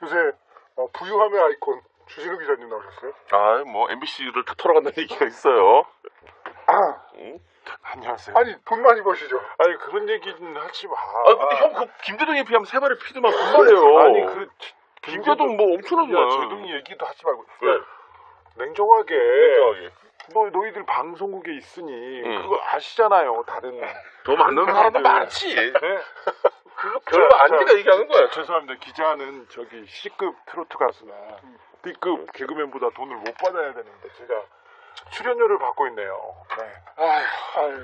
요새 부유함의 아이콘 주진우 기자님 나오셨어요? 아, 뭐 MBC를 다 털어간다는 얘기가 있어요. 응? 안녕하세요. 아니 돈 많이 버시죠? 아니 그런 얘기는 하지 마. 근데 형 그 김대동에 비하면 세 발의 피드만 금발해요. 아니 그 김대동 뭐 엄청나잖아. 제동이 얘기도 하지 말고. 왜? 냉정하게. 냉정하게. 너희들 방송국에 있으니 그거 아시잖아요. 다른 더 만나는 사람도 많지. 네. 그거 별거 아니니까 얘기하는 거야. 죄송합니다. 기자는 저기 C급 트로트 가수나 B급 개그맨보다 돈을 못 받아야 되는데 제가 출연료를 받고 있네요. 네. 아유.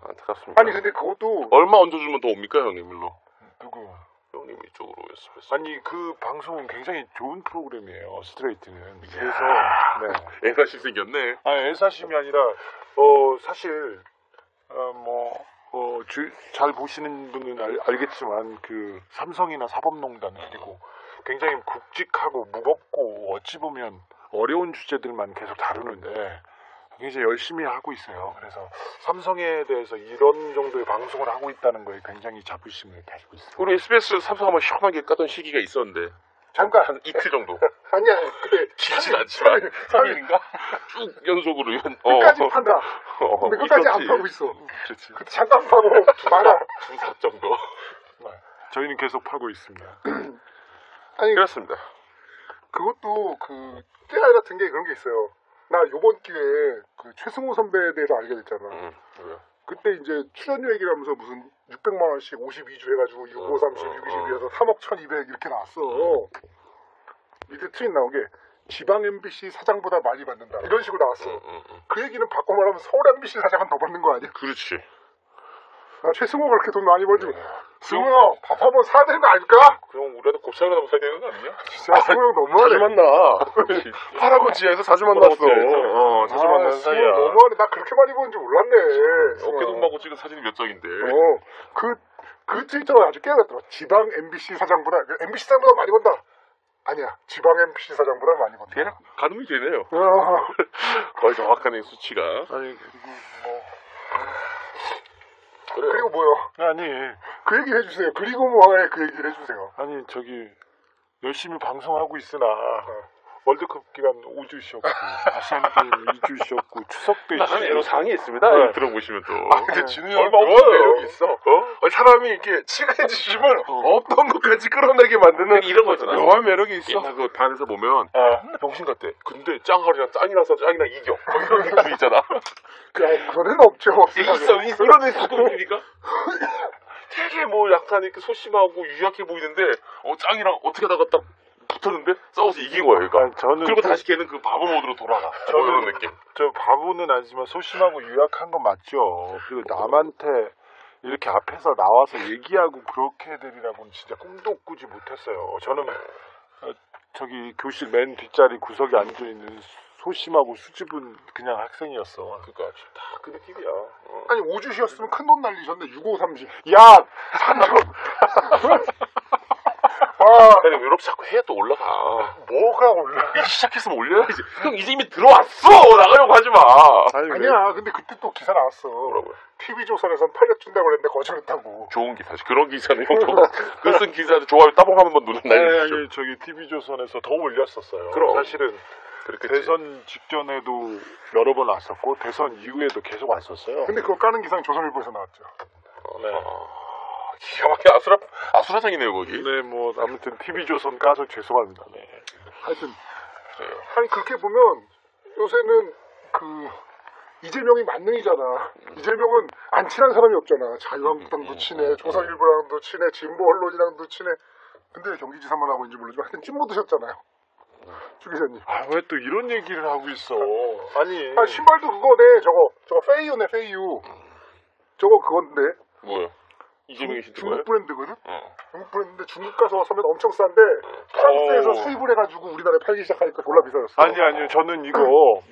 안타깝습니다. 아니 근데 그것도 얼마 얹어주면 더 옵니까 형님 일로? 누구? 형님 이쪽으로 SBS. 아니 그 방송은 굉장히 좋은 프로그램이에요. 스트레이트는. 그래서 네. 애사심 생겼네. 애사심이 아니라 사실 잘 보시는 분은 알겠지만 그 삼성이나 사법농단 그리고 굉장히 굵직하고 무겁고 어찌 보면 어려운 주제들만 계속 다루는데 굉장히 열심히 하고 있어요. 그래서 삼성에 대해서 이런 정도의 방송을 하고 있다는 거에 굉장히 자부심을 가지고 있어요. 우리 SBS 삼성 한번 시원하게 까던 시기가 있었는데 잠깐 한 이틀 정도. 아니야 그래 길진 않지만 3일인가? 쭉 연속으로 끝까지 판다. 근데 끝까지 안 있었지. 파고 있어. 그렇지. 그때 잠깐 파고 말아. 두4 정도. 저희는 계속 파고 있습니다. 아니 그렇습니다. 그것도 그 깨알 같은 게 그런 게 있어요. 나 요번 기회에 그 최승호 선배에 대해서 알게 됐잖아. 왜? 그때 이제 출연료 얘기를 하면서 무슨 600만 원씩 52주 해가지고 6530, 622에서 3억 1200 이렇게 나왔어. 밑에 트윗 나온 게 지방 MBC 사장보다 많이 받는다. 이런 식으로 나왔어. 그 얘기는 바꿔 말하면 서울 MBC 사장은 더 받는 거 아니야? 그렇지. 나 최승호가 그렇게 돈 많이 벌지. 승호 형, 밥 한번 사야 되는 거 아닐까? 그럼 우리라도 곱창을 한번 사야 되는 거 아니냐? 진짜 승호 형 너무하네. 만나. 할아버지에서 자주 만났어. 자주 만나는 승호 사이야. 너무하네. 나 그렇게 많이 버는 줄 몰랐네. 어깨 동무하고 찍은 사진이 몇 장인데. 그 트위터가 아주 깨알같더라. 지방 MBC 사장보다, MBC 사장보다 많이 번다. 아니야. 지방 MBC 사장보다 많이 번다. 대략 가늠이 되네요. 거의 정확한 수치가. 아니 그리고 뭐요? 아니 그 얘기 해주세요. 그리고 뭐에 그 얘기를 해주세요. 아니 저기 열심히 방송하고 있으나 월드컵 기간 5주 쉬었고 아시안게임 2주 쉬었고 추석 때 나는 애로사항이 있습니다. 네. 들어보시면 또. 근데 진우 형 얼마 없는 매력이 있어. 사람이 이렇게 칭찬해주시면 없던 것까지 끌어내게 만드는 이런 거 있잖아. 묘한 매력이 있어. 옛날 그 반에서 보면 병신 같아. 근데 짱하리랑 짱이라서 짱이랑 이겨. 이런 느낌 있잖아. 그런 애는 없죠. 있어. 이런 애 가끔 있으니까. 되게 뭐 약간 이렇게 소심하고 유약해 보이는데 짱이랑 어떻게 하다가 딱 붙었는데 싸워서 이긴 거야 그러니까. 저는 그리고 다시 걔는 그 바보 모드로 돌아가. 이런 느낌. 저 바보는 아니지만 소심하고 유약한 건 맞죠. 그리고 남한테 이렇게 앞에서 나와서 얘기하고 그렇게 되리라고는 진짜 꿈도 꾸지 못했어요. 저는 저기 교실 맨 뒷자리 구석에 앉아있는 소심하고 수줍은 그냥 학생이었어. 그러니까 다 그 느낌이야. 아니 5주 쉬었으면 큰 돈 날리셨네. 6530. 야! 근데 왜 이렇게 자꾸 해야 또 올라가. 뭐가 올라? 이제 시작했으면 올려야지. 형 이제 이미 들어왔어. 나가려고 하지 마. 아니야. 근데 그때 또 기사 나왔어. 뭐라고요? TV조선에선 탄력준다고 그랬는데 거절했다고. 좋은 기사지. 그런 기사는 형도 글 쓴 기사한테 좋아요 따봉하면 한번 누른 날리죠. 아니 저기 TV조선에서 더 올렸었어요. 그럼. 사실은 그렇겠지. 대선 직전에도 여러 번 왔었고 대선 이후에도 계속 왔었어요. 근데 그거 까는 기사는 조선일보에서 나왔죠. 네. 기가 막혀 아수라장이네요 거기. 네, 뭐 아무튼 TV조선 까서 죄송합니다. 네. 하여튼 아니 그렇게 보면 요새는 그 이재명이 만능이잖아. 이재명은 안 친한 사람이 없잖아. 자유한국당도 친해, 조선일보랑도 친해, 진보 언론이랑도 친해. 근데 경기지사만 하고 있는지 모르지만 하여튼 찜 못 드셨잖아요. 주 기자님. 왜 또 이런 얘기를 하고 있어? 아니. 신발도 그거네. 저거 페이유네 페이유. 저거 그건데. 뭐야? 이재명이 신는 거예요? 중국 브랜드거든? 중국 브랜드인데 중국 가서 사면 엄청 싼데 프랑스에서 수입을 해가지고 우리나라에 팔기 시작하니까 졸라 비싸졌어. 아니요. 저는 이거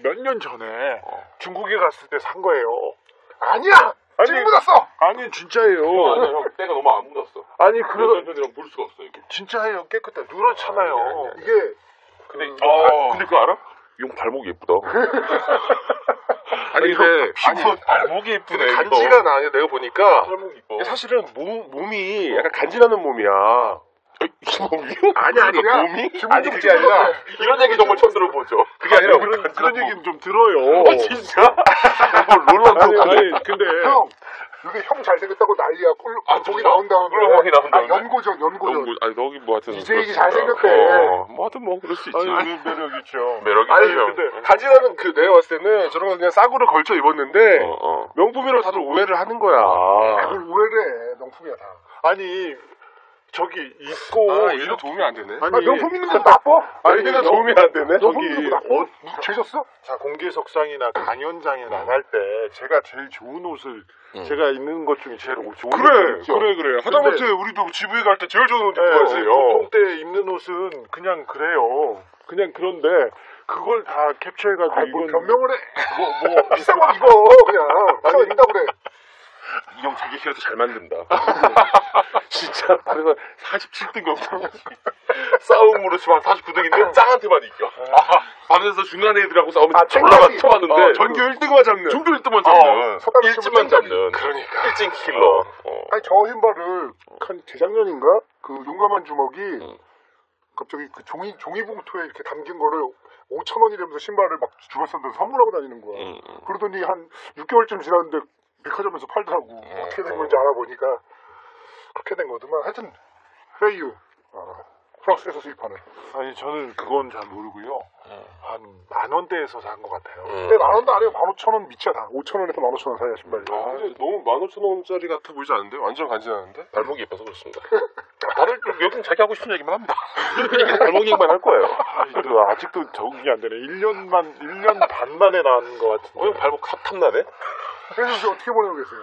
몇 년 전에 중국에 갔을 때 산 거예요. 아니야! 찜 묻었어! 아니 진짜예요. 아니야 형 때가 너무 안 묻었어. 아니 그래서 몇년 전이랑 볼 수가 없어 이게. 진짜예요. 깨끗해. 누렇잖아요. 이게 근데 그거 알아? 용 발목이 예쁘다. 아니 근데 발목이 예쁘네. 간지가 나요. 내가 보니까 발목이 이뻐. 사실은 몸이 약간 간지나는 몸이야. 아니 그냥 몸이? 기분 아니 좀 그게 아니라 찌르네. 이런 얘기 정말 처음 들어보죠. 그게 아니라 그런 얘기는 좀 들어요. 진짜? 롤러도 아니 근데 형 요새 형 잘생겼다고 난리야. 거기 나온 다음에 꿀먹이 나온 다음에? 연고전. 아니 너기 뭐 하여튼 이재익이 잘생겼대. 뭐 하여튼 뭐 그럴 수 있지. 아니 매력 있죠. 매력이 아니 있죠. 근데 간지나는 그 내가 봤을 때는 저런 거 그냥 싸구려 걸쳐 입었는데 명품이라고 다들 오해를 하는 거야. 그걸 오해를 해. 명품이야 다. 아니 저기 입고 얘도 도움이 안 되네. 아니 명품 있는 건 나빠? 아니, 얘는 도움이 안 되네. 명품 있는 거 나빠? 죄졌어? 자 공개석상이나 강연장에 나갈 때 제가 제일 좋은 옷을 제가 입는 것 중에 제일 좋은 그래, 옷을 입죠. 그래. 하다못해 우리도 GV 갈 때 제일 좋은 옷 입고 네, 가세요. 보통 때 입는 옷은 그냥 그래요. 그냥 그런데 그걸 다 캡처해가지고 아니 뭘 이건 변명을 해. 뭐 비싼 거 입어 그냥. 비싼 거 입는다고 그래. 이 형 자기 키라도 잘 만든다. 진짜 그래서 47등급 싸움으로 치면 49등인데 짱한테만 이겨. 밤에서 중간에 애들하고 싸우면 졸라 짱이지. 쳐봤는데 전교 1등만 잡는. 전교 1등만 잡는 서당이 일진만 짱이지. 잡는 그러니까. 일진 킬러. 아니 저 신발을 한 재작년인가 그 용감한 주먹이 갑자기 그 종이 봉투에 이렇게 담긴 거를 5,000원이라면서 신발을 막 주변사람들 선물하고 다니는 거야. 그러더니 한 6개월쯤 지났는데 백화점에서 팔더라고. 어떻게 된 건지 알아보니까 그렇게 된 거더만. 하여튼 페이유 프랑스에서 수입하는. 아니 저는 그건 잘 모르고요. 한 10,000원대에서 산 것 같아요. 근데 10,000원도 안 해요. 15,000원 미치야 다. 5,000원에서 15,000원 사이야 신발이. 근데 너무 15,000원짜리 같아 보이지 않는데? 완전 간지나는데? 발목이 예뻐서 그렇습니다. 다들 여긴 자기 하고 싶은 얘기만 합니다. 그 얘기는 발목 얘기만 할 거예요. 아직도 적응이 안 되네. 1년 반 만에 나온 것 같은데. 형 발목 탐나네? 그래서 요새 어떻게 보내고 계세요?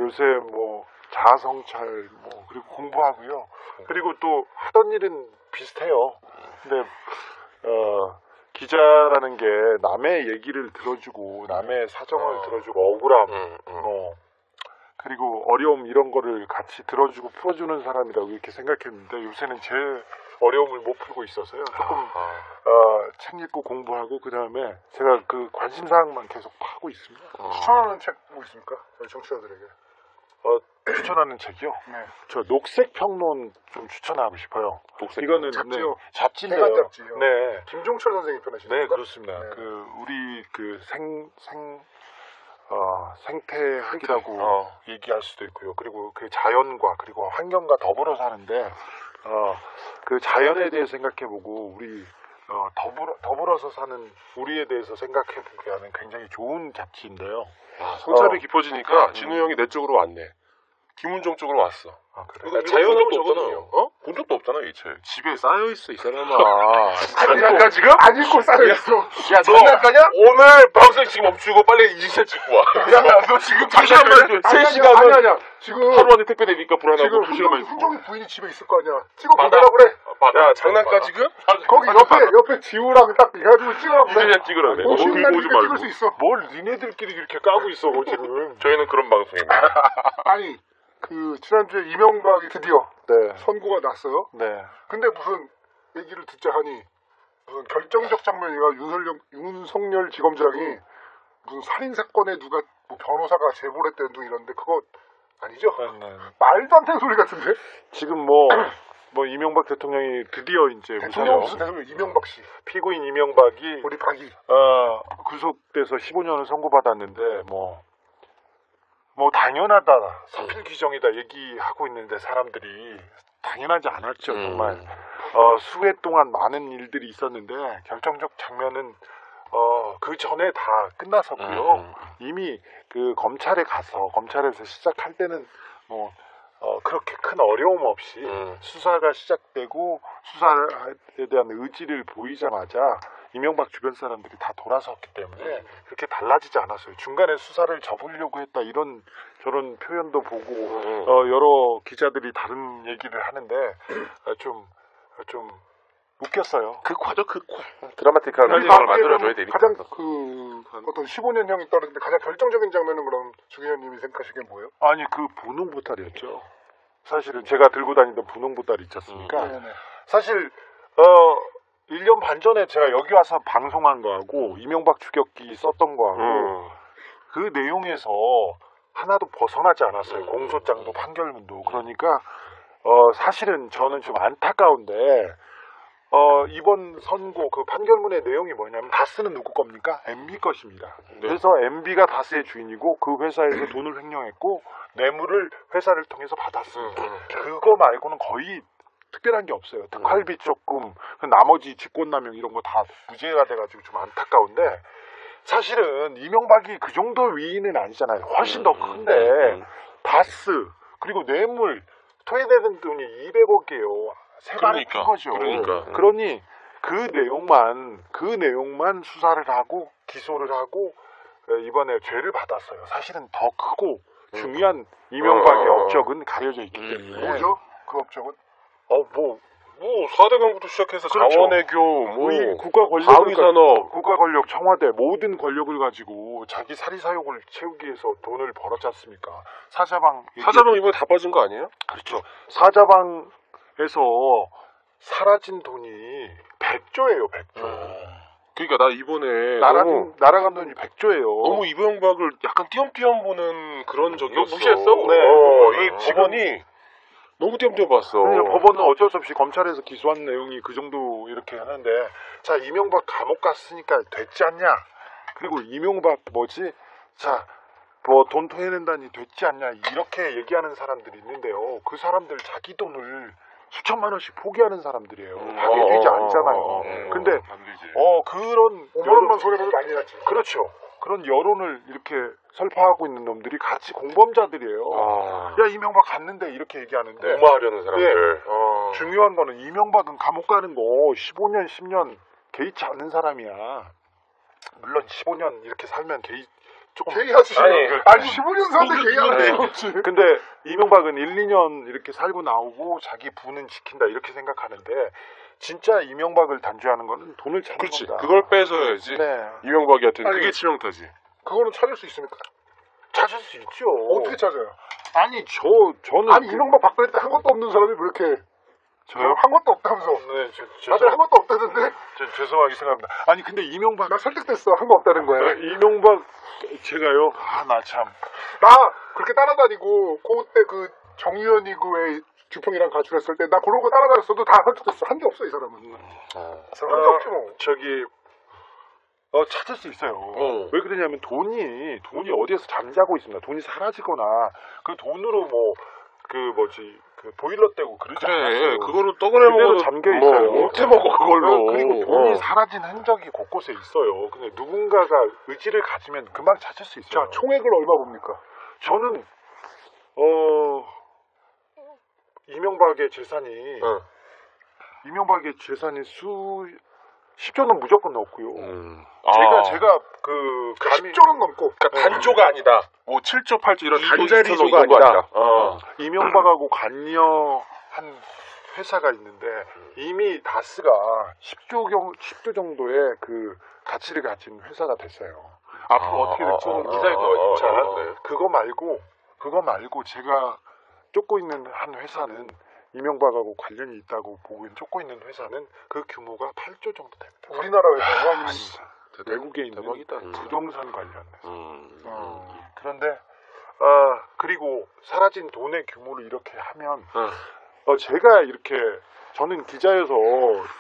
요새 뭐 자아성찰 뭐 그리고 공부하고요. 그리고 또 하던 일은 비슷해요. 근데 기자라는 게 남의 얘기를 들어주고 남의 사정을 들어주고 억울함 뭐 그리고 어려움 이런 거를 같이 들어주고 풀어주는 사람이라고 이렇게 생각했는데 요새는 제 어려움을 못 풀고 있어서요. 조금 책 읽고 공부하고 그 다음에 제가 그 관심사항만 계속 파고 있습니다. 추천하는 책 뭐 있습니까? 저희 청취자들에게. 추천하는 책이요? 네. 저 녹색 평론 좀 추천하고 싶어요. 이거는 잡지요? 잡지인데요. 대간 잡지요. 네. 김종철 선생님 편하시는 네, 건가? 그렇습니다. 네. 그 우리 그 생태학이라고 얘기할 수도 있고요. 그리고 그 자연과 그리고 환경과 더불어 사는데 그 자연에 대해 생각해보고 우리 더불어서 사는 우리에 대해서 생각해보게 하는 굉장히 좋은 잡지인데요. 성찰이 깊어지니까 진우 형이 내 쪽으로 왔네. 김은종 쪽으로 왔어. 그래. 자연하고 적거든요. 본 적도 없잖아 이 책. 집에 쌓여있어, 이 사람아. 장난가 지금? 안 읽고 쌓여있어. 야, 너 장난가냐? 오늘 방송 지금 멈추고 빨리 인쇄 찍고 와. 야, 너 지금 2시간만, 3시간은 아니야. 지금 하루 안에 택배 되니까 불안하고 2시간만 있고. 훈종이 부인이 집에 있을 거 아니야. 찍어 보내라고 그래. 야, 장난까 지금? 거기 옆에 지우랑 딱 해가지고 찍으라고 그래. 인쇄 찍으라 그래. 너무 쉬는 들고 오지 날이니까 찍을 말고. 수 있어. 뭘 니네들끼리 이렇게 까고 있어 지금. 저희는 그런 방송입니다. 아니 그 지난주에 이명박이 드디어 네. 선고가 났어요. 네. 근데 무슨 얘기를 듣자 하니 무슨 결정적 장면이가 윤석열 지검장이 무슨 살인 사건에 누가 뭐 변호사가 제보를 했다는 둥 이런데 그거 아니죠? 네. 말도 안 되는 소리 같은데? 지금 뭐 이명박 대통령이 드디어 이제 대통령 무슨 대통령 이명박 씨 피고인 이명박이 우리 박이 구속돼서 15년을 선고받았는데 뭐 당연하다 사필 규정이다 얘기하고 있는데 사람들이 당연하지 않았죠 정말. 수해 동안 많은 일들이 있었는데 결정적 장면은 그 전에 다 끝났었고요. 이미 그 검찰에서 시작할 때는 뭐 그렇게 큰 어려움 없이 수사가 시작되고 수사에 대한 의지를 보이자마자 이명박 주변 사람들이 다 돌아섰기 때문에 그렇게 달라지지 않았어요. 중간에 수사를 접으려고 했다 이런 저런 표현도 보고 여러 기자들이 다른 얘기를 하는데 좀 웃겼어요. 그 과정, 드라마틱한 우리 내용을 만들어줘야 되니까. 가장 그 어떤 15년형이 떨어지는데 가장 결정적인 장면은 그럼 주기현님이 생각하시기엔 뭐예요? 아니 그 분홍 보따리였죠. 사실은 제가 들고 다니던 분홍 보따리 있지 않습니까? 네네. 사실 1년 반 전에 제가 여기 와서 방송한 거하고 이명박 추격기 썼던 거하고 그 내용에서 하나도 벗어나지 않았어요. 공소장도 판결문도. 그러니까 사실은 저는 좀 안타까운데 이번 선고 그 판결문의 내용이 뭐냐면 다스는 누구 겁니까? MB 것입니다. 그래서 MB가 다스의 주인이고 그 회사에서 돈을 횡령했고 뇌물을 회사를 통해서 받았습니다. 그거 말고는 거의 특별한 게 없어요. 특활비 조금, 나머지 직권남용 이런 거 다 무죄가 돼가지고 좀 안타까운데 사실은 이명박이 그 정도 위인은 아니잖아요. 훨씬 더 큰데 다스 그리고 뇌물 토해되는 돈이 200억이에요. 세 배는 큰 거죠. 그러니 그 내용만 수사를 하고 기소를 하고 이번에 죄를 받았어요. 사실은 더 크고 중요한 이명박의 업적은 가려져 있기 때문에. 뭐죠? 그 업적은? 뭐 4대 강부터 시작해서 그렇죠. 자원외교, 우리 국가 권력, 청와대 모든 권력을 가지고 자기 사리사욕을 채우기 위해서 돈을 벌었지 않습니까? 사자방 이번에 다 빠진 거 아니에요? 그렇죠. 사자방에서 사라진 돈이 100조예요, 100조. 그러니까 나 이번에 날아간 돈이 100조예요. 너무 이명박을 약간 띄엄띄엄 보는 그런 적이었어. 무시했어? 네. 이 법원이 너무 띄엄띄엄 봤어. 법원은 어쩔 수 없이 검찰에서 기소한 내용이 그 정도 이렇게 하는데 자 이명박 감옥 갔으니까 됐지 않냐? 그리고 이명박 돈 토해낸다니 됐지 않냐? 이렇게 얘기하는 사람들이 있는데요. 그 사람들 자기 돈을 수천만 원씩 포기하는 사람들이에요. 박해주의자 아니잖아요. 근데 그런 5만 원만 손해봐도 난리 났지. 그렇죠. 그런 여론을 이렇게 설파하고 있는 놈들이 같이 공범자들이에요. 야 이명박 갔는데 이렇게 얘기하는데 무마하려는 사람들. 중요한 거는 이명박은 감옥 가는 거 15년 10년 개의치 않는 사람이야. 물론 15년 이렇게 살면 개의하지. 아니 15년 사는데 개의하지. 근데 이명박은 1, 2년 이렇게 살고 나오고 자기 부는 지킨다 이렇게 생각하는데 진짜 이명박을 단죄하는 거는 돈을 찾는 그렇지. 겁니다. 그걸 뺏어야지. 네. 이명박이한테 그게 치명타지. 그거는 찾을 수 있습니까? 찾을 수 있죠. 어떻게 찾아요? 아니 저는 이명박 박근혜 때 한 것도 없는 사람이 왜 이렇게 저요? 한 것도 없다면서. 네, 다들 한 것도 없다던데. 죄송하게 생각합니다. 아니 근데 이명박 나 설득됐어. 한 거 없다는 거야. 이명박 제가요. 나 참. 나 그렇게 따라다니고 그때 그 정유현이 그왜 주평이랑 가출했을 때 나 그런 거 따라다녔어도 다 설득됐어. 한 게 없어 이 사람은. 한 게 없지 뭐. 찾을 수 있어요. 왜 그러냐면 돈이 어디에서 잠자고 있습니다. 돈이 사라지거나 그 돈으로 그 보일러 떼고 그러지 않았어요. 그거를 떠그려 먹어도 잠겨 있어요. 못해 먹어 그걸로. 그리고 돈이 사라진 흔적이 곳곳에 있어요. 근데 누군가가 의지를 가지면 금방 찾을 수 있어요. 자, 총액을 얼마 봅니까? 저는 이명박의 재산이 10조는 무조건 넣었고요. 제가 그 10조는 넘고. 그러니까 단조가 아니다. 뭐 7조, 8조 이런 단자리조가 아니다. 이명박하고 관여한 회사가 있는데 이미 다스가 10조 정도의 그 가치를 가진 회사가 됐어요. 앞으로 어떻게 될지는 기자에도 그거 말고 제가 쫓고 있는 한 회사는 이명박하고 관련이 있다고 보고 쫓고 있는 회사는 그 규모가 8조 정도 됩니다. 우리나라 회사가 아니면 외국에 있는 부동산 관련 회사. 그런데 그리고 사라진 돈의 규모를 이렇게 하면 제가 이렇게 저는 기자여서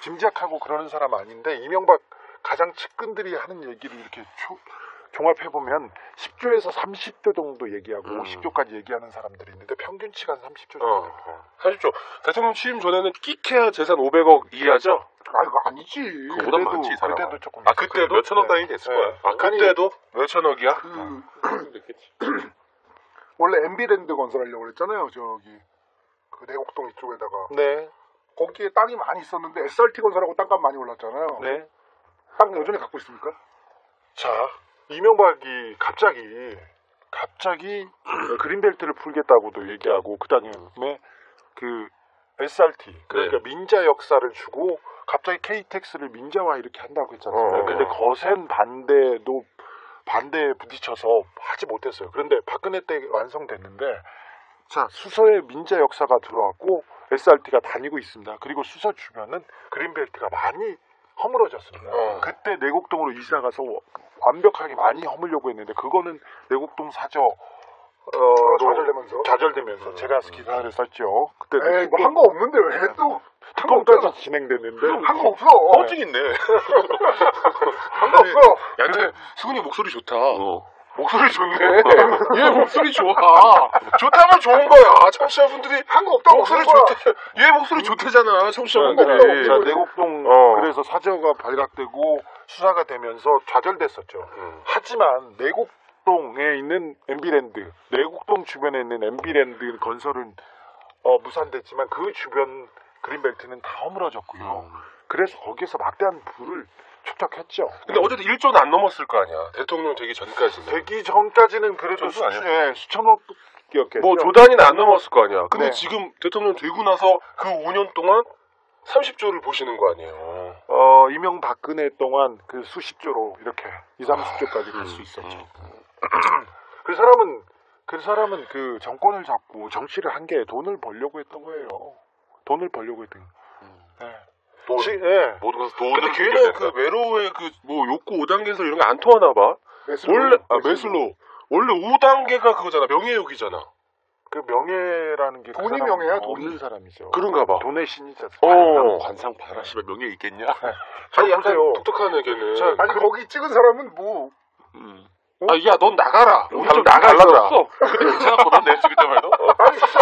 짐작하고 그러는 사람 아닌데 이명박 가장 측근들이 하는 얘기를 이렇게 종합해보면 10조에서 30조 정도 얘기하고 50조까지 얘기하는 사람들이 있는데 평균치가 30조 정도 됩니다. 30조. 대통령 취임 전에는 끼케야 재산 500억 이하죠? 이거 아니지. 그보다 많지, 그때도 조금. 그때도? 몇천억 단위 됐을 거야. 그때도? 몇천억이야? 원래 MB랜드 건설하려고 그랬잖아요. 저기 그 내곡동 이쪽에다가. 네. 거기에 땅이 많이 있었는데 SRT 건설하고 땅값 많이 올랐잖아요. 네. 땅 여전히 갖고 있습니까? 자, 이명박이 갑자기 그린벨트를 풀겠다고도 얘기하고 그다음에 그 SRT 그러니까 민자 역사를 주고 갑자기 KTX를 민자화 이렇게 한다고 했잖아요. 근데 거센 반대에 부딪혀서 하지 못했어요. 그런데 박근혜 때 완성됐는데 자 수서에 민자 역사가 들어왔고 SRT가 다니고 있습니다. 그리고 수서 주변은 그린벨트가 많이 허물어졌습니다. 그때 내곡동으로 이사 가서 완벽하게 많이 허물려고 했는데 그거는 내곡동 사저 좌절되면서 제가 기사를 썼죠. 그때 에이 뭐 한 거 없는데 왜 또 특검까지 진행됐는데 한 거 없어. 허증 있네. 한 거 없어. 야, 근데 수근이 목소리 좋다. 어. 목소리 좋네. 얘 목소리 좋아. 좋다면 좋은 거야. 청취자분들이 한 거 없다고 목소리 없는 거야. 좋대. 얘 목소리 좋대잖아. 네. 청취자분들이. 자, 내곡동 어. 그래서 사저가 발각되고 수사가 되면서 좌절됐었죠. 하지만 내곡동에 있는 MB랜드, 내곡동 주변에 있는 MB랜드 건설은 무산됐지만 그 주변 그린벨트는 다 허물어졌고요. 그래서 거기에서 막대한 부를 축적했죠. 근데 어쨌든 1조는 안 넘었을 거 아니야. 대통령 되기 전까지는. 되기 전까지는 그래도 정도 아니야? 수천억이었겠죠. 뭐 조단위는 안 넘었을 거 아니야. 근데 네. 지금 대통령 되고 나서 그 5년 동안 30조를 보시는 거 아니에요. 이명박근혜 동안 그 수십조로 이렇게 30조까지 갈 수 있었죠. 그 사람은 그 정권을 잡고 정치를 한 게 돈을 벌려고 했던 거예요. 돈을 벌려고 했던 거예요. 네. 모든 것을 돈을 근데 걔는 그 외로의 그 뭐 욕구 5단계에서 이런 게 안 통하나 봐. 원래 매슬로 원래 5단계가 그거잖아. 명예욕이잖아. 그 명예라는 게 돈이 그 사람 명예야, 돈이. 없는 사람이죠. 그런가 봐. 돈의 신이죠. 관상 봐라. 씨발 명예 있겠냐? 아니 약간 보세요. 똑똑하네 걔는. 자, 아니 거기 찍은 사람은 뭐 야 넌 나가라. 우리 좀 나가 나가자. 있어. 근데 괜찮았거든 내 찍을 때만 해도. 아니 진짜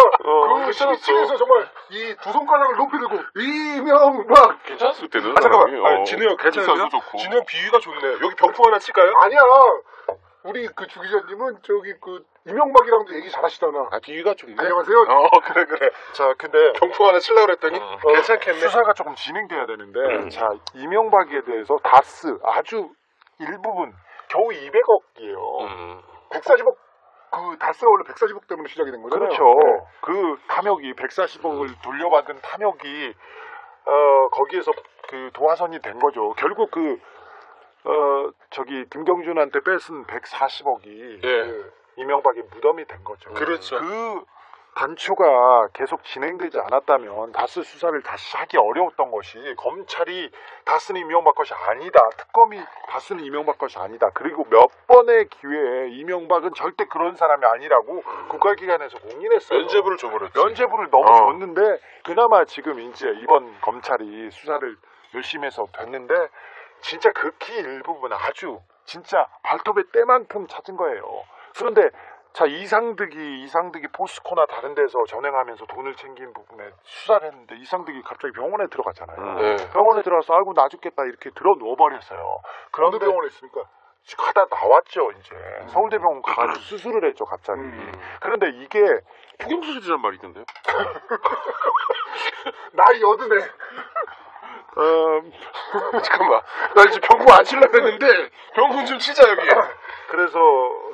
그 시민층에서 정말 이 두 손가락을 높이 들고 이명박 괜찮았을 때는. 잠깐만. 진우 형 괜찮아요? 기사도 좋고. 진우 형 비위가 좋네. 여기 병풍 하나 칠까요? 아니야. 우리 그 주 기자님은 저기 그 이명박이랑도 얘기 잘하시잖아. 아 비위가 좋네. 안녕하세요. 그래. 자, 근데 병풍 하나 칠라 그랬더니 괜찮겠네. 수사가 조금 진행돼야 되는데, 자, 이명박에 대해서 다스 아주 일부분 겨우 200억이에요. 140억 그 다스가 원래 140억 때문에 시작이 된 거잖아요. 그렇죠. 네. 그 탐욕이 140억을 돌려받은 탐욕이 거기에서 그 도화선이 된 거죠. 결국 저기 김경준한테 뺏은 140억이 예. 이명박의 무덤이 된 거죠. 그렇죠. 그 단초가 계속 진행되지 않았다면 다스 수사를 다시 하기 어려웠던 것이 검찰이 다스는 이명박 것이 아니다. 특검이 다스는 이명박 것이 아니다. 그리고 몇 번의 기회에 이명박은 절대 그런 사람이 아니라고 국가기관에서 공인했어요. 면죄부를 줘버렸지. 면죄부를 너무 줬는데 그나마 지금 이제 이번 검찰이 수사를 열심히 해서 됐는데 진짜 극히 일부분 아주 진짜 발톱의 때만큼 찾은 거예요. 그런데 자 이상득이 포스코나 다른 데서 전행하면서 돈을 챙긴 부분에 수사를 했는데 이상득이 갑자기 병원에 들어갔잖아요. 네. 병원에 들어가서 아이고 나 죽겠다 이렇게 들어 누워버렸어요. 어느 그런데 병원에 있습니까? 가다 나왔죠 이제 서울대병원 가가지고 수술을 했죠 갑자기. 그런데 이게 폭염수술이란 말이 있던데요? 나이 여드네. 잠깐만. 나 이제 병풍 안 칠라 그랬는데 병풍 좀 치자 여기. 그래서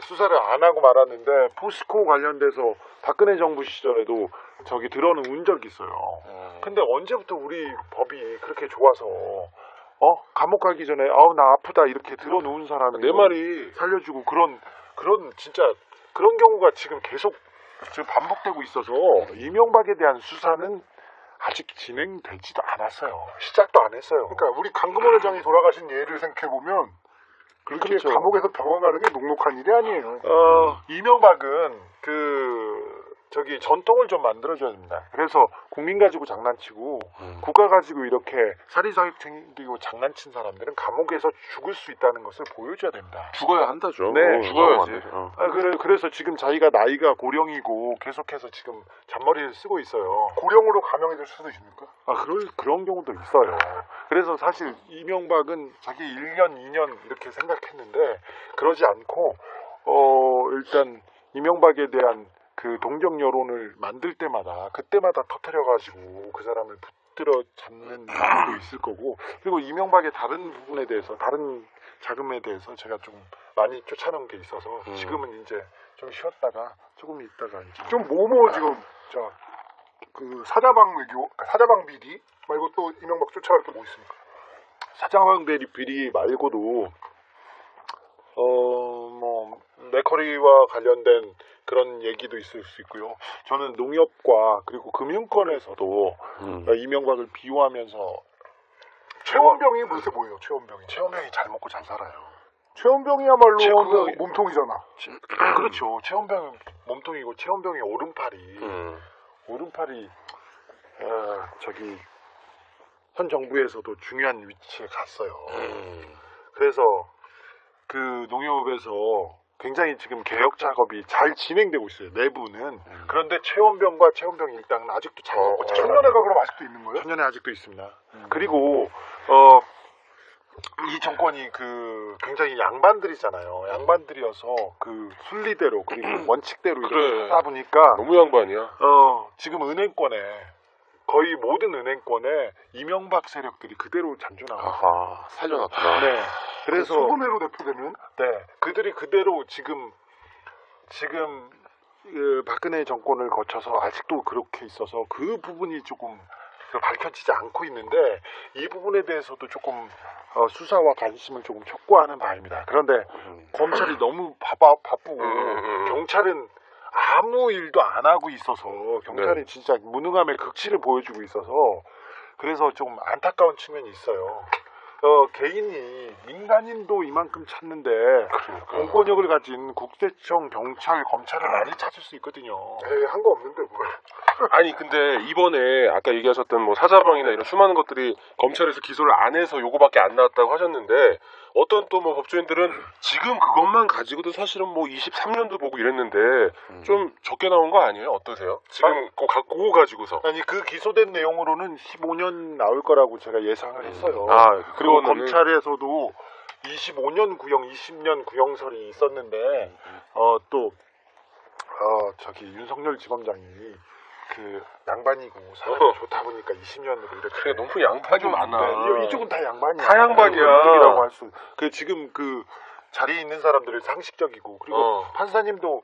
수사를 안 하고 말았는데 포스코 관련돼서 박근혜 정부 시절에도 저기 들어는 운 적이 있어요. 근데 언제부터 우리 법이 그렇게 좋아서 감옥 가기 전에 나 아프다 이렇게 들어놓은 사람이 내 말이 살려주고 그런 진짜 그런 경우가 지금 계속 지금 반복되고 있어서 이명박에 대한 수사는 아직 진행되지도 않았어요. 시작도 안 했어요. 그러니까 우리 강금원 회장이 돌아가신 예를 생각해 보면 그렇게 그렇죠. 감옥에서 병원 가는 게 녹록한 일이 아니에요. 이명박은 저기 전통을 좀 만들어줘야 됩니다. 그래서 국민 가지고 장난치고 국가 가지고 이렇게 사리사욕 챙기고 장난친 사람들은 감옥에서 죽을 수 있다는 것을 보여줘야 됩니다. 죽어야 한다죠. 네, 죽어야지. 그래서 지금 자기가 나이가 고령이고 계속해서 지금 잔머리를 쓰고 있어요. 고령으로 감형이 될 수도 있습니까? 그런 경우도 있어요. 그래서 사실 이명박은 자기 1년, 2년 이렇게 생각했는데 그러지 않고 일단 이명박에 대한 그 동정 여론을 만들 때마다 그때마다 터뜨려가지고 그 사람을 붙들어 잡는 경우도 있을 거고 그리고 이명박의 다른 부분에 대해서 다른 자금에 대해서 제가 좀 많이 쫓아놓은 게 있어서 지금은 이제 좀 쉬었다가 조금 있다가 이제 좀 지금 그 사자방 외교, 사자방 비리 말고 또 이명박 쫓아갈 게 뭐 있습니까? 사장왕 비리 말고도 뭐 맥커리와 관련된 그런 얘기도 있을 수 있고요. 저는 농협과 그리고 금융권에서도 이명박을 비호하면서 최원병이 도대체 뭐예요? 최원병이 최원병이 잘 먹고 잘 살아요. 최원병이야말로 최원병이- 그 몸통이잖아. 그렇죠. 최원병은 몸통이고 최원병이 오른팔이 저기 현 정부에서도 중요한 위치에 갔어요. 그래서 그 농협에서 굉장히 지금 개혁 작업이 잘 진행되고 있어요. 내부는. 그런데 최원병과 최원병 일당은 아직도 잘 먹고 잘 청년회가 그럼 아직도 있는 거예요? 청년회 아직도 있습니다. 그리고 이 정권이 그 굉장히 양반들이잖아요. 양반들이어서 그 순리대로 그리고 원칙대로 그래. 이렇게 하다 보니까 너무 양반이야. 지금 은행권에 거의 모든 은행권에 이명박 세력들이 그대로 잔존하고 있어요. 아하, 살려놨구나. 네. 그래서 수금회로 대표되는 네, 그들이 그대로 지금 그 박근혜 정권을 거쳐서 아직도 그렇게 있어서 그 부분이 조금 밝혀지지 않고 있는데 이 부분에 대해서도 조금 수사와 관심을 조금 촉구하는 바입니다. 그런데 검찰이 너무 바쁘고 경찰은 아무 일도 안 하고 있어서 경찰이 진짜 무능함의 극치를 보여주고 있어서 그래서 좀 안타까운 측면이 있어요. 개인이 민간인도 이만큼 찾는데 공권력을 가진 국세청, 경찰, 검찰을 많이 찾을 수 있거든요. 한 거 없는데 뭘. 아니 근데 이번에 아까 얘기하셨던 뭐 사자방이나 이런 수많은 것들이 검찰에서 기소를 안 해서 요거밖에 안 나왔다고 하셨는데 어떤 또 뭐 법조인들은 지금 그것만 가지고도 사실은 뭐 23년도 보고 이랬는데 좀 적게 나온 거 아니에요? 어떠세요? 지금 그거 가지고서. 아니 그 기소된 내용으로는 15년 나올 거라고 제가 예상을 했어요. 그리고 그거는- 검찰에서도 25년 구형, 20년 구형설이 있었는데 또 저기 윤석열 지검장이 그 양반이고 사람이 좋다 보니까 20년으로 이렇게 그래 너무 양반이 많아. 이쪽은 다 양반이야. 다 양반이야. 이라고 할 수. 그 지금 그 자리에 있는 사람들은 상식적이고 그리고 판사님도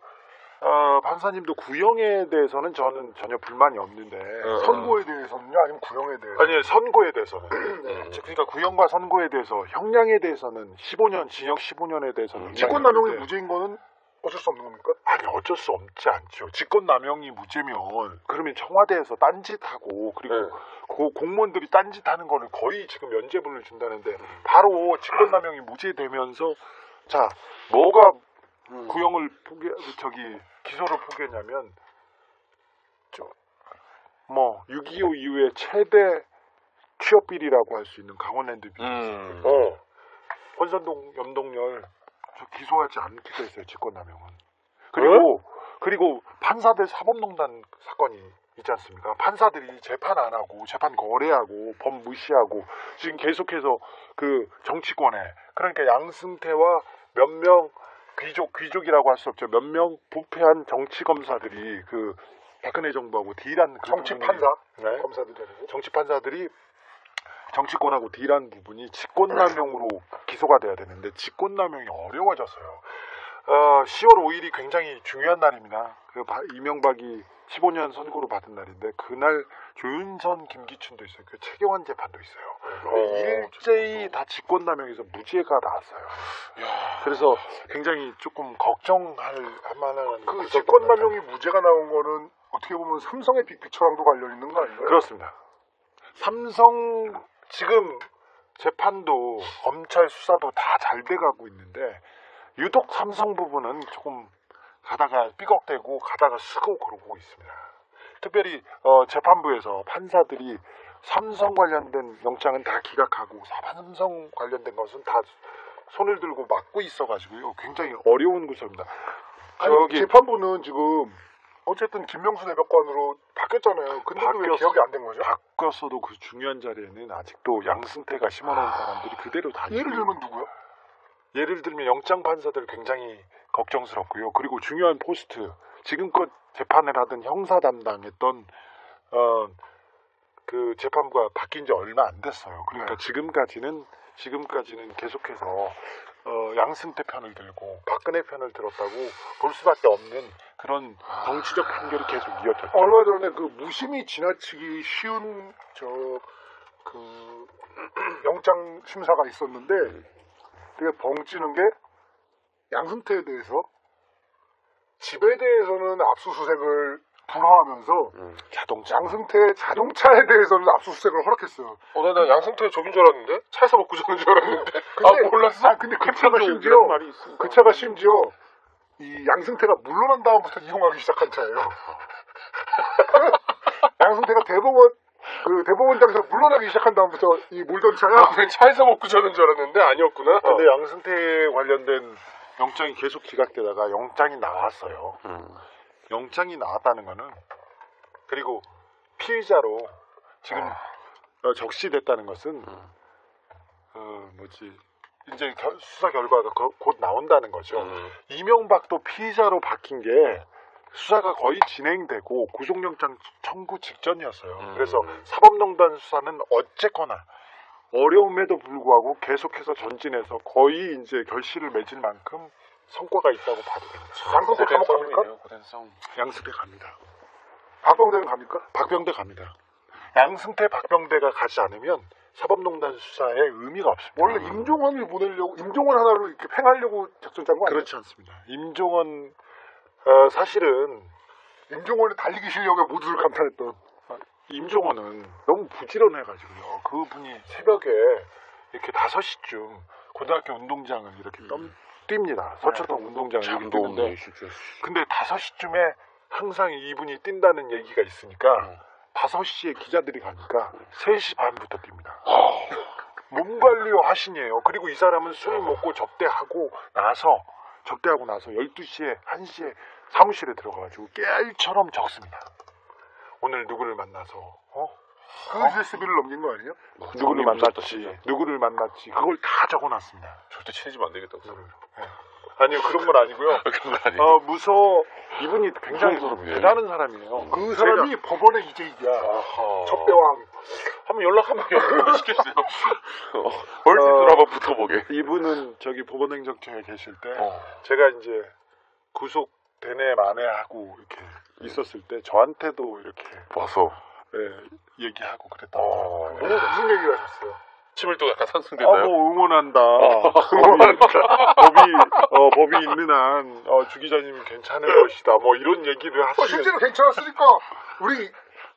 구형에 대해서는 저는 전혀 불만이 없는데 선고에 대해서는요? 아니면 구형에 대해서? 아니 선고에 대해서는 그러니까 구형과 선고에 대해서 형량에 대해서는 15년 징역 15년에 대해서는 직권남용이 무죄인 거는 어쩔 수 없는 겁니까? 아니 어쩔 수 없지 않죠. 직권남용이 무죄면 그러면 청와대에서 딴짓하고 그리고 그 공무원들이 딴짓하는 거를 거의 지금 면죄부를 준다는데 바로 직권남용이 무죄되면서 자 뭐가 구형을 기소를 포기했냐면 뭐 6.25 이후에 최대 취업 비리라고 할 수 있는 강원랜드 비리. 권선동, 염동열 기소하지 않기로 했어요. 직권남용은. 그리고 판사들 사법농단 사건이 있지 않습니까? 판사들이 재판 안 하고 재판 거래하고 법 무시하고 지금 계속해서 그 정치권에 그러니까 양승태와 몇 명 귀족이라고 할 수 없죠. 몇 명 부패한 정치 검사들이 그 박근혜 정부하고 딜한 그 정치 부분이- 판사? 네. 검사들이 아니고? 정치 판사들이 정치권하고 딜한 부분이 직권남용으로 기소가 돼야 되는데 직권남용이 어려워졌어요. 10월 5일이 굉장히 중요한 날입니다. 이명박이 15년 선고로 받은 날인데 그날 조윤선, 김기춘도 있어요. 그 최경환 재판도 있어요. 일제히 다 직권남용에서 무죄가 나왔어요. 그래서 굉장히 조금 걱정할 만한 그 직권남용이 무죄가 나온 거는 어떻게 보면 삼성의 빅피처랑도 관련 있는 거 아닌가요? 그렇습니다. 삼성 지금 재판도 검찰 수사도 다 잘 돼가고 있는데 유독 삼성 부분은 조금 가다가 삐걱대고 가다가 쓰고 그러고 있습니다. 특별히 재판부에서 판사들이 삼성 관련된 영장은 다 기각하고 삼성 관련된 것은 다 손을 들고 막고 있어가지고요. 굉장히 어려운 구조입니다. 아니, 재판부는 지금 어쨌든 김명수 대법관으로 바뀌었잖아요. 근데 왜 기억이 안 된 거죠? 바뀌었어도 그 중요한 자리에는 아직도 양승태가 심어놓은 사람들이 그대로 다 예를 들면 누구요? 예를 들면 영장 판사들 굉장히 걱정스럽고요. 그리고 중요한 포스트 지금껏 재판을 하던 형사 담당했던 그 재판부가 바뀐 지 얼마 안 됐어요. 그러니까 지금까지는 계속해서 양승태 편을 들고 박근혜 편을 들었다고 볼 수밖에 없는 그런 정치적 판결이 계속 이어졌죠. 얼마 전에 그 무심히 지나치기 쉬운 영장 심사가 있었는데 되게 벙찌는 게 양승태에 대해서 집에 대해서는 압수수색을 불허하면서 자동차. 양승태 자동차에 대해서는 압수수색을 허락했어요. 나 양승태 저긴 줄 알았는데? 차에서 먹고 자는 줄 알았는데? 근데, 몰랐어? 근데 그 차가 심지어 말이 있습니다. 그 차가 심지어 이 양승태가 물러난 다음부터 이용하기 시작한 차예요. 양승태가 대법원장에서 물러나기 시작한 다음부터 이 몰던 차가 차에서 먹고 자는 줄 알았는데 아니었구나. 근데 양승태 관련된 영장이 계속 기각되다가 영장이 나왔어요. 영장이 나왔다는 거는 그리고 피의자로 지금 적시됐다는 것은 이제 수사 결과가 곧 나온다는 거죠. 이명박도 피의자로 바뀐 게 수사가 거의 진행되고 구속영장 청구 직전이었어요. 그래서 사법농단 수사는 어쨌거나 어려움에도 불구하고 계속해서 전진해서 거의 이제 결실을 맺을 만큼 성과가 있다고 봐도 됩니다. 양승태 감옥 갑니까? 양승태 갑니다. 박병대는 갑니까? 박병대 갑니다. 양승태 박병대가 가지 않으면 사법농단 수사에 의미가 없습니다. 원래 임종원을 보내려고 임종원 하나로 이렇게 팽하려고 작전 짠 거 아니에요? 그렇지 않습니다. 임종원 사실은 임종원의 달리기 실력에 모두를 감탄했던 임종원은 너무 부지런해가지고요. 그분이 새벽에 이렇게 5시쯤 고등학교 운동장을 이렇게 뜁니다. 서초동 운동장을 이렇게 뛰는데 근데 5시쯤에 항상 이분이 뛴다는 얘기가 있으니까 5시에 기자들이 가니까 3시 반부터 뜁니다. 몸 관리 하신이에요. 그리고 이 사람은 술 먹고 접대하고 나서 12시에 1시에 사무실에 들어가가지고 깨알처럼 적습니다. 오늘 누구를 만나서 그 USB를 넘긴 거 아니에요? 누구를 만났지 그걸 다 적어놨습니다. 절대 친해지면 안 되겠다. 아니요 그런 건 아니고요. 그런 건 아니에요. 무서워. 이분이 굉장히 무서워요. 대단한 사람이에요. 그 사람이 법원의 이재익이야. 첫배왕. 한번 연락 한번 시켰어요. 벌칙으로 한번 붙어보게. 이분은 저기 법원행정처에 계실 때 제가 이제 구속 되네 마네 하고 이렇게 있었을 때 저한테도 이렇게 와서 얘기하고 그랬다고. 무슨 얘기를 하셨어요? 침을 또 약간 상승됐나요? 응원한다. 법이 있는 한 주 기자님 괜찮을 것이다. 뭐 이런 얘기를 하시면 실제로 괜찮았으니까 우리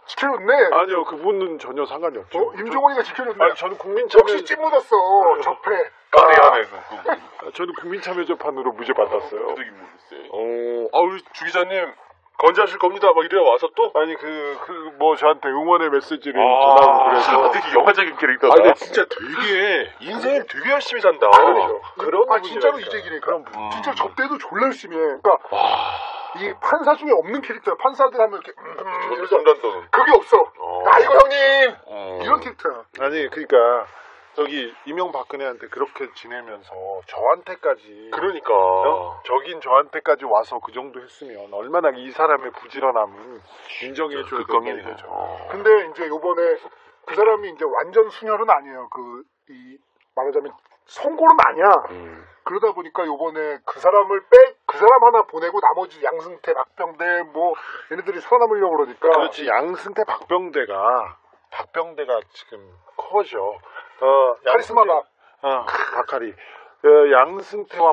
지켜줬네. 아니요 그분은 전혀 상관이 없죠. 임종원이가 지켜줬네. 아니 저는 국민참여 역시 찐 묻었어. 적폐. 까리하네. 저는 국민참여재판으로 무죄 받았어요. 우리 주 기자님 건재하실 겁니다. 막 이래 와서 또? 아니 뭐 저한테 응원의 메시지를 전하고 그래서 되게 영화적인 캐릭터다. 근데 진짜 되게 인생을 되게 열심히 산다. 그런 진짜로 이재기니까. 진짜 접대도 졸라 열심히 해. 그러니까 이 판사 중에 없는 캐릭터야. 판사들 하면 이렇게 전단도 그게 없어. 이거 형님 이런 캐릭터야. 아니 그러니까 저기 이명박근혜한테 그렇게 지내면서 저한테까지 그러니까 적인 저한테까지 와서 그 정도 했으면 얼마나 이 사람의 부지런함은 인정해줘야 되는 거죠. 근데 이제 요번에 그 사람이 이제 완전 순혈은 아니에요. 말하자면 송골은 아니야. 그러다 보니까 요번에 그 사람 하나 보내고 나머지 양승태, 박병대 뭐 얘네들이 살아남으려고 그러니까. 그렇지. 양승태, 박병대가 지금 커져. 카리스마가. 박하리. 양승태와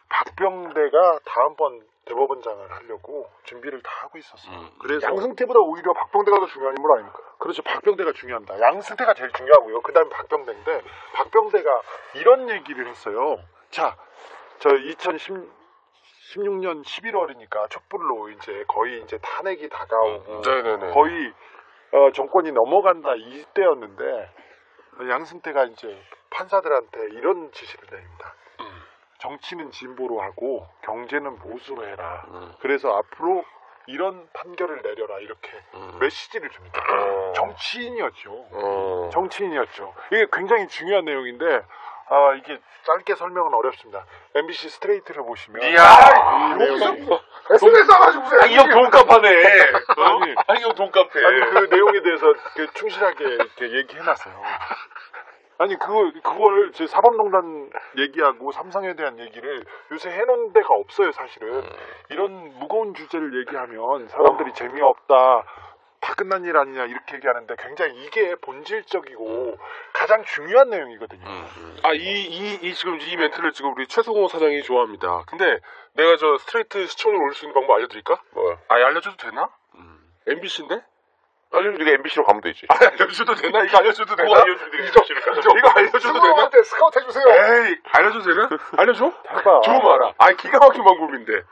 박병대가 다음번 대법원장을 하려고 준비를 다 하고 있었어요. 그래서 양승태보다 오히려 박병대가 더 중요한 인물 아닙니까? 그렇죠. 박병대가 중요합니다. 양승태가 제일 중요하고요. 그 다음에 박병대인데 박병대가 이런 얘기를 했어요. 자, 저 2016년 11월이니까 촛불로 이제 거의 이제 탄핵이 다가오고 거의 정권이 넘어간다 이때였는데 양승태가 이제 판사들한테 이런 지시를 내립니다. 정치는 진보로 하고 경제는 보수로 해라. 그래서 앞으로 이런 판결을 내려라 이렇게 메시지를 줍니다. 정치인이었죠. 이게 굉장히 중요한 내용인데 이게 짧게 설명은 어렵습니다. MBC 스트레이트를 보시면 이야 이 내용이 SNS 와가지고 이 형 돈값하네. 아니, 이 형 돈값해. 그 내용에 대해서 충실하게 이렇게 얘기해놨어요. 아니 그걸 제 사법농단 얘기하고 삼성에 대한 얘기를 요새 해놓은 데가 없어요. 사실은 이런 무거운 주제를 얘기하면 사람들이 재미없다, 다 끝난 일 아니냐 이렇게 이렇게 얘기하는데 굉장히 이게 본질적이고 가장 중요한 내용이거든요. 지금 이 멘트를 지금 우리 최성호 사장이 좋아합니다. 근데 내가 저 스트레이트 시청률 올릴 수 있는 방법 알려드릴까? 뭐야? 알려줘도 되나? MBC인데? 알려주면 네가 MBC로 가면 되지. 알려줘도 되나? 이거 알려줘도 되나? 누가 알려주면 내가 MBC로 가면 이거 알려줘도 되나? 스카우트한테 스카우트 해주세요. 에이, 알려줘도 되나? 알려줘? 해봐. 좀 알아. 기가 막힌 방법인데.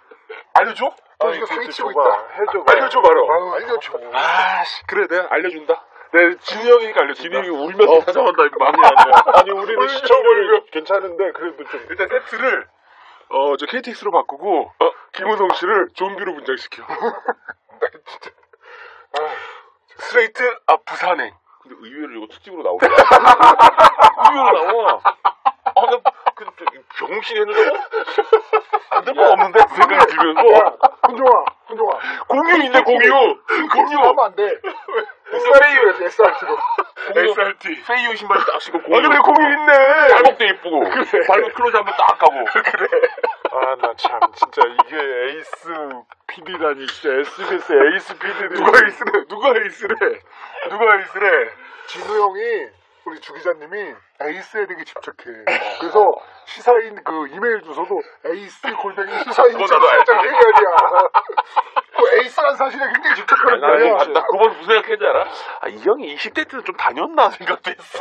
알려줘? 저 지금 사기치고 줘봐. 있다. 해줘. 알려줘, 바로. 아유, 알려줘. 그래, 내가 알려준다. 내 진이 형이니까 알려준다. 진이 울면서 찾아온다, 임마. 아니 우리는 시청률 괜찮은데 그래도 좀 일단 세트를, 저 KTX로 바꾸고, 김우성 씨를 좀비로 분장시켜. 나 진짜. 스트레이트, 부산행. 근데 의외로 이거 특집으로 나오더라. 의외로 나와. 나 병신 해놓으라고? 안 될 거 없는데? 생각이 들면서. 훈종아. 공유인데, 공유! 공유 하면 안 돼. SRT로 SRT로. SRT. 페이유 신발 딱 신고 공유. 그래, 공유 있네! 발목도 이쁘고. 발목 클로즈 한번 딱 가고. 그래. 아 나 참 진짜 이게 에이스 PD라니 진짜 SBS 에이스 PD들이 누가 에이스래? 진우 형이 우리 주 기자님이 에이스에 되게 집착해. 그래서 시사인 그 이메일 주소도 에이스 골뱅이 시사인 그거 나도 알지. 해결이야. 그 에이스란 사실에 굉장히 집착하는 거야. 나 그건 무슨 생각했지 알아? 이 형이 20대 때는 좀 다녔나 생각도 했어.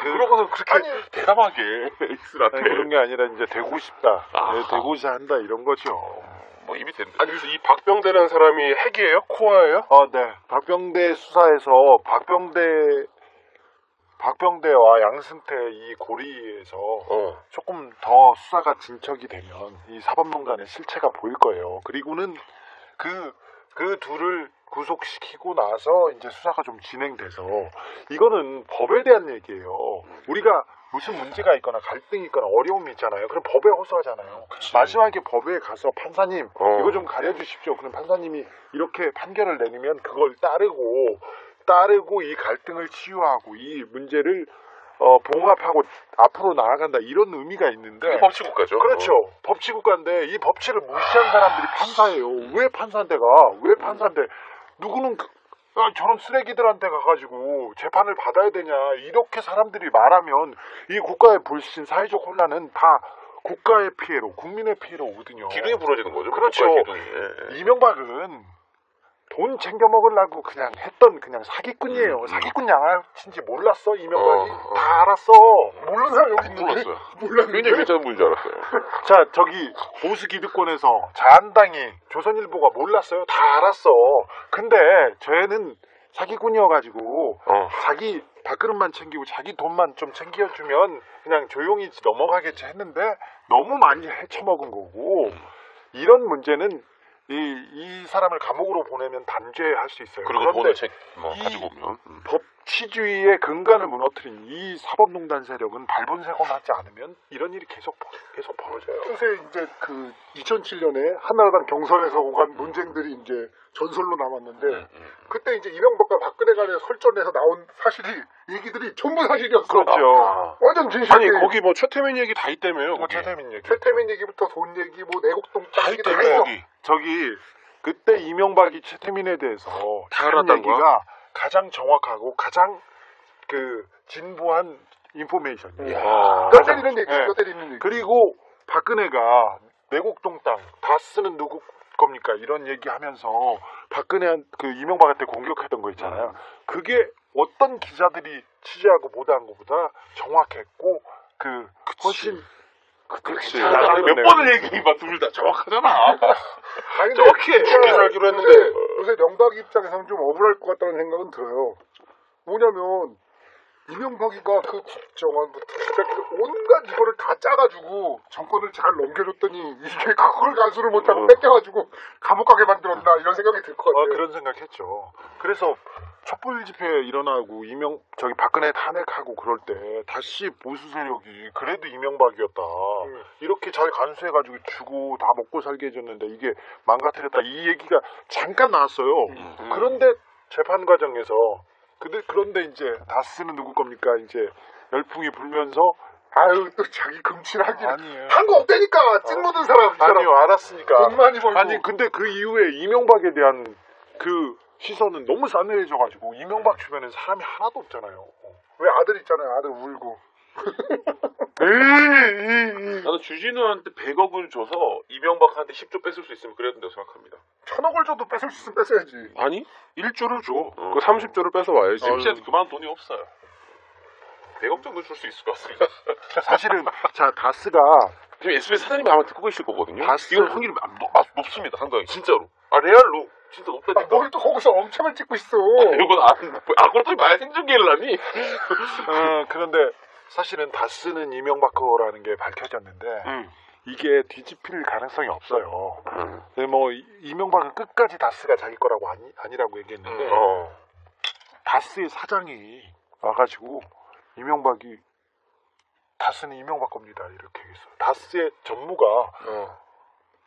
그러고서 그렇게 대담하게 에이스한테. 그런 게 아니라 이제 되고 싶다. 아하. 되고자 한다 이런 거죠. 뭐 입이 된다. 그래서 이 박병대라는 사람이 핵이에요? 코아예요? 네. 박병대 수사에서 박병대와 양승태 이 고리에서 조금 더 수사가 진척이 되면 이 사법농단의 실체가 보일 거예요. 그리고는 그 둘을 구속시키고 나서 이제 수사가 좀 진행돼서 이거는 법에 대한 얘기예요. 우리가 무슨 문제가 있거나 갈등이 있거나 어려움이 있잖아요. 그럼 법에 호소하잖아요. 마지막에 법에 가서 판사님 이거 좀 가려주십시오. 그럼 판사님이 이렇게 판결을 내리면 그걸 따르고 이 갈등을 치유하고 이 문제를 봉합하고 앞으로 나아간다 이런 의미가 있는데 그게 법치국가죠. 그렇죠. 법치국가인데 이 법치를 무시한 사람들이 판사예요. 왜 판사인데 누구는 저런 쓰레기들한테 가가지고 재판을 받아야 되냐 이렇게 사람들이 말하면 이 국가의 불신 사회적 혼란은 다 국가의 피해로 국민의 피해로 오거든요. 기둥이 부러지는 거죠. 그렇죠. 기둥이. 예. 이명박은 돈 챙겨 먹으려고 그냥 했던 그냥 사기꾼이에요. 사기꾼 양아치인지 몰랐어 이명박이? 다 알았어. 모르는 사람 여기 있는데? 몰랐어요. 몰랐는데? 굉장히 괜찮은 분인 줄 알았어요. 자 저기 보수 기득권에서 자한당이 조선일보가 몰랐어요. 다 알았어. 근데 쟤는 사기꾼이어가지고 자기 밥그릇만 챙기고 자기 돈만 좀 챙겨주면 그냥 조용히 넘어가겠지 했는데 너무 많이 헤쳐먹은 거고 이런 문제는 이 사람을 감옥으로 보내면 단죄할 수 있어요. 그리고 돈을 이 가지고 오면. 법치주의의 근간을 무너뜨린 이 사법농단 세력은 발본색원하지 않으면 이런 일이 계속 벌어져요. 요새 이제 그 2007년에 한나라당 경선에서 오간 논쟁들이 이제 전설로 남았는데 그때 이제 이명박과 박근혜 간의 설전에서 나온 얘기들이 전부 사실이었어. 그렇죠. 완전 진실. 아니 거기 뭐 최태민 얘기 다 있다며요. 거기. 최태민 얘기부터 돈 얘기, 뭐 내곡동 다 짱 얘기 다 있다며 있어. 여기. 저기 그때 이명박이 최태민에 대해서 다 한 알았다는 얘기가 가장 정확하고 가장 그 진부한 인포메이션이에요. 뼈 때리는 얘기, 네. 뼈 때리는 얘기. 그리고 박근혜가 내곡동 땅 다 쓰는 누구 겁니까? 이런 얘기하면서 박근혜 그 이명박한테 공격했던 거 있잖아요. 그게 어떤 기자들이 취재하고 보도한 것보다 정확했고 그 훨씬 그치. 몇 몇 번을 얘기해봐, 둘 다. 정확하잖아. 아니, 근데 정확해. 진짜 살기로 했는데. 요새 명박 입장에서는 좀 억울할 것 같다는 생각은 들어요. 뭐냐면 이명박이가 그 국정원부터 시작해서 온갖 이거를 다 짜가지고 정권을 잘 넘겨줬더니 이게 그걸 간수를 못하고 뺏겨가지고 감옥 가게 만들었나 이런 생각이 들 것 같아요. 그런 생각했죠. 그래서 촛불 집회 일어나고 저기 박근혜 탄핵하고 그럴 때 다시 보수 세력이 그래도 이명박이었다. 이렇게 잘 간수해가지고 주고 다 먹고 살게 해줬는데 이게 망가뜨렸다. 이 얘기가 잠깐 나왔어요. 그런데 재판 과정에서 그런데 이제 다스는 누구 겁니까? 이제 열풍이 불면서 아유 또 자기 금칠하기 아니에요. 한 거 없다니까 찐 묻은 사람 이 사람 아니요 알았으니까 돈 많이 벌고 아니 근데 그 이후에 이명박에 대한 그 시선은 너무 싸늘해져가지고 이명박 주변엔 사람이 하나도 없잖아요. 왜 아들 있잖아요. 아들 울고. 나는 주진우한테 100억을 줘서 이명박한테 10조 뺏을 수 있으면 그래야 된다고 생각합니다. 1000억을 줘도 뺏을 수 있으면 뺏어야지. 아니 1조를 줘. 그 30조를 뺏어 와야지. MC한테 그만한 돈이 없어요. 100억 정도 줄 수 있을 것 같습니다. 사실은 자 다스가 지금 SBS 사장님이 아마 듣고 계실 거거든요. 다스- 이건 확률이 높습니다. 상당히 진짜로. 레알로 진짜 높다니까. 뭘 또 거기서 엄청을 찍고 있어. 이건 그렇다고 말 생중계라니. 그런데 사실은 다스는 이명박 거라는 게 밝혀졌는데 이게 뒤집힐 가능성이 없어요. 근데 뭐 이명박은 끝까지 다스가 자기 거라고 아니라고 얘기했는데 다스의 사장이 와가지고 이명박이 다스는 이명박 겁니다 이렇게 얘기했어요. 다스의 전무가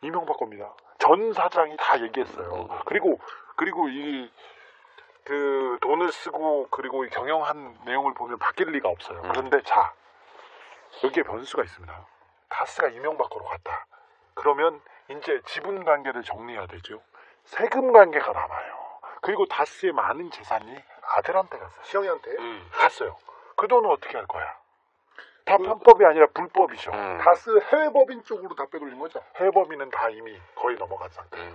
이명박 겁니다. 전 사장이 다 얘기했어요. 그리고 이 그 돈을 쓰고 그리고 이 경영한 내용을 보면 바뀔 리가 없어요. 그런데 자 여기에 변수가 있습니다. 다스가 이명박 거로 갔다. 그러면 이제 지분 관계를 정리해야 되죠. 세금 관계가 남아요. 그리고 다스의 많은 재산이 아들한테 갔어요. 시영이한테. 갔어요. 그 돈은 어떻게 할 거야? 다 편법이 아니라 불법이죠. 다스 해외 법인 쪽으로 다 빼돌린 거죠. 해외 법인은 다 이미 거의 넘어간 상태예요.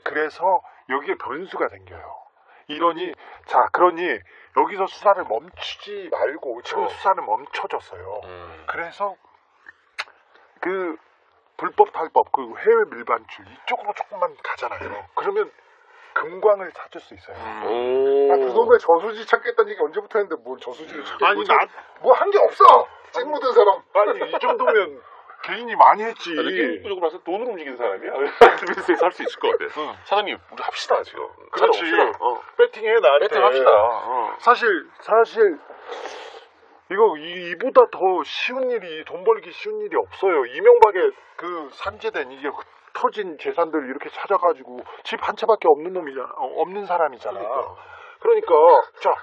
그래서 여기에 변수가 생겨요. 그러니 여기서 수사를 멈추지 말고 지금 수사는 멈춰졌어요. 그래서 그 불법 탈법 그 해외 밀반출 이쪽으로 조금만 가잖아요. 그러면 금광을 찾을 수 있어요. 그놈의 저수지 찾겠다는 얘기 언제부터 했는데 뭘 저수지를 찾겠다고. 아니 뭐 한 게 없어. 찍 묻은 사람. 아니 이 정도면 개인이 많이 했지. 게임적으로 봐서 돈으로 움직이는 사람이야. 비즈니스에 살 수 있을 것 같아. 사장님 우리 합시다 지금. 그렇지. 배팅해 나한테. 배팅 합시다. 사실 이보다 더 쉬운 일이 돈 벌기 쉬운 일이 없어요. 이명박의 그 산재된 이게 터진 재산들 이렇게 찾아가지고 집 한 채밖에 없는 사람이잖아. 그러니까 자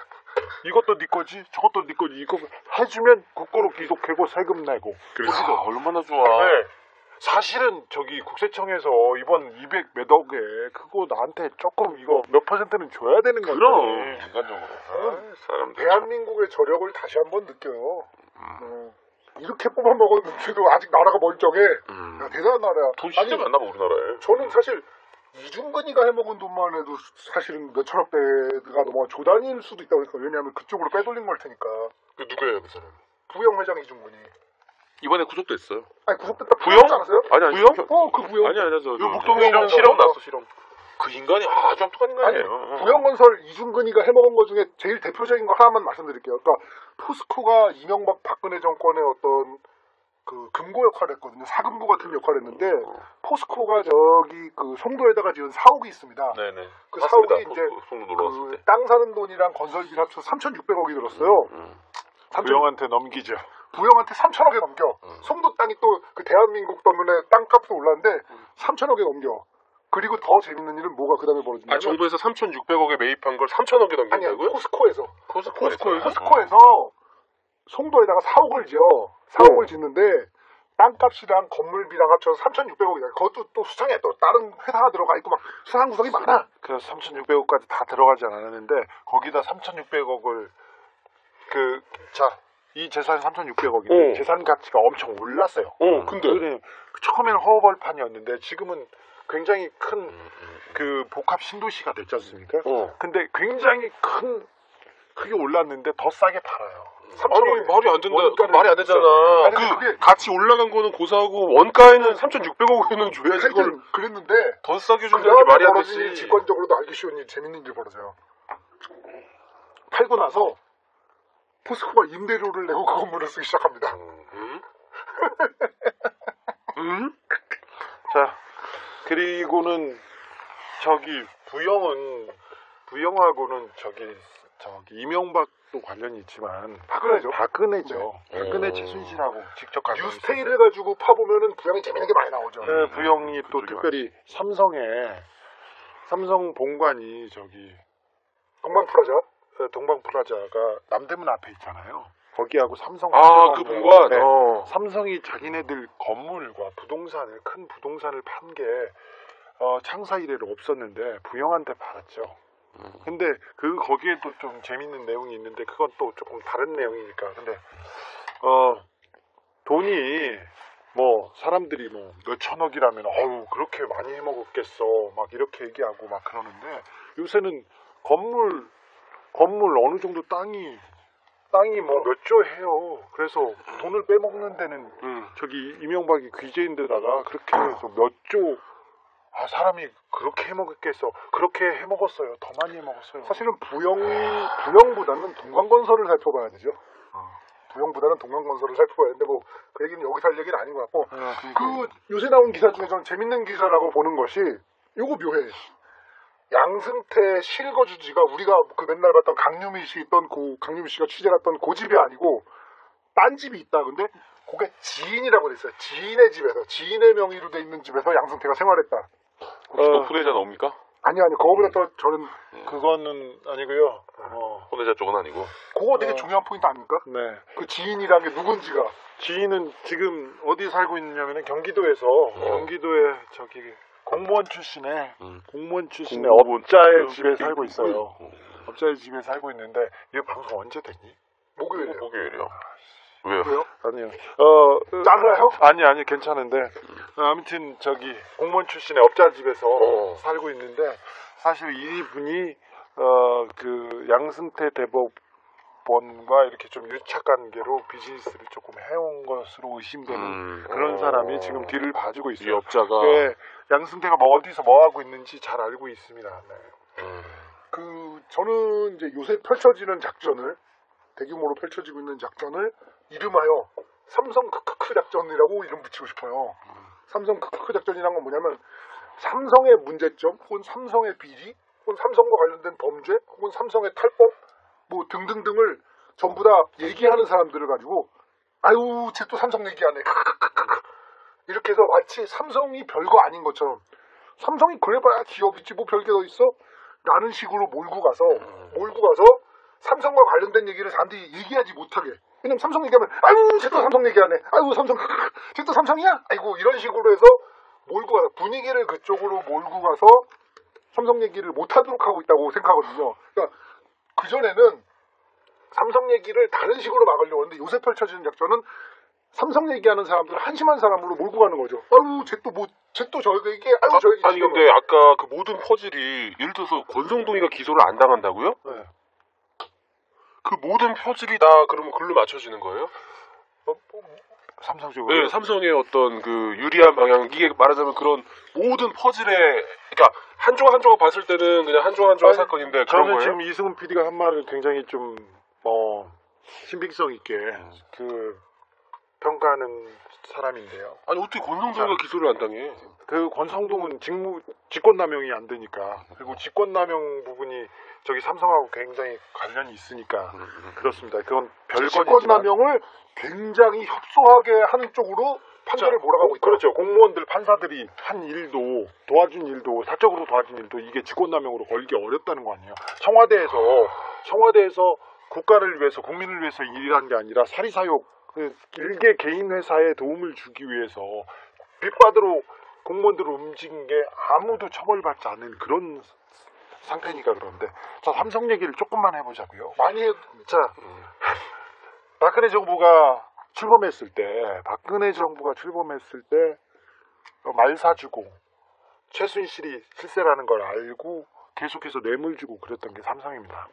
이것도 네 거지 저것도 네 거지 이거 해주면 국고로 기록하고 세금 내고. 그래서 얼마나 좋아. 네. 사실은 저기 국세청에서 이번 200 몇 억에 그거 나한테 조금 이거 몇 %는 줘야 되는 건데. 그럼 인간적으로. 사람 대한민국의 저력을 다시 한번 느껴요. 이렇게 뽑아 먹었는데도 아직 나라가 멀쩡해. 야, 대단한 나라야. 돈 진짜 많나 봐 우리나라에. 저는 사실 이중근이가 해먹은 돈만 해도 사실은 몇천억 대가 넘어 조단일 수도 있다고 생각해요. 왜냐하면 그쪽으로 빼돌린 걸 테니까. 그 누구예요 그 사람? 부영 회장 이중근이. 이번에 구속됐어요. 아니 구속됐다 부영? 풀렸지 않았어요? 아니 부영? 그 부영. 아니 저 목동에 실형 있는 실형 거. 났어 실형. 그 인간이 아주 똑똑한 인간이에요. 부영건설 이중근이가 해먹은 것 중에 제일 대표적인 거 하나만 말씀드릴게요. 그러니까 포스코가 이명박 박근혜 정권의 어떤 그 금고 역할을 했거든요. 사금고 같은 역할을 했는데 포스코가 저기 그 송도에다가 지은 사옥이 있습니다. 네네. 그 사옥이 이제 송도 놀러 왔을 그 때. 땅 사는 돈이랑 건설비 합쳐 3,600억이 들었어요. 부영한테 넘기죠. 부영한테 3,000억에 넘겨. 송도 땅이 또 그 대한민국 때문에 땅값도 올랐는데 3,000억에 넘겨. 그리고 더 재밌는 일은 뭐가 그 다음에 벌어지냐면 정부에서 3,600억에 매입한 걸 3,000억에 아니야 넘긴다고요? 포스코에서 포스코에서 송도에다가 사옥을 지어. 사옥을 짓는데 땅값이랑 건물비랑 합쳐서 3,600억이다. 그것도 또 수상해. 또 다른 회사가 들어가 있고 막 수상한 구석이 많아. 그래서 3,600억까지 다 들어가지 않았는데 거기다 3,600억을 이 재산이 3,600억인데 재산 가치가 엄청 올랐어요. 근데 처음에는 허벌판이었는데 지금은 굉장히 큰 그 복합 신도시가 됐지 않습니까? 근데 굉장히 크게 올랐는데 더 싸게 팔아요. 아니 말이 안 된다. 원가는 말이 안 되잖아. 아니, 그 그게- 같이 올라간 거는 고사하고 원가에는 3,600억에는 줘야지 그걸 하여튼 그랬는데 더 싸게 그 준다는 게 다음에 말이 안 벌어진 일 되지. 직관적으로도 알기 쉬운 일 재밌는 일 벌어져요. 팔고 나서 포스코가 임대료를 내고 그 건물을 쓰기 시작합니다. 자, 그리고는 저기 부영하고는 저기 이명박도 관련이 있지만 박근혜죠. 박근혜죠. 박근혜 최순실하고 직접 관련이 있어요. 뉴스테이를 가지고 파보면은 부영이 재밌는 게 많이 나오죠. 네, 부영이 또 그쪽이 특별히 삼성 본관이 저기 동방프라자. 동방프라자가 남대문 앞에 있잖아요. 거기하고 삼성 그 본관. 네. 삼성이 자기네들 건물과 큰 부동산을 판 게 창사 이래로 없었는데 부영한테 팔았죠. 근데 거기에도 좀 재밌는 내용이 있는데 그건 또 조금 다른 내용이니까. 근데 돈이 뭐 사람들이 뭐 몇천억이라면 어우 그렇게 많이 해먹었겠어 막 이렇게 얘기하고 막 그러는데 요새는 건물 어느 정도 땅이 뭐 몇 조 해요. 그래서 돈을 빼먹는 데는 저기 이명박이 귀재인데다가 그렇게 해서 몇 조 사람이 그렇게 해먹었겠어. 그렇게 해먹었어요. 더 많이 해먹었어요. 사실은 부영보다는 동강건설을 살펴봐야 되죠. 부영보다는 동강건설을 살펴봐야 되는데 뭐 그 얘기는 여기서 할 얘기는 아닌 것 같고 그 요새 나온 기사 중에 저는 재밌는 기사라고 보는 것이 요거 묘해. 양승태 실거주지가 우리가 그 맨날 봤던 강유미 씨 있던 강유미 씨가 취재 갔던 고집이 아니고 딴 집이 있다. 근데 그게 지인이라고 돼 있어요. 지인의 집에서 지인의 명의로 돼 있는 집에서 양승태가 생활했다. 혹시 또 푸네자 나옵니까? 아니 그거보다 더 저는 그거는 아니고요. 푸네자 쪽은 아니고. 그거 되게 중요한 포인트 아닙니까? 네. 그 지인이라는 게 누군지가. 지인은 지금 어디 살고 있냐면은 경기도에서 경기도에 저기 공무원 출신의 업자의 집에 살고 있어요. 업자의 집에 살고 있는데 이 방송 언제 됐니? 목요일이에요. 목요일이요. 왜요? 아니요. 잘라요? 아니 괜찮은데 아무튼 저기 공무원 출신의 업자 집에서 살고 있는데 사실 이분이 그 양승태 대법원과 이렇게 좀 유착 관계로 비즈니스를 조금 해온 것으로 의심되는 그런 사람이 지금 뒤를 봐주고 있어요. 이 업자가 네, 양승태가 뭐 어디서 뭐 하고 있는지 잘 알고 있습니다. 네. 저는 이제 요새 펼쳐지는 작전을 대규모로 펼쳐지고 있는 작전을 이름하여 삼성 크크크 작전이라고 이름 붙이고 싶어요. 삼성 크크크 작전이란 건 뭐냐면 삼성의 문제점 혹은 삼성의 비리 혹은 삼성과 관련된 범죄 혹은 삼성의 탈법 뭐 등등등을 전부 다 얘기하는 사람들을 가지고 아유 쟤 또 삼성 얘기하네 이렇게 해서 마치 삼성이 별거 아닌 것처럼 삼성이 그래봐야 기업이지 뭐 별게 더 있어? 라는 식으로 몰고 가서 삼성과 관련된 얘기를 사람들이 얘기하지 못하게. 왜냐면 삼성 얘기하면 아유 쟤 또 삼성 얘기하네. 아유 삼성 쟤 또 삼성이야? 아이고 이런 식으로 해서 몰고 가서 분위기를 그쪽으로 몰고 가서 삼성 얘기를 못하도록 하고 있다고 생각하거든요. 그러니까 그전에는 삼성 얘기를 다른 식으로 막으려고 하는데 요새 펼쳐지는 작전은 삼성 얘기하는 사람들을 한심한 사람으로 몰고 가는 거죠. 아유 쟤 또 저 얘기 아유 저 얘기 아니 근데 아까 그 모든 퍼즐이 예를 들어서 권성동이가 기소를 안 당한다고요? 네. 그 모든 퍼즐이 다 그러면 글로 맞춰지는 거예요? 삼성적으로. 네, 삼성의 어떤 그 유리한 방향 이게 말하자면 그런 모든 퍼즐에 그러니까 한 조각 한 조각 봤을 때는 그냥 한 조각 한 조각 사건인데 그런 저는 거예요? 지금 이승훈 PD가 한 말을 굉장히 좀 신빙성 있게 그 평가하는 사람인데요. 아니 어떻게 권성동이가 기소를 안 당해? 그 권성동은 직권남용이 안 되니까 그리고 직권남용 부분이 저기 삼성하고 굉장히 관련이 있으니까 그렇습니다. 그건 별거지만 직권남용을 굉장히 협소하게 하는 쪽으로 판결을 몰아가고 있다. 그렇죠. 공무원들 판사들이 한 일도 도와준 일도 사적으로 도와준 일도 이게 직권남용으로 걸기 어렵다는 거 아니에요. 청와대에서 국가를 위해서 국민을 위해서 일한 게 아니라 사리사욕 일개 개인 회사에 도움을 주기 위해서 빚받으러 공무원들을 움직인 게 아무도 처벌받지 않는 그런 상태니까 그런데 자 삼성 얘기를 조금만 해보자고요. 많이 해도 자 박근혜 정부가 출범했을 때 말 사주고 최순실이 실세라는 걸 알고 계속해서 뇌물 주고 그랬던 게 삼성입니다.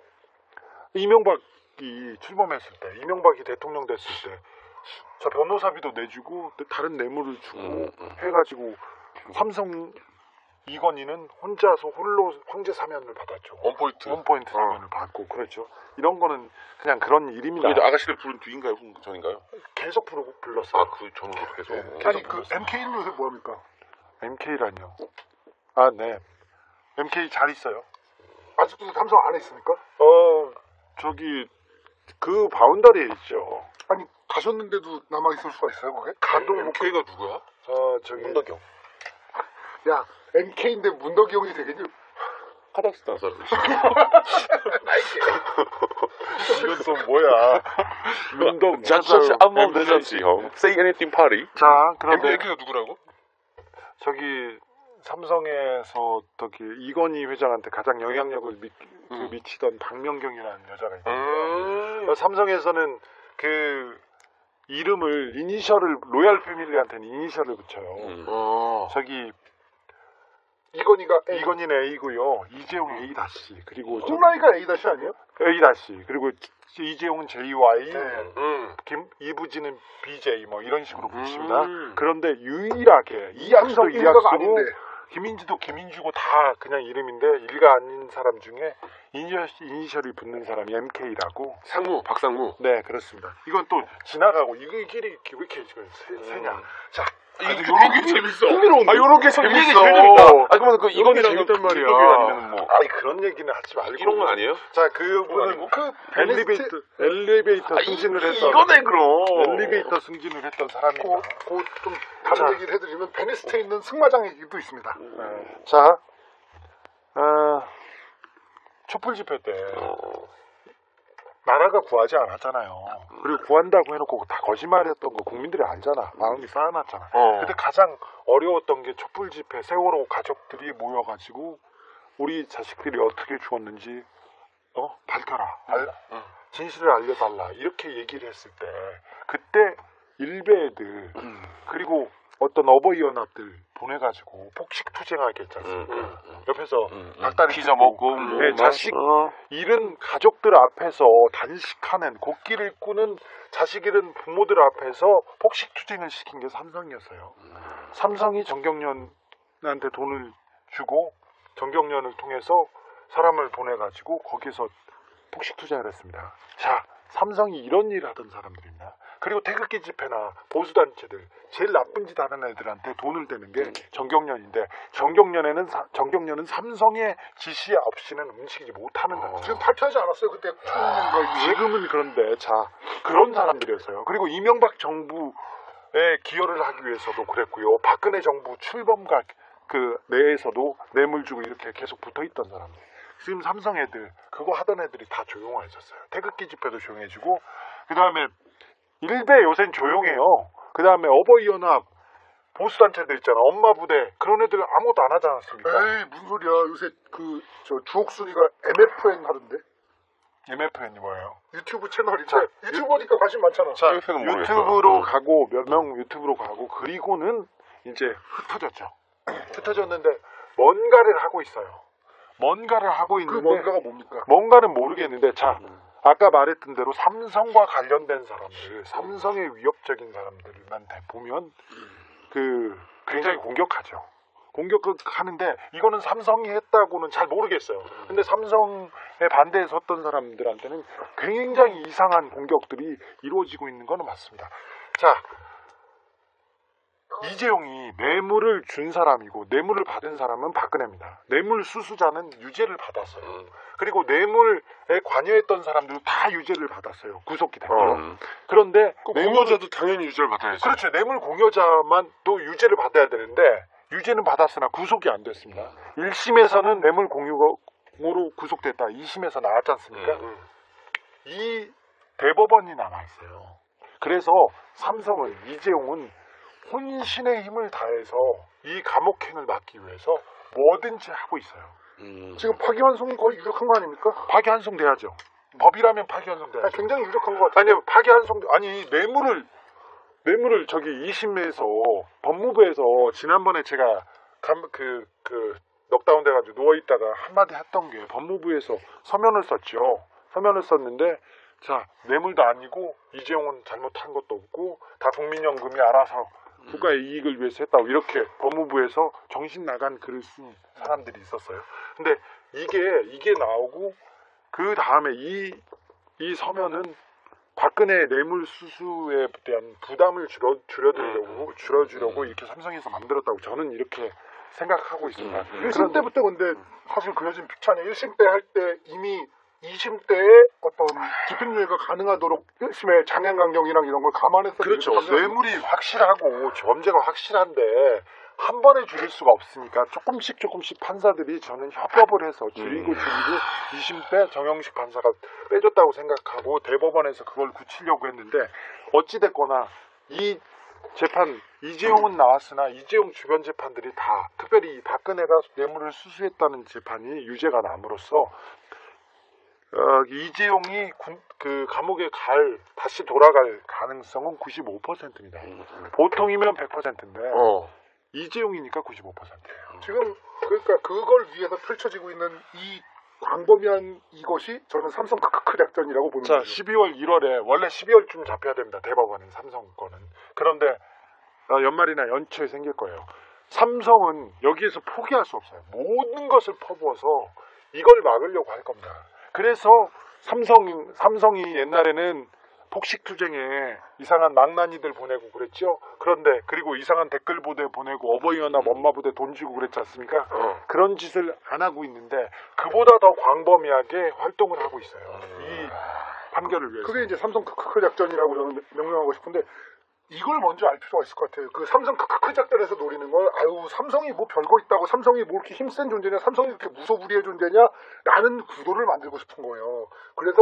이명박이 출범했을 때 이명박이 대통령 됐을 때 저 변호사비도 내주고 다른 뇌물을 주고 해가지고 삼성 이건희는 혼자서 홀로 황제 사면을 받았죠. 원포인트 사면을 받고 그랬죠. 이런 거는 그냥 그런 일입니다. 근데 아가씨를 부른 뒤인가요? 전인가요? 계속 불렀어요. 아, 그 저는 계속. 네, 아니 그 MK는 요새 뭐합니까? MK라뇨. 아, 네. MK 잘 있어요. 아직도 삼성 안에 있습니까? 저기 그 바운더리에 있죠. 아니 가셨는데도 남아 있을 수가 있어요 그게? 가동 MK가 누구야? 저기 문덕영. 야 MK인데 문덕이 형이 되겠니? 카자흐스탄 사람. 이건 또 뭐야? 문덕 자차치 안먹 되잖지 형. Say anything party. 자, 그런데 MK가 누구라고? 저기 삼성에서 저기 이건희 회장한테 가장 영향력을 미치던 박명경이라는 여자가 있는데 삼성에서는 그 이름을 이니셜을 로얄 패밀리한테는 이니셜을 붙여요. 저기 이건희는 A고요. 이재용 A 다시 그리고 홍라이가 A 다시 아니에요? A 다시 그리고 이재용은 JY, 이부진은 BJ 뭐 이런 식으로 붙입니다. 그런데 유일하게 이함도 일가가 아닌데 김인지도 김인주고 다 그냥 이름인데 일가 아닌 사람 중에 이니셜이 붙는 사람이 MK라고. 상무, 박상무. 네, 그렇습니다. 이건 또 지나가고 이거 길이 왜 이렇게 세냐. 자, 요런 게 재밌어. 흥미로운데. 요런 게 재밌어. 재밌어. 그러면 그 이건이 재밌단 말이야. 아니면 뭐. 아니 그런 얘기는 하지 말고. 이런 건 아니에요? 자, 그분은 엘리베이터 승진을 했던. 이거네 그럼. 엘리베이터 승진을 했던 사람입니다. 좀 다른 얘기를 해드리면 베니스트에 있는 승마장 얘기도 있습니다. 자, 촛불 집회 때 나라가 구하지 않았잖아요. 그리고 구한다고 해놓고 다 거짓말했던 거 국민들이 알잖아. 마음이 쌓아놨잖아. 근데 가장 어려웠던 게 촛불 집회 세월호 가족들이 모여가지고 우리 자식들이 어떻게 죽었는지 밝혀라. 진실을 알려달라. 이렇게 얘기를 했을 때 그때 일베들 그리고 어떤 어버이 연합들 보내가지고 폭식 투쟁하게 했지 않습니까? 옆에서 닭다리 피자 먹고 네, 자식 잃은 가족들 앞에서 단식하는 곡기를 꾸는 자식 잃은 부모들 앞에서 폭식 투쟁을 시킨 게 삼성이었어요. 삼성이 정경련한테 돈을 주고 정경련을 통해서 사람을 보내가지고 거기서 폭식 투쟁을 했습니다. 자, 삼성이 이런 일을 하던 사람들입니다. 그리고 태극기 집회나 보수단체들 제일 나쁜 짓 하는 애들한테 돈을 대는 게 정경련인데 정경련은 삼성의 지시 없이는 움직이지 못하는 거예요. 지금 탈퇴하지 않았어요 그때 지금은 그런데 자 그런 사람들이었어요. 그리고 이명박 정부에 기여를 하기 위해서도 그랬고요. 박근혜 정부 출범과 그 내에서도 뇌물 주고 이렇게 계속 붙어있던 사람들. 지금 삼성 애들 그거 하던 애들이 다 조용해졌어요. 태극기 집회도 조용해지고 그 다음에 일베 요새는 조용해요. 그 다음에 어버이연합 보수단체들 있잖아. 엄마 부대 그런 애들 아무것도 안 하지 않았습니까? 에이 무슨 소리야. 요새 주옥순이가 MFN 하던데. MFN이 뭐예요? 유튜브 채널인데 유튜버니까 관심 많잖아. 자, 유튜브로 가고 몇 명 유튜브로 가고 그리고는 이제 흩어졌죠. 흩어졌는데 뭔가를 하고 있어요. 뭔가를 하고 있는데 그 뭔가가 뭡니까? 뭔가는 모르겠는데 자 아까 말했던 대로 삼성과 관련된 사람들 삼성의 위협적인 사람들만 보면 그 굉장히 공격하죠. 공격하는데 이거는 삼성이 했다고는 잘 모르겠어요. 근데 삼성에 반대에 섰던 사람들한테는 굉장히 이상한 공격들이 이루어지고 있는 건 맞습니다. 자, 이재용이 뇌물을 준 사람이고 뇌물을 받은 사람은 박근혜입니다. 뇌물 수수자는 유죄를 받았어요. 그리고 뇌물에 관여했던 사람들도 다 유죄를 받았어요. 구속기 때문에. 그런데 공여자도 당연히 유죄를 받아야죠. 그렇죠. 뇌물 공여자만 또 유죄를 받아야 되는데 유죄는 받았으나 구속이 안 됐습니다. 1심에서는 뇌물 공유로 구속됐다. 2심에서 나왔지 않습니까? 이 대법원이 남아있어요. 그래서 삼성은 이재용은 혼신의 힘을 다해서 이 감옥행을 막기 위해서 뭐든지 하고 있어요. 지금 파기환송은 거의 유력한 거 아닙니까? 파기환송 돼야죠. 법이라면 파기환송 돼야죠. 굉장히 유력한 것 같아요. 아니 파기환송 아니 뇌물을 저기 2심에서 법무부에서 지난번에 제가 넉다운 돼가지고 누워있다가 한마디 했던 게 법무부에서 서면을 썼죠. 서면을 썼는데 자 뇌물도 아니고 이재용은 잘못한 것도 없고 다 국민연금이 알아서 국가의 이익을 위해서 했다고 이렇게 법무부에서 정신 나간 글을 쓴 사람들이 있었어요. 근데 이게 나오고 그 다음에 이 서면은 박근혜 뇌물 수수에 대한 부담을 줄여주려고 이렇게 삼성에서 만들었다고 저는 이렇게 생각하고 있습니다. 1심 때부터 근데 사실 그려진 픽처 아니에요. 1심 때 할 때 이미 2심 때의 어떤 집행유예가 가능하도록 1심의 장양강경이랑 이런 걸 감안해서 그렇죠. 뇌물이 확실하고 범죄가 확실한데 한 번에 줄일 수가 없으니까 조금씩 판사들이 저는 협업을 해서 줄이고 2심 때 정영식 판사가 빼줬다고 생각하고 대법원에서 그걸 굳히려고 했는데 어찌됐거나 이 재판 이재용은 나왔으나 이재용 주변 재판들이 다 특별히 박근혜가 뇌물을 수수했다는 재판이 유죄가 남으로써 이재용이 그 감옥에 다시 돌아갈 가능성은 95%입니다. 보통이면 100%인데 이재용이니까 95%예요. 지금 그러니까 그걸 위해서 펼쳐지고 있는 이 광범위한 이것이 저는 삼성 크크크 작전이라고 보는 자, 거죠. 12월 1월에 원래 12월쯤 잡혀야 됩니다. 대법원은 삼성 거는. 그런데 연말이나 연초에 생길 거예요. 삼성은 여기에서 포기할 수 없어요. 모든 것을 퍼부어서 이걸 막으려고 할 겁니다. 그래서 삼성이 옛날에는 폭식투쟁에 이상한 망나니들 보내고 그랬죠. 그런데 그리고 이상한 댓글 부대 보내고 어버이연합 엄마 부대 돈 주고 그랬지 않습니까? 그런 짓을 안 하고 있는데 그보다 더 광범위하게 활동을 하고 있어요. 이 판결을 위해서. 그게 이제 삼성 크크크 작전이라고 저는 명명하고 싶은데 이걸 먼저 알 필요가 있을 것 같아요. 그 삼성 크크크 작전에서 노리는 걸 삼성이 뭐 별거 있다고 삼성이 뭐 이렇게 힘센 존재냐 삼성이 이렇게 무소불위의 존재냐 라는 구도를 만들고 싶은 거예요. 그래서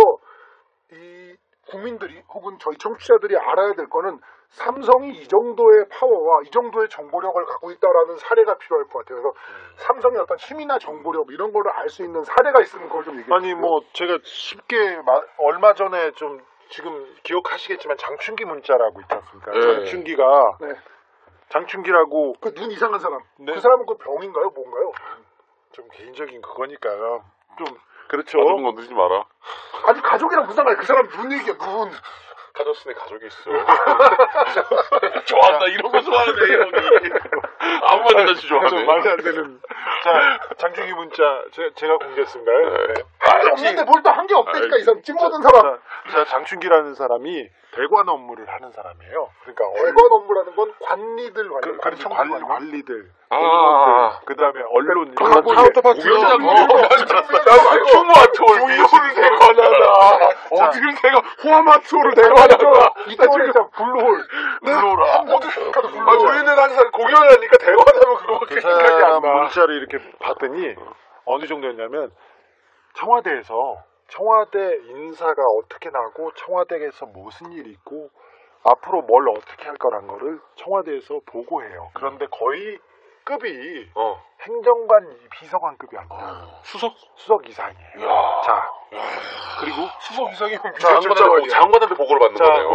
이 국민들이 혹은 저희 청취자들이 알아야 될 거는 삼성이 이 정도의 파워와 이 정도의 정보력을 갖고 있다라는 사례가 필요할 것 같아요. 그래서 삼성의 어떤 힘이나 정보력 이런 거를 알 수 있는 사례가 있으면 그걸 좀 얘기해 주세요. 아니 뭐 제가 쉽게 얼마 전에 좀 지금 기억하시겠지만 장충기 문자라고 있지 않습니까? 네. 장충기가 네. 장충기라고 그 눈 이상한 사람. 네. 그 사람은 그 병인가요? 뭔가요? 좀 개인적인 그거니까요. 좀 그렇죠. 가족 건드리지 마라. 아니 가족이랑 무슨 상관이야. 그 사람 눈 얘기야 눈. 가졌으니 가족이 있어. 좋아한다. 이런 거 좋아하네, 형이. 아무 말이나 좀 좋아하네. 말이 안 되는. 자, 장충기 문자 제가 공개했습니다요. 네. 할 게 없는데 뭘 또 한 게 없다니까 이 사람 찍어둔 사람. 자, 장충기라는 사람이 대관 업무를 하는 사람이에요. 그러니까 대관 업무라는 건 관리들 그렇죠. 관리. 관리들. 아. 그다음에 언론. 카운터파트. 공연장 휴무아트홀 비용을 대관하다. 어떻게 내가 호아마트홀을 대관하다. 이태원에 있잖아 블루홀. 불러라. 블루홀. 우리는 항상 공연을 하니까 대관하면 그거밖에 그 생각이 안 사람 나. 문자를 이렇게 봤더니 어느 정도였냐면 청와대에서 청와대 인사가 어떻게 나고 청와대에서 무슨 일이 있고 앞으로 뭘 어떻게 할 거란 거를 청와대에서 보고해요. 그런데 거의 급이 행정관 비서관급이 아니라 수석 이상이에요. 야. 자, 그리고 수석 이상이면 자, 장관한테 보고를 받는 자, 거네요.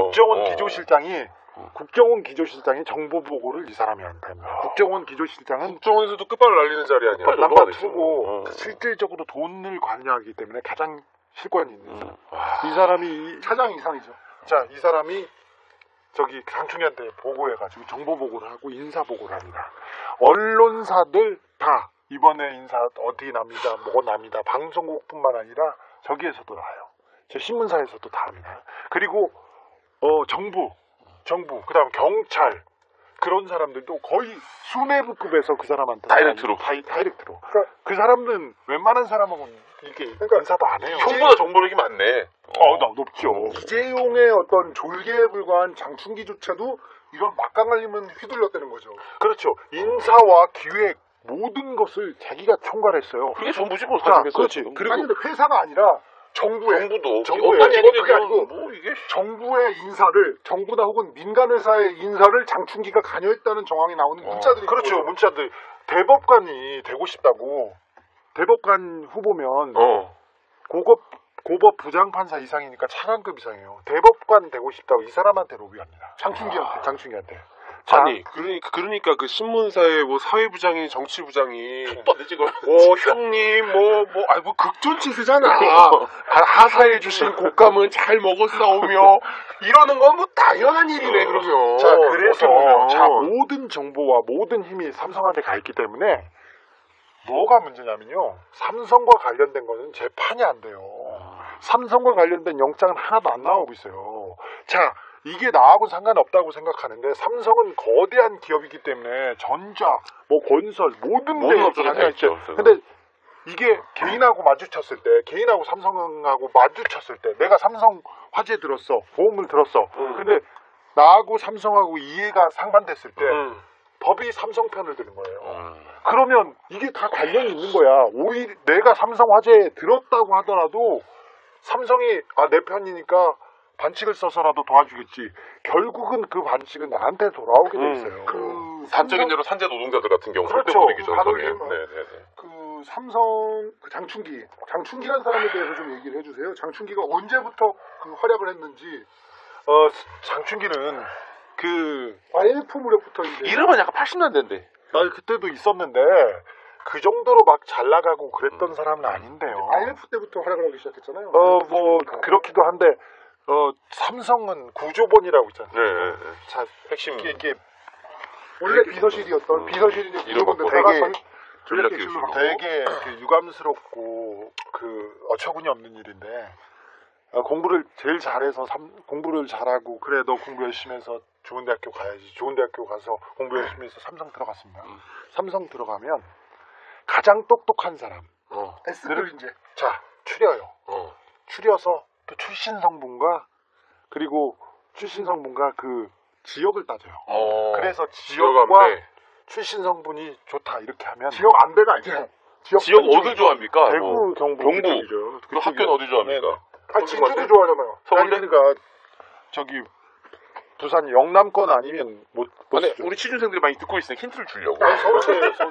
국정원 기조실장이 정보 보고를 이 사람이 한답니다. 국정원 기조실장은 국정원에서도 끝발을 날리는 자리 아니야. 남바 투고 실질적으로 돈을 관여하기 때문에 가장 실권이 있는 사람. 이 사람이 차장 이상이죠. 이 사람이 저기 장충기한테 보고해가지고 정보 보고를 하고 인사 보고를 합니다. 언론사들 다 이번에 인사 어디 납니다, 뭐 납니다. 방송국뿐만 아니라 저기에서도 나요. 제 신문사에서도 다 합니다. 그리고 정부, 그다음 경찰 그런 사람들도 거의 수뇌부급에서 그 사람한테 다이렉트로. 다이렉트로. 그 사람은 웬만한 사람하고는 이렇게 인사도 안 해요. 형보다 정보력이 많네. 높죠. 이재용의 어떤 졸개에 불과한 장충기조차도 이런 막강할림은 휘둘렸다는 거죠. 그렇죠. 인사와 기획 모든 것을 자기가 총괄했어요. 그게 전부지 뭐 자, 사실은. 그렇지. 아니 그리고 근데 회사가 아니라 정부의 정부도 아니, 그게 아니고 뭐 이게 정부의 인사를 정부나 혹은 민간 회사의 인사를 장충기가 관여했다는 정황이 나오는 문자들이 그렇죠. 있는 거죠. 문자들 대법관이 되고 싶다고 대법관 후보면 고법 부장판사 이상이니까 차관급 이상이에요. 대법관 되고 싶다고 이 사람한테 로비합니다. 장충기한테. 아니 그러니까 그 신문사의 뭐 사회부장이 정치부장이 찍어. 형님 뭐 극존치스잖아. 하사해 주신 곶감은 잘 먹었사오며 이러는 건 뭐 당연한 일이네 그러면. 자, 그래서 어. 모든 정보와 모든 힘이 삼성한테 가 있기 때문에 뭐가 문제냐면요. 삼성과 관련된 거는 재판이 안 돼요. 삼성과 관련된 영장은 하나도 안 나오고 있어요. 자, 이게 나하고 상관없다고 생각하는데 삼성은 거대한 기업이기 때문에 전자, 뭐 건설 모든 모든 데에 업종에 다 있죠. 근데 이게 개인하고 마주쳤을 때, 개인하고 삼성하고 마주쳤을 때, 내가 삼성 화재 들었어, 보험을 들었어. 근데 나하고 삼성하고 이해가 상반됐을 때 법이 삼성 편을 드는 거예요. 그러면 이게 다 관련이 있는 거야. 오히려 내가 삼성 화재에 들었다고 하더라도 삼성이 내 편이니까 반칙을 써서라도 도와주겠지. 결국은 그 반칙은 나한테 돌아오게 돼 있어요. 그 단적인 예로 산재 노동자들 같은 경우 그렇죠. 절대 보내기 바로 전성에. 이- 네네네. 그 삼성 그 장충기라는 사람에 대해서 좀 얘기를 해주세요. 장충기가 언제부터 그 활약을 했는지. 장충기는 그 IMF 무렵부터 이제 이름은 약간 80년대인데. 그때도 있었는데 그 정도로 막 잘 나가고 그랬던 사람은 아닌데요. IMF 때부터 활약을 하기 시작했잖아요. 뭐 그렇기도 한데 삼성은 구조본이라고 있잖아요. 네. 자, 핵심 이게 원래 비서실이었던 비서실이 이제 이름 구조본데다가 되게 전략기술로 바뀌고. 되게 유감스럽고 어처구니 없는 일인데 공부를 제일 잘해서 공부를 잘하고 그래 너 공부 열심히 해서 좋은 대학교 가야지. 좋은 대학교 가서 공부 열심히 해서 삼성 들어갔습니다. 삼성 들어가면 가장 똑똑한 사람 S급 이제 자 추려요. 추려서 또 출신 성분과 그리고 출신 성분과 그 지역을 따져요. 그래서 지역과 지역안배. 출신 성분이 좋다 이렇게 하면 지역 안배가 아니야. 지역 어딜 좋아합니까? 대구 뭐, 경북 경북. 그쪽이죠. 그 학교는 어디 좋아합니까? 진주도 좋아하잖아요. 서울대? 아니, 그러니까 저기 부산 영남권 아니면 못 아니, 쓰죠. 우리 취준생들이 많이 듣고 있으니까 힌트를 주려고. 서울대죠.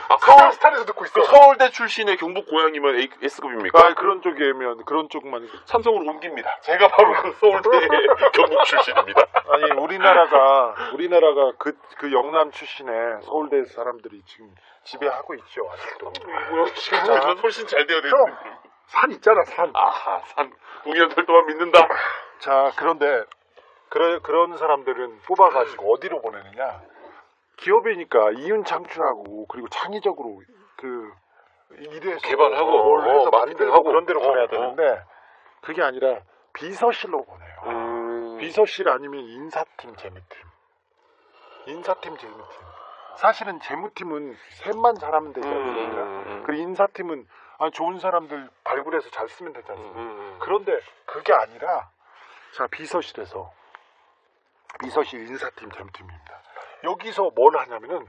아, 서울스타에서 듣고 있어. 그 서울대 출신의 경북 고향이면 S급입니까? 그런 쪽이면 그런 쪽만 삼성으로 옮깁니다. 제가 바로 그 서울대 경북 출신입니다. 아니 우리나라가 그 영남 출신의 서울대 사람들이 지금 지배하고 있죠 아직도. 지금 훨씬 잘 되어 있는. 산 있잖아, 산. 아하, 산. 공연철도만 믿는다. 자 그런데 그런 사람들은 뽑아가지고 어디로 보내느냐? 기업이니까 이윤 창출하고 그리고 창의적으로 그 일해서 개발하고, 뭘 해서 마케팅하고. 만들고 그런 데로 보내야 어. 되는데 그게 아니라 비서실로 보내요. 비서실 아니면 인사팀, 재무팀. 인사팀, 재무팀. 사실은 재무팀은 셋만 잘하면 되지 않습니까? 그리고 인사팀은 좋은 사람들 발굴해서 잘 쓰면 되지 않습니까? 그런데 그게 아니라 자 비서실에서 비서실 인사팀, 재무팀입니다. 여기서 뭘 하냐면은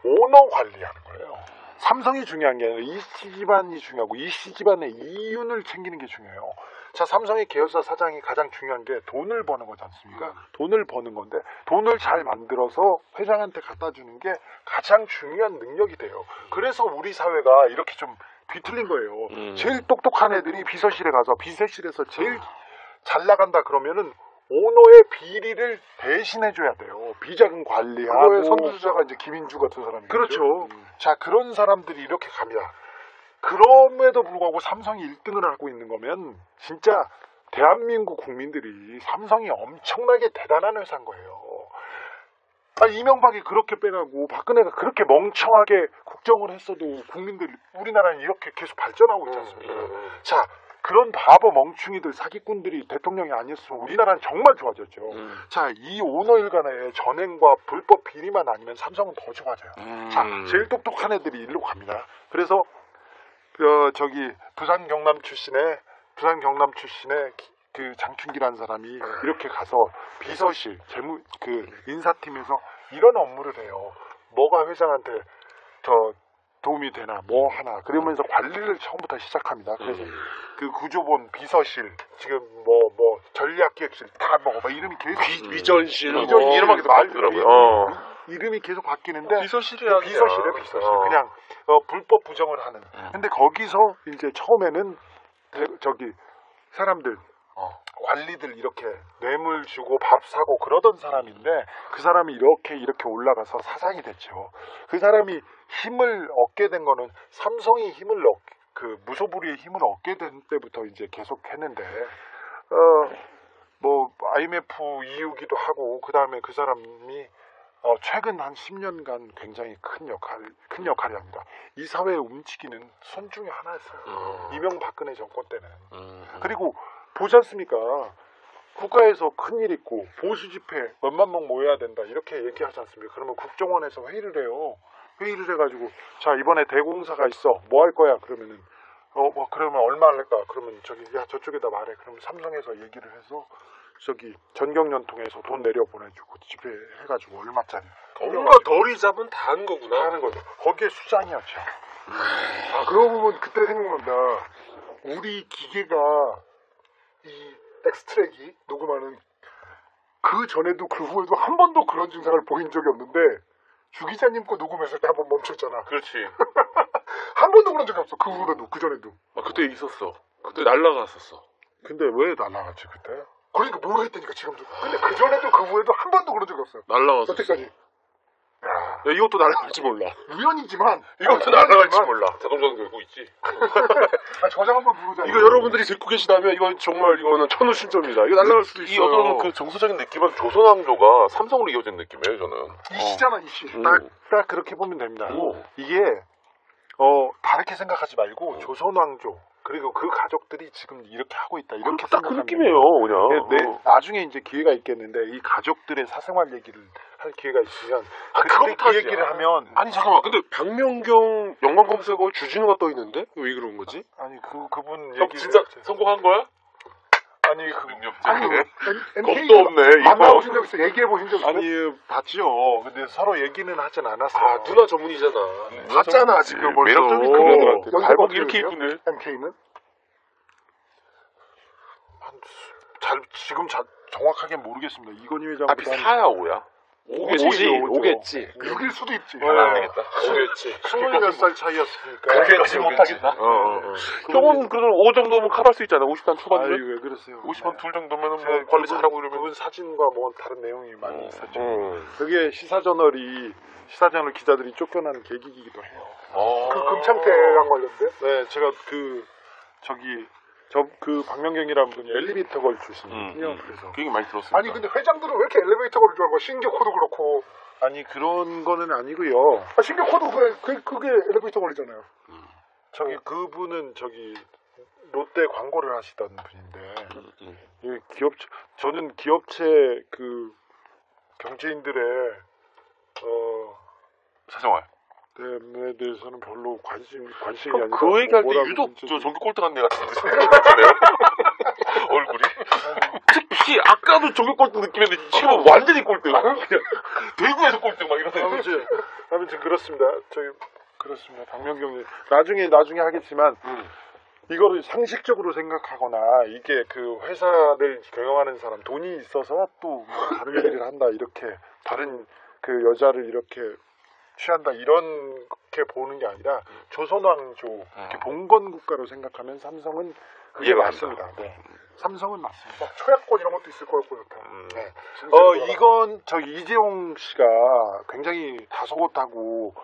오너 관리하는 거예요. 삼성이 중요한 게 아니라 이씨 집안이 중요하고 이씨 집안의 이윤을 챙기는 게 중요해요. 자, 삼성의 계열사 사장이 가장 중요한 게 돈을 버는 거지 않습니까? 돈을 버는 건데 돈을 잘 만들어서 회장한테 갖다 주는 게 가장 중요한 능력이 돼요. 그래서 우리 사회가 이렇게 좀 뒤틀린 거예요. 제일 똑똑한 애들이 비서실에 가서 비서실에서 제일 잘 나간다 그러면은 오너의 비리를 대신해 줘야 돼요. 비자금 관리하고. 그거의 선두주자가 이제 김인주 같은 사람이죠. 그렇죠. 자, 그런 사람들이 이렇게 갑니다. 그럼에도 불구하고 삼성이 1등을 하고 있는 거면 진짜 대한민국 국민들이 삼성이 엄청나게 대단한 회사인 거예요. 이명박이 그렇게 빼가고 박근혜가 그렇게 멍청하게 국정을 했어도 국민들 우리나라는 이렇게 계속 발전하고 있지 않습니까? 자, 그런 바보 멍충이들 사기꾼들이 대통령이 아니었으면 우리나라는 정말 좋아졌죠. 자, 이 오너 일간의 전횡과 불법 비리만 아니면 삼성은 더 좋아져요. 자, 제일 똑똑한 애들이 일로 갑니다. 그래서 부산 경남 출신의 그 장춘기라는 사람이 이렇게 가서 비서실 인사팀에서 이런 업무를 해요. 뭐가 회장한테 더 도움이 되나 뭐 하나 그러면서 관리를 처음부터 시작합니다. 그래서 그 구조본 비서실 지금 뭐 전략기획실 다 이름이 계속 위전실 이름만 계속 바뀌더라고요. 이름이 계속 바뀌는데 비서실이야. 비서실 그냥 불법 부정을 하는. 근데 거기서 이제 처음에는 사람들 관리들 이렇게 뇌물 주고 밥 사고 그러던 사람인데 그 사람이 이렇게 올라가서 사장이 됐죠. 그 사람이 힘을 얻게 된 거는 삼성이 무소불위의 힘을 얻게 된 때부터 이제 계속 했는데 뭐 IMF 이후기도 하고 그 다음에 그 사람이 최근 한 10년간 굉장히 큰 역할을 합니다. 이 사회에 움직이는 손 중에 하나였어요. 이명박근혜 정권 때는. 그리고 보지 않습니까? 국가에서 큰일 있고 보수 집회 몇만 명 모여야 된다 이렇게 얘기하지 않습니까? 그러면 국정원에서 회의를 해요. 회의를 해가지고 자 이번에 대공사가 있어 뭐 할 거야? 그러면은 그러면 얼마 할까? 그러면 저쪽에다 말해. 그러면 삼성에서 얘기를 해서 전경련통해서 돈 내려 보내주고 집회해가지고 얼마짜리. 뭔가 덜이 잡은 다 하는 거구나. 다 하는 거죠. 거기에 수장이었죠. 그러고 보면 그때 생각난다. 우리 기계가 이 엑스트랙이 녹음하는 그 전에도 그 후에도 한 번도 그런 증상을 보인 적이 없는데 주 기자님 거 녹음했을 때 한 번 멈췄잖아. 그렇지. 한 번도 그런 적이 없어. 그 후로도 그 전에도. 아, 그때 있었어. 그때 날라갔었어. 근데 왜 날라갔지 그때? 그러니까 모르겠다니까 지금도. 근데 그 전에도 그 후에도 한 번도 그런 적이 없어요. 날라갔었어. 여태까지. 야, 이것도 날라갈지 몰라. 우연이지만 이것도 날라갈지 몰라. 자동차도 들고 있지. 아, 저장 한번 누르자. 이거 여러분들이 듣고 계시다면 이건 정말 이거는 천우신점이다. 이거 날아갈 수도 이 있어요. 어떤 그 정서적인 느낌은 조선왕조가 삼성으로 이어진 느낌이에요, 저는. 이씨잖아 이씨. 딱 그렇게 보면 됩니다. 이게 다르게 생각하지 말고 조선 왕조 그리고 그 가족들이 지금 이렇게 하고 있다 이렇게 딱 그 생각하면 느낌이에요, 그냥. 네, 나중에 이제 기회가 있겠는데 이 가족들의 사생활 얘기를 할 기회가 있으면 아, 그때 그것부터 그 하지. 얘기를 하면 아니 잠깐만. 근데 박명경 연관 검색어 주진우가 떠 있는데 왜 그런 거지? 아니 그분 형 얘기 진짜 성공한 거야? 아니 아니 겁도 없네, 이거. 만나보신 적 있어? 얘기해 보신 적 있어? 아니 봤죠. 근데 서로 얘기는 하진 않았어요. 아 누나 전문이잖아. 봤잖아 지금 벌써. 매력적인 그녀들한테. 연습 발목 어떻게 이렇게 해요? 이쁘네. MK는? 지금 정확하게 모르겠습니다. 이건희 아, 회장보다 4야 5야? 오겠지. 6일 수도 있지. 안 되겠다. 오겠지. 20몇 못하겠다. 그렇게까지 못하겠다. 형은 그래도 5 정도면 커버할 수 있잖아. 50단 아유 초반이면. 왜 그러세요? 50단 둘 정도면은 네, 뭐 관리 잘하고 이러면. 그분 사진과 뭐 다른 내용이 많이 있었죠. 그게 시사저널 기자들이 쫓겨난 계기이기도 해요. 그 금창태랑 관련돼? 네, 제가 그 박명경이라는 분이 엘리베이터 걸 출신이거든요. 그래서 그 얘기 많이 들었습니다. 아니 근데 회장들은 왜 이렇게 엘리베이터 거를 좋아하는 거야? 신격호도 그렇고. 아니 그런 거는 아니고요. 아, 신격호도 그게 엘리베이터 거리잖아요. 그분은 롯데 광고를 하시던 분인데 저는 기업체 그 경제인들의 사생활. 때문에 대해서는 별로 관심이 형, 아니라 그 얘기할 때 뭐라고 유독 진짜 저 전기 꼴등 한애 같은데 생각하네요. 얼굴이. 특히 아까도 전기 꼴등 느낌이었는데 지금 완전히 꼴등. 그냥 대구에서 꼴등 막 이러네. 아무튼 그렇습니다. 그렇습니다. 박명경 나중에 하겠지만 이거를 상식적으로 생각하거나 이게 그 회사를 경영하는 사람 돈이 있어서 또 다른 일을 한다 이렇게 다른 그 여자를 이렇게 취한다 이렇게 보는 게 아니라 조선왕조 이렇게 봉건 국가로 생각하면 삼성은 그게 이해가 맞습니다. 네. 삼성은 맞습니다. 막 초약권 이런 것도 있을 것 같고 이렇게. 네. 이건 이재용 씨가 굉장히 다소곳하고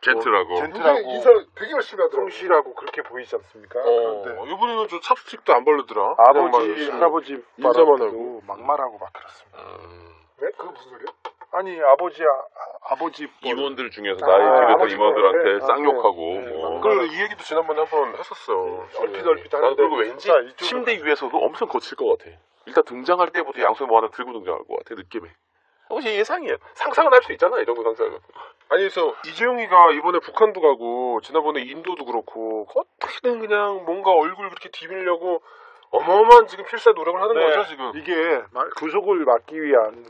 젠틀하고. 요새 인사 되게 열심히 하더라고. 성실하고 그렇게 보이지 않습니까? 그런데 이분은 좀 찹스틱도 안 바르더라. 아버지 할아버지 인사만 바라보고 하고. 막말하고 막 그렇습니다. 네? 그게 무슨 소리야? 아니 아버지 임원들 중에서 아, 나이 들어서 아버지 임원들한테 네. 쌍욕하고 네. 뭐. 이 얘기도 지난번에 한번 했었어. 얼핏 나는 하는데 그리고 왠지 자, 이쪽으로- 침대 위에서도 엄청 거칠 것 같아. 일단 등장할 때부터 양손에 뭐 하나 들고 등장할 것 같아, 느낌이. 혹시 예상이야. 상상은 할 수 있잖아, 이 정도 상상은. 아니 그래서 이재용이가 이번에 북한도 가고 지난번에 인도도 그렇고 어떻게든 그냥 뭔가 얼굴 그렇게 디비려고 어마어마한 지금 필사 노력을 하는 네. 거죠 지금. 이게 구속을 막기 위한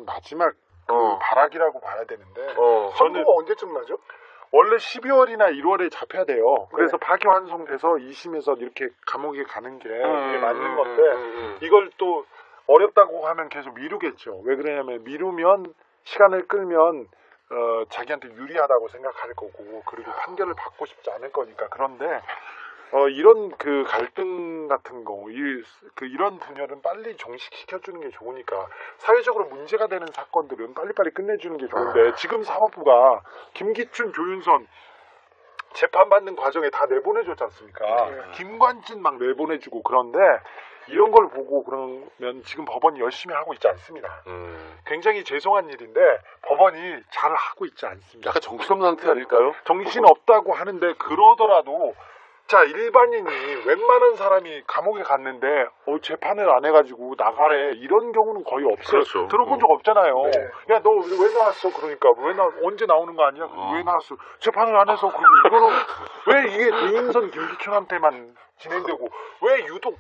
마지막 그 발악이라고 봐야 되는데 선고가 언제쯤 나죠? 원래 12월이나 1월에 잡혀야 돼요. 그래서 파기환송돼서 2심에서 이렇게 감옥에 가는 게 이게 맞는 건데 이걸 또 어렵다고 하면 계속 미루겠죠. 왜 그러냐면 미루면 시간을 끌면 자기한테 유리하다고 생각할 거고 그리고 판결을 받고 싶지 않을 거니까. 그런데 이런 그 갈등 같은 거, 이런 분열은 빨리 종식시켜주는 게 좋으니까 사회적으로 문제가 되는 사건들은 빨리빨리 끝내주는 게 좋은데 지금 사법부가 김기춘, 조윤선 재판받는 과정에 다 내보내줬지 않습니까? 김관진 막 내보내주고 그런데 이런 걸 보고 그러면 지금 법원이 열심히 하고 있지 않습니다. 굉장히 죄송한 일인데 법원이 잘 하고 있지 않습니다. 약간 정신없는 상태 아닐까요? 정신없다고 하는데 그러더라도 자 일반인이 웬만한 사람이 감옥에 갔는데 재판을 안 해가지고 나가래 이런 경우는 거의 없어요. 그렇죠. 들어본 적 없잖아요. 네. 야 너 왜 나왔어? 그러니까 언제 나오는 거 아니야? 왜 나왔어? 재판을 안 해서 그럼 이거는 왜 이게 대인선 김기춘한테만 진행되고 왜 유독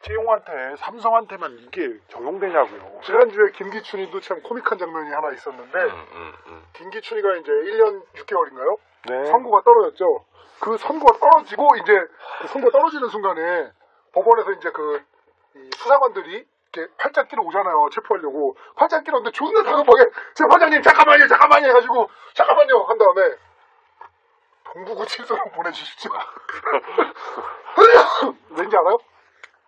이재용한테 삼성한테만 이게 적용되냐고요. 지난주에 김기춘이도 참 코믹한 장면이 하나 있었는데 김기춘이가 이제 1년 6개월인가요? 네. 선고가 떨어졌죠. 그 선고가 떨어지고 이제 그 선고 떨어지는 순간에 법원에서 이제 그 이 수사관들이 이렇게 팔짱 끼러 오잖아요. 체포하려고. 팔짱 끼러 오는데 존나 다급하게 제 과장님 잠깐만요 해가지고 잠깐만요 한 다음에 동부구치소로 보내주십시오. 왠지 알아요?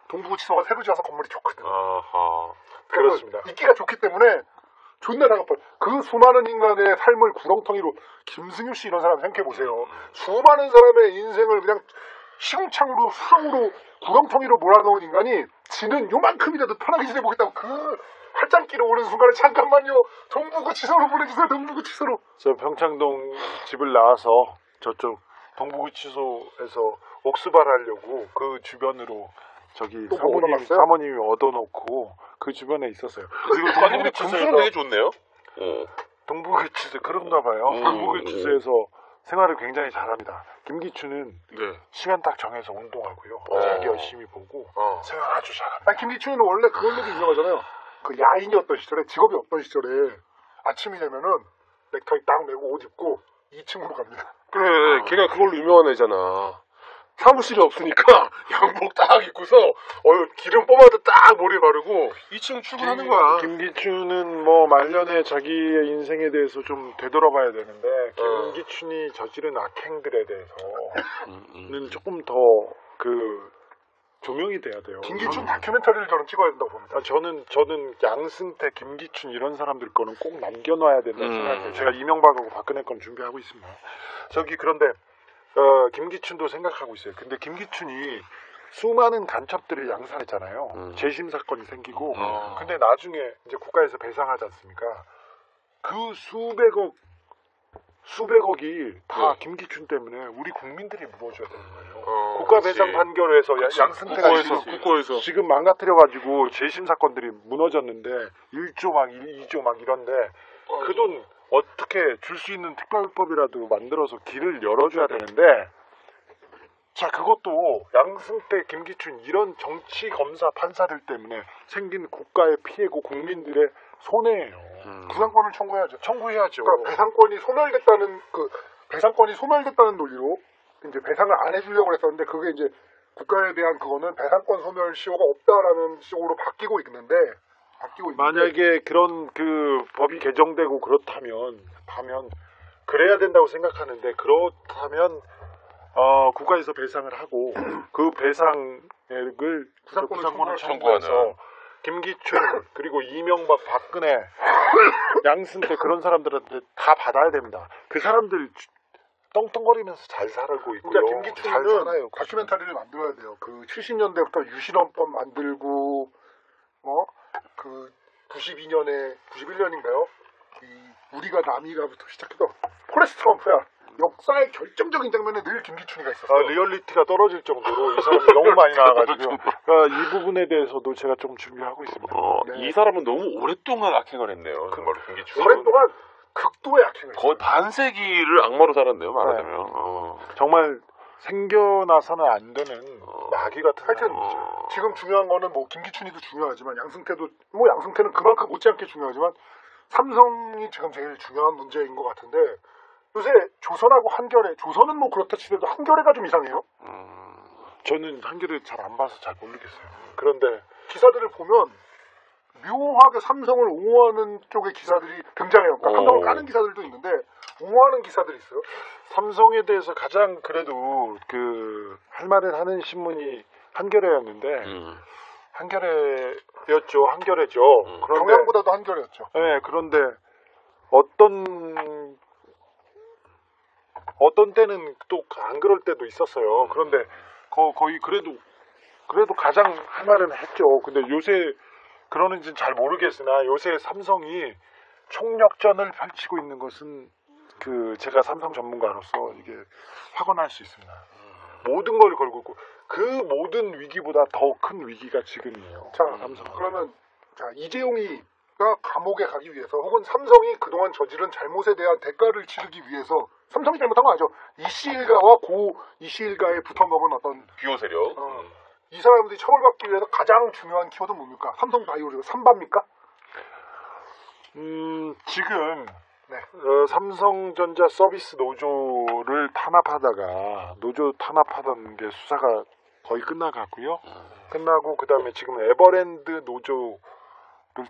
동부구치소가 새로 지어서 건물이 좋거든. 아하. 그렇습니다. 있기가 좋기 때문에 존나 다급해. 그 수많은 인간의 삶을 구렁텅이로 김승효 씨 이런 사람 생각해 보세요. 수많은 사람의 인생을 그냥 시궁창으로 수렁으로 구렁텅이로 몰아넣은 인간이 지는 요만큼이라도 편하게 지내보겠다고 그 팔짱 끼러 오는 순간에 잠깐만요. 동부구치소로 보내주세요. 동부구치소로. 저 평창동 집을 나와서 저쪽 동부구치소에서 옥수발하려고 그 주변으로 저기 또 얻어놨어요? 사모님이 얻어놓고 그 주변에 있었어요. 그리고 과장님의 군수는 되게 좋네요. 동부구치소 그런가 봐요. 동부구치소에서 생활을 굉장히 잘합니다. 김기춘은 네. 시간 딱 정해서 운동하고요. 자기 열심히 보고 생활 아주 잘합니다. 아니, 김기춘은 원래 그걸로도 유명하잖아요. 그 야인이었던 시절에 직업이 없던 시절에 아침이 되면은 넥타이 딱 메고 옷 입고 2층으로 갑니다. 그래, 걔가 그걸로 유명한 애잖아. 사무실이 없으니까 양복 딱 입고서 기름 뽀마드 딱 머리에 바르고 2층 출근하는 거야. 김기춘은 뭐 말년에 자기의 인생에 대해서 좀 되돌아봐야 되는데 김기춘이 저지른 악행들에 대해서는 조금 더 그 조명이 돼야 돼요. 김기춘 다큐멘터리를 저는 찍어야 된다고 봅니다. 저는 양승태, 김기춘 이런 사람들 거는 꼭 남겨놔야 된다 생각해요. 제가 이명박하고 박근혜 건 준비하고 있습니다. 저기 그런데 김기춘도 생각하고 있어요. 근데 김기춘이 수많은 간첩들을 양산했잖아요. 재심 사건이 생기고 근데 나중에 이제 국가에서 배상하지 않습니까? 그 수백억이 다 김기춘 때문에 우리 국민들이 물어줘야 되는 거예요. 국가 배상 판결에서 양승태가 국고에서 지금 망가뜨려가지고 재심 사건들이 무너졌는데 1조 막 2조 막 이런데 그 돈 어떻게 줄 수 있는 특별법이라도 만들어서 길을 열어줘야 되는데 자 그것도 양승태, 김기춘 이런 정치 검사 판사들 때문에 생긴 국가의 피해고 국민들의 손해예요. 구상권을 청구해야죠. 청구해야죠. 그러니까 배상권이 소멸됐다는 논리로 이제 배상을 안 해주려고 했었는데 그게 이제 국가에 대한 그거는 배상권 소멸 시효가 없다라는 식으로 바뀌고 있는데 만약에 그런 그 법이 개정되고 그렇다면 그래야 된다고 생각하는데 그렇다면 국가에서 배상을 하고 그 배상액을 구상권을 청구해서 김기춘 그리고 이명박, 박근혜, 양승태 그런 사람들한테 다 받아야 됩니다. 그 사람들 똥똥거리면서 잘 살고 있고요. 그러니까 잘 김기춘은 살아요. 다큐멘터리를 만들어야 돼요. 그 70년대부터 유신헌법 만들고 그 92년에 91년인가요? 우리가 남이가부터 시작해서 포레스트 럼프야. 역사의 결정적인 장면에 늘 김기춘이가 있었어요. 리얼리티가 떨어질 정도로 이 사람이 너무 많이 나와가지고 이 부분에 대해서도 제가 좀 준비하고 있습니다. 네. 이 사람은 너무 오랫동안 악행을 했네요. 정말로 김기춘. 오랫동안 극도의 악행을 거의 반세기를 악마로 살았네요. 말하자면. 정말 생겨나서는 안 되는 마귀 같은 하여튼 사람이죠. 지금 중요한 거는 뭐 김기춘이도 중요하지만 양승태는 그만큼 못지않게 중요하지만 삼성이 지금 제일 중요한 문제인 것 같은데 요새 조선하고 한겨레, 조선은 뭐 그렇다 치더라도 한겨레가 좀 이상해요. 저는 한겨레 잘 안 봐서 잘 모르겠어요. 그런데 기사들을 보면 묘하게 삼성을 옹호하는 쪽의 기사들이 등장해요. 그러니까 삼성을 까는 기사들도 있는데 옹호하는 기사들이 있어요. 삼성에 대해서 가장 그래도 할 말을 하는 신문이 한겨레였는데 한겨레죠. 그런데 경향보다도 한겨레였죠. 네, 그런데 어떤 때는 또 안 그럴 때도 있었어요. 그런데 거의 그래도 가장 할 말은 했죠. 근데 요새 그러는지는 잘 모르겠으나 요새 삼성이 총력전을 펼치고 있는 것은 제가 삼성 전문가로서 이게 확언할 수 있습니다. 모든 걸 걸고 있고 그 모든 위기보다 더 큰 위기가 지금이에요. 자, 삼성. 그러면 이재용이가 감옥에 가기 위해서 혹은 삼성이 그동안 저지른 잘못에 대한 대가를 치르기 위해서 삼성이 잘못한 거 아니죠. 이씨 일가와 고 이씨 일가에 붙어먹은 어떤 비호 세력. 이 사람들이 처벌받기 위해서 가장 중요한 키워드는 뭡니까? 삼성 바이오리가 삼바입니까? 지금 삼성전자 서비스 노조를 탄압하다가 노조 탄압하던 게 수사가 거의 끝나갔고요. 끝나고 그다음에 지금 에버랜드 노조를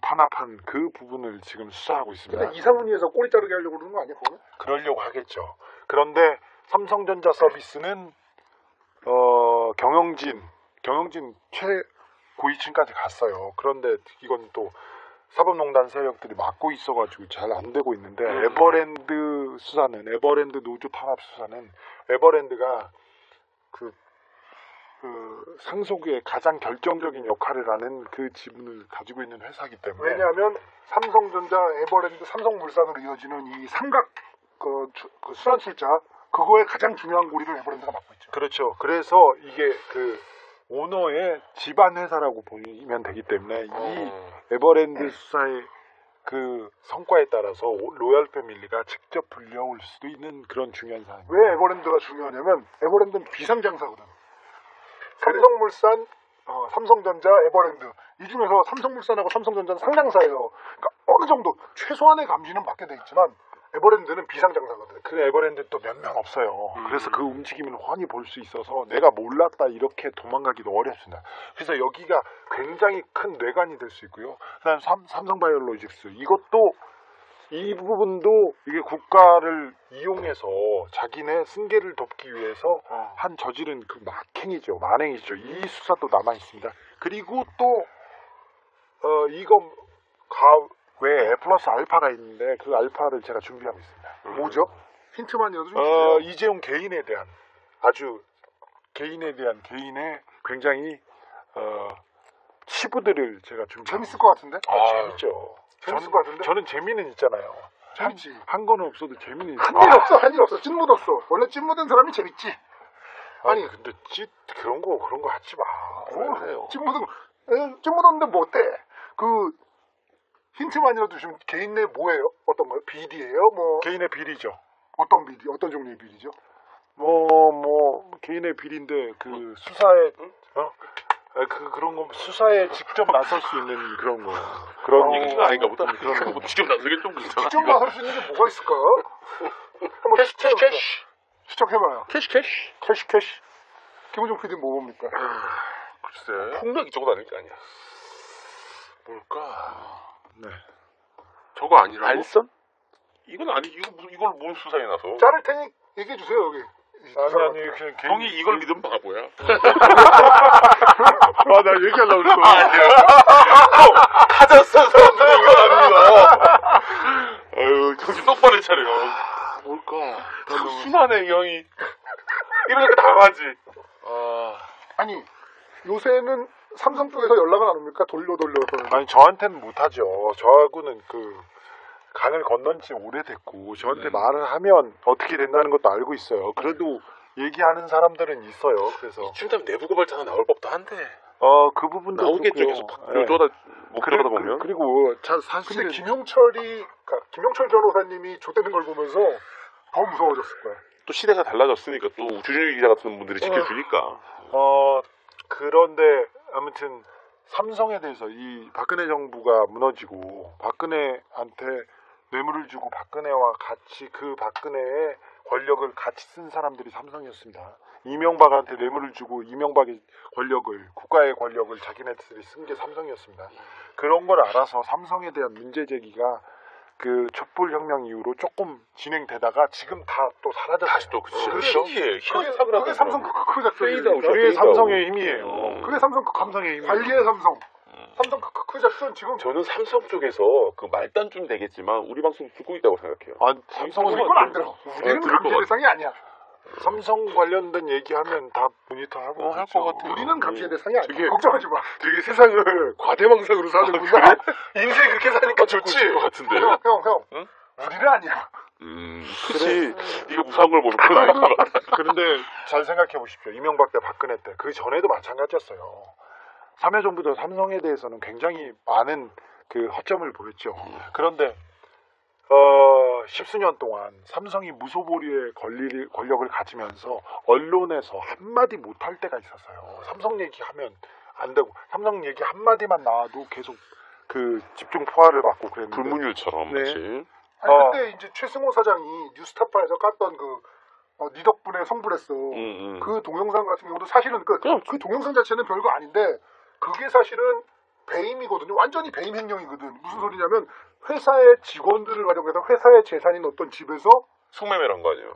탄압한 그 부분을 지금 수사하고 있습니다. 근데 이상훈위에서 꼬리 자르게 하려고 그러는 거 아니야, 그거는? 그러려고 하겠죠. 그런데 삼성전자 서비스는 경영진 최고위층까지 갔어요. 그런데 이건 또 사법농단 세력들이 막고 있어가지고 잘 안 되고 있는데 에버랜드 노조 탄압 수사는 에버랜드가 그 상속의 가장 결정적인 역할을 하는 그 지분을 가지고 있는 회사이기 때문에 왜냐하면 삼성전자, 에버랜드, 삼성물산으로 이어지는 이 삼각 그 순환출자 그거에 가장 중요한 고리를 에버랜드가 맡고 있죠. 그렇죠. 그래서 이게 그 오너의 집안 회사라고 보면 되기 때문에 이 에버랜드 수사의 그 성과에 따라서 로얄 패밀리가 직접 불려올 수도 있는 그런 중요한 사안입니다. 왜 에버랜드가 중요하냐면 에버랜드는 비상장사거든. 삼성물산, 삼성전자, 에버랜드 이 중에서 삼성물산하고 삼성전자는 상장사예요. 그러니까 어느 정도 최소한의 감시는 받게 돼 있지만 에버랜드는 비상장사거든. 그 에버랜드 또 몇 명 없어요. 그래서 그 움직임을 훤히 볼 수 있어서 내가 몰랐다 이렇게 도망가기도 어렵습니다. 그래서 여기가 굉장히 큰 뇌관이 될 수 있고요. 그다음 삼성바이오로직스 이것도 이 부분도 이게 국가를 이용해서 자기네 승계를 돕기 위해서 한 저지른 그 막행이죠. 만행이죠. 이 수사도 남아 있습니다. 그리고 또 이거 외에 플러스 알파가 있는데 그 알파를 제가 준비하고 있습니다. 뭐죠? 힌트만이라도 좀 주세요. 이재용 개인에 대한 아주 개인의 굉장히 치부들을 제가 준비하고 재밌을 것 같은데? 재밌죠. 재밌을 것 같은데? 저는 재미는 있잖아요. 재밌지. 한 거는 없어도 재미는 있죠. 한 일 없어. 찐 묻었어. 원래 찐 묻은 사람이 재밌지. 아니 근데 그런 거 하지 마. 찐 묻었는데 뭐 어때? 그 힌트만이라도 주시면 개인 내 뭐예요? 어떤 거요? 비리예요? 뭐 개인의 비리죠. 어떤 비리? 어떤 종류의 비리죠? 개인의 비리인데 그 수사에 그런 거 수사에 직접 나설 수 있는 그런 거. 그런 얘기가 아닌가 보다. 그런 거. 직접 나서기 좀 그렇잖아. 직접 나설 수 있는 게 뭐가 있을까? 한번 캐시. 추적해봐요. 캐시. 김우중 PD 뭐 봅니까? 글쎄. 폭력 이쪽은 아닐 거 아니야. 뭘까? 네. 저거 아니라고? 알선? 이건 아니, 이걸 뭔 수사에 나서? 자를 테니 얘기해주세요, 여기. 아니 그냥 형이 이걸 믿으면 바보야. 나 얘기하려고 그랬어. 타졌어, 사람들 이거 아닙니다. 아유, 정신 똑바로 차려. 뭘까? 순하네, 이 형이. 이러니까 당하지. 아니, 요새는 삼성 쪽에서 연락은 안 옵니까? 돌려서. 아니 저한테는 못하죠. 저하고는 그 강을 건넌 지 오래됐고 저한테 말을 하면 어떻게 된다는 것도 알고 있어요. 그래도 얘기하는 사람들은 있어요. 그래서 이쯤 되면 내부 고발자 하나 나올 법도 한데. 그 부분도 나오겠죠. 그렇고요. 계속 못 들어가다 보면. 그리고 사실은 근데 김용철 변호사님이 좆되는 걸 보면서 더 무서워졌을 거야. 또 시대가 달라졌으니까 또 주준일 기자 같은 분들이 지켜주니까. 그런데 아무튼 삼성에 대해서 이 박근혜 정부가 무너지고 박근혜한테 뇌물을 주고 박근혜와 같이 그 박근혜의 권력을 같이 쓴 사람들이 삼성이었습니다. 이명박한테 뇌물을 주고 이명박의 권력을 국가의 권력을 자기네들이 쓴 게 삼성이었습니다. 그런 걸 알아서 삼성에 대한 문제 제기가 그 촛불혁명 이후로 조금 진행되다가 지금 다 또 사라졌어요. 다시 또 그치. 그렇죠? 희한하게 사그라들어. 그게 삼성 크크 작전이에요. 그게 삼성의 힘이에요. 그게 삼성 삼성의 힘. 관리의 삼성. 삼성 크크 작전 지금 저는 삼성 쪽에서 그 말단 좀 되겠지만 우리 방송 듣고 있다고 생각해요. 삼성은 이건 안 들어. 우리는 들을 감시 것 대상이 아니야. 삼성 관련된 얘기하면 다 모니터하고 할 것 같아요. 우리는 감시의 대상이 아니야. 되게- 걱정하지 마. 되게 세상을 과대망상으로 사는구나. 인생 그렇게 사니까 좋지. 것 같은데. 형. 응? 우리는 아니야. 그치. 이거 무사한 걸 보면 큰일 날것 같아. 그런데 잘 생각해 보십시오. 이명박 때 박근혜 때 그 전에도 마찬가지였어요. 참여정부도 삼성에 대해서는 굉장히 많은 그 허점을 보였죠. 그런데 10수년 동안 삼성이 무소불위의 권력을 가지면서 언론에서 한마디 못할 때가 있었어요. 삼성 얘기하면 안 되고 삼성 얘기 한마디만 나와도 계속 그 집중 포화를 받고 그랬는데 불문율처럼. 네. 그치. 아니 그때 이제 최승호 사장이 뉴스타파에서 깠던 그 네 덕분에 성불했어. 그 동영상 같은 경우도 사실은 그 동영상 자체는 별거 아닌데 그게 사실은 배임이거든요. 완전히 배임 행령이거든. 무슨 소리냐면 회사의 직원들을 활용해서 회사의 재산인 어떤 집에서 성매매란 거 아니에요?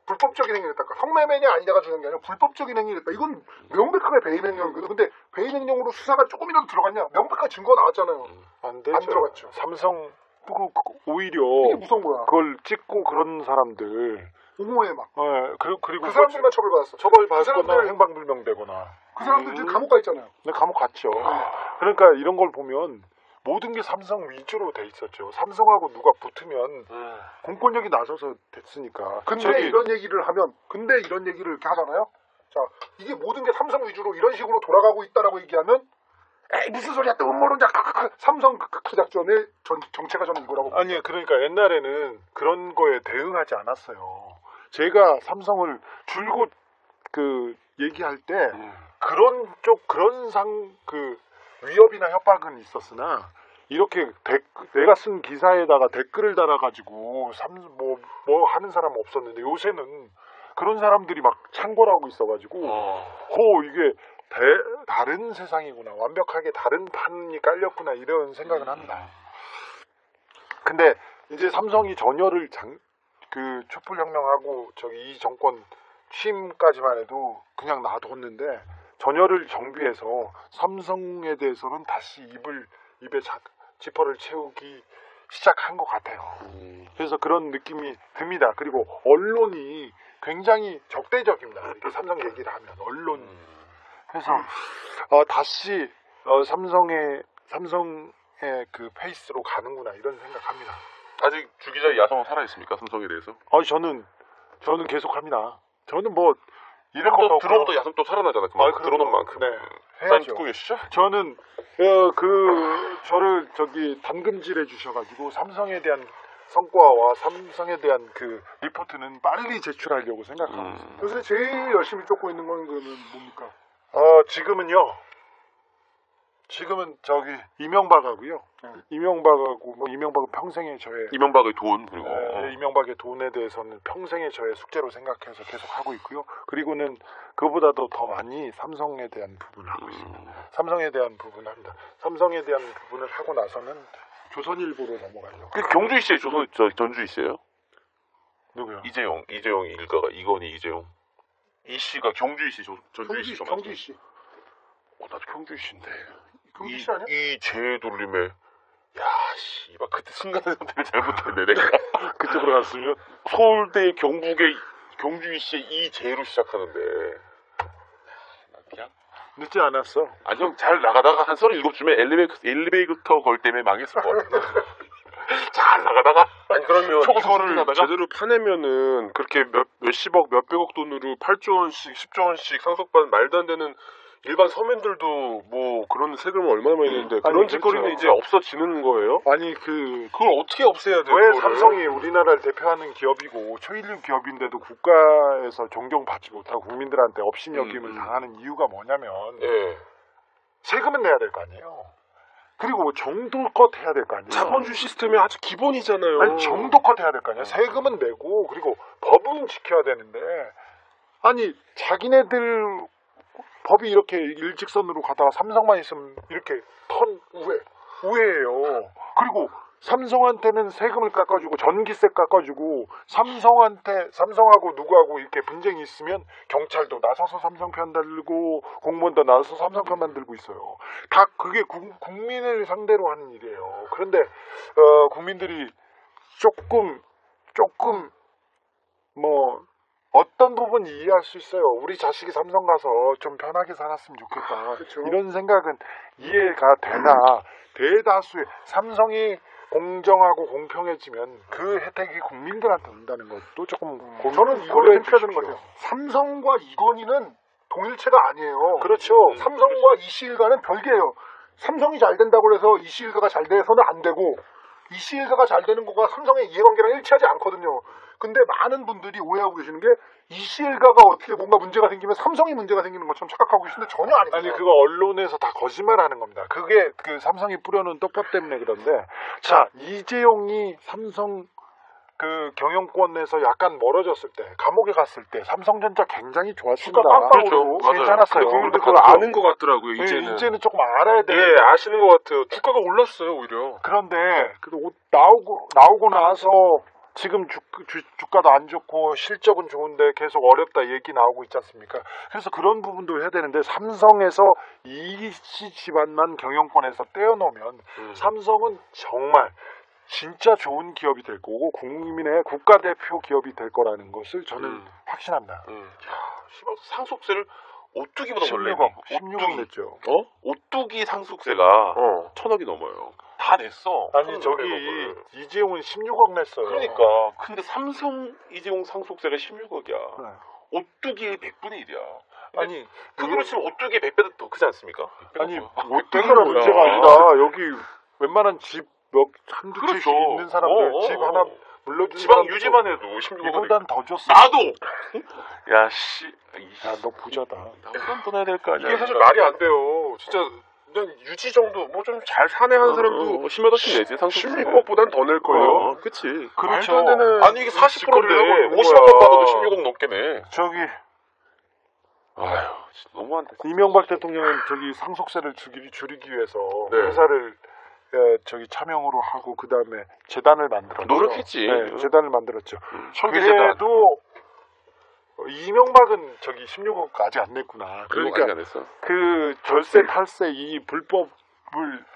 불법적인 행위를 했다. 성매매냐 아니냐가 중요한 게 아니라 불법적인 행위를 했다. 이건 명백하게 배임 행령이거든. 근데 배임 행령으로 수사가 조금이라도 들어갔냐? 명백한 증거 나왔잖아요. 안 되죠. 안 들어갔죠. 삼성 오히려 이게 무서운 거야. 그걸 찍고 그런 사람들 옹호해 막. 그리고 그 사람들만 처벌받았어. 처벌받거나 사람들- 행방불명되거나. 그 사람들 지금 감옥 가 있잖아요. 근데 감옥 갔죠. 그러니까 이런 걸 보면 모든 게 삼성 위주로 돼 있었죠. 삼성하고 누가 붙으면 공권력이 나서서 됐으니까. 근데 이런 얘기를 이렇게 하잖아요. 자, 이게 모든 게 삼성 위주로 이런 식으로 돌아가고 있다라고 얘기하면 에이 무슨 소리야 또 음모론자 삼성 작전의 정체가 저는 이거라고 봅니다. 아니 그러니까 옛날에는 그런 거에 대응하지 않았어요. 제가 삼성을 줄곧 얘기할 때 그런 위협이나 협박은 있었으나 이렇게 내가 쓴 기사에다가 댓글을 달아가지고 뭐 하는 사람은 없었는데 요새는 그런 사람들이 막 창궐하고 있어가지고 이게 다른 세상이구나, 완벽하게 다른 판이 깔렸구나 이런 생각을 합니다. 근데 이제 삼성이 전열을 촛불혁명하고 이 정권 취임까지만 해도 그냥 놔뒀는데 전열을 정비해서 삼성에 대해서는 다시 입에 지퍼를 채우기 시작한 것 같아요. 그래서 그런 느낌이 듭니다. 그리고 언론이 굉장히 적대적입니다. 이렇게 삼성 얘기를 하면 언론. 그래서 다시 삼성의 그 페이스로 가는구나 이런 생각합니다. 아직 주 기자의 야성은 살아있습니까? 삼성에 대해서? 저는 계속합니다. 저는 뭐 이런 또 것도 들어오면 야성 또 살아나잖아. 그만큼 들어오는 만큼. 네, 사인 해야죠. 듣고 계시죠? 저는 저를 단금질해 주셔가지고 삼성에 대한 성과와 삼성에 대한 그 리포트는 빨리 제출하려고 생각하고 있습니다. 요새 제일 열심히 쫓고 있는 건 그러면 뭡니까? 지금은 이명박하고요. 이명박은 평생의 저의 이명박의 돈 그리고 이명박의 돈에 대해서는 평생의 저의 숙제로 생각해서 계속 하고 있고요. 그리고는 그보다도 더 많이 삼성에 대한 부분을 하고 있습니다. 삼성에 대한 부분을 합니다. 삼성에 대한 부분을 하고 나서는 조선일보로 넘어가려고. 경주이 씨의 전주이 씨예요? 누구요? 이재용 일가가 이건희 이재용. 이 씨가 경주이 씨 전주이 씨가 경주이 씨. 나도 경주이 씨인데. 경주이 씨 아니야? 이 재돌림에 씨발 그때 순간 선택을 잘못했네 내가. 그쪽으로 갔으면 서울대 경북의 경주이 씨의 이 재로 시작하는데 그냥 늦지 않았어. 아니 형 잘 나가다가 한 37쯤에 엘리베이터 걸 때문에 망했을 것 같아. 잘 나가다가 아니 그러면 이거를 하다가? 제대로 파내면은 그렇게 몇십억 몇백억 돈으로 8조 원씩 10조 원씩 상속받은 말도 안 되는 일반 서민들도 뭐 그런 세금을 얼마나 많이 내는데 그런 그렇죠. 짓거리는 이제 없어지는 거예요? 아니 그걸 어떻게 없애야 돼요? 왜 그거를? 삼성이 우리나라를 대표하는 기업이고 초일류 기업인데도 국가에서 존경받지 못하고 국민들한테 업신여김을 당하는 이유가 뭐냐면 예. 세금은 내야 될 거 아니에요. 그리고 뭐 정도껏 해야 될 거 아니에요. 자본주의 시스템이 아주 기본이잖아요. 아니 정도껏 해야 될 거 아니에요. 세금은 내고 그리고 법은 지켜야 되는데 아니 자기네들 법이 이렇게 일직선으로 가다가 삼성만 있으면 이렇게 우회예요. 그리고 삼성한테는 세금을 깎아주고 전기세 깎아주고 삼성하고 누구하고 이렇게 분쟁이 있으면 경찰도 나서서 삼성 편 들고 공무원도 나서서 삼성 편만 들고 있어요. 다 그게 국민을 상대로 하는 일이에요. 그런데 국민들이 조금 뭐 어떤 부분 이해할 수 있어요. 우리 자식이 삼성 가서 좀 편하게 살았으면 좋겠다. 그쵸. 이런 생각은 이해가 되나 대다수의 삼성이 공정하고 공평해지면 그 혜택이 국민들한테 온다는 것도 조금 저는 이걸로 생각해야 되는 것 같아요. 삼성과 이건희는 동일체가 아니에요. 그렇죠. 삼성과 이씨 일가는 별개예요. 삼성이 잘 된다고 해서 이씨 일가가 잘 돼서는 안 되고 이씨 일가가 잘 되는 거가 삼성의 이해관계랑 일치하지 않거든요. 근데 많은 분들이 오해하고 계시는 게 이씨 일가가 어떻게 뭔가 문제가 생기면 삼성이 문제가 생기는 것처럼 착각하고 계시는데 전혀 아닙니다. 아니 그거 언론에서 다 거짓말하는 겁니다. 그게 그 삼성이 뿌려놓은 떡밥 때문에 그런데 자 이재용이 삼성 그 경영권에서 약간 멀어졌을 때 감옥에 갔을 때 삼성전자 굉장히 좋았습니다. 주가 빵빵 그렇죠. 오르고. 맞아요. 괜찮았어요. 국민들 그걸 그렇죠. 아는 것 같더라고요. 이제는. 이제는 조금 알아야 돼요. 예, 아시는 것 같아요. 주가가 올랐어요, 오히려. 그런데 나오고 나서 지금 주가도 안 좋고 실적은 좋은데 계속 어렵다 얘기 나오고 있지 않습니까? 그래서 그런 부분도 해야 되는데 삼성에서 이씨 집안만 경영권에서 떼어놓으면 삼성은 정말 진짜 좋은 기업이 될 거고 국민의 국가대표 기업이 될 거라는 것을 저는 확신합니다. 야, 상속세를 오뚜기보다 원래 16억 냈죠. 오뚜기 상속세가 1,000억이 넘어요. 다 냈어. 아니 저기 이재용은 16억 냈어요. 그러니까 근데 삼성 이재용 상속세가 16억이야. 네. 오뚜기의 100분의 1이야. 아니 크기로 치면 오뚜기의 100배도 더 크지 않습니까? 아니 오뚜기가 오뚜기가 문제가 아니라 여기 웬만한 집 한두 채씩 그렇죠. 있는 사람들 집 하나 물려주는 지방 사람도 유지만 해도 16억. 이보단 더 줬어. 나도. 야 씨. 야, 너 부자다. 나보단 더 내야 될 거 아니야. 이게 사실 말이 안 돼요. 진짜 그냥 유지 정도 뭐 좀 잘 사내 하는 사람도 10몇 억씩 내지 상속세. 16억보단 더 낼 거예요. 그치. 그렇죠. 말도 안 되는 아니 이게 40%인데 짓거리를 하고 있는 50억 거야. 원 받아도 16억 넘게 내. 저기 아휴 진짜 너무한데. 이명박 대통령은 저기 상속세를 줄이기 위해서 네. 회사를 저기 차명으로 하고 그 다음에 재단을 만들었죠. 노력했지. 네, 재단을 만들었죠. 청계재단. 그래도 이명박은 저기 16억 아직 안 냈구나. 그러니까 안 했어. 그 절세 탈세 이 불법을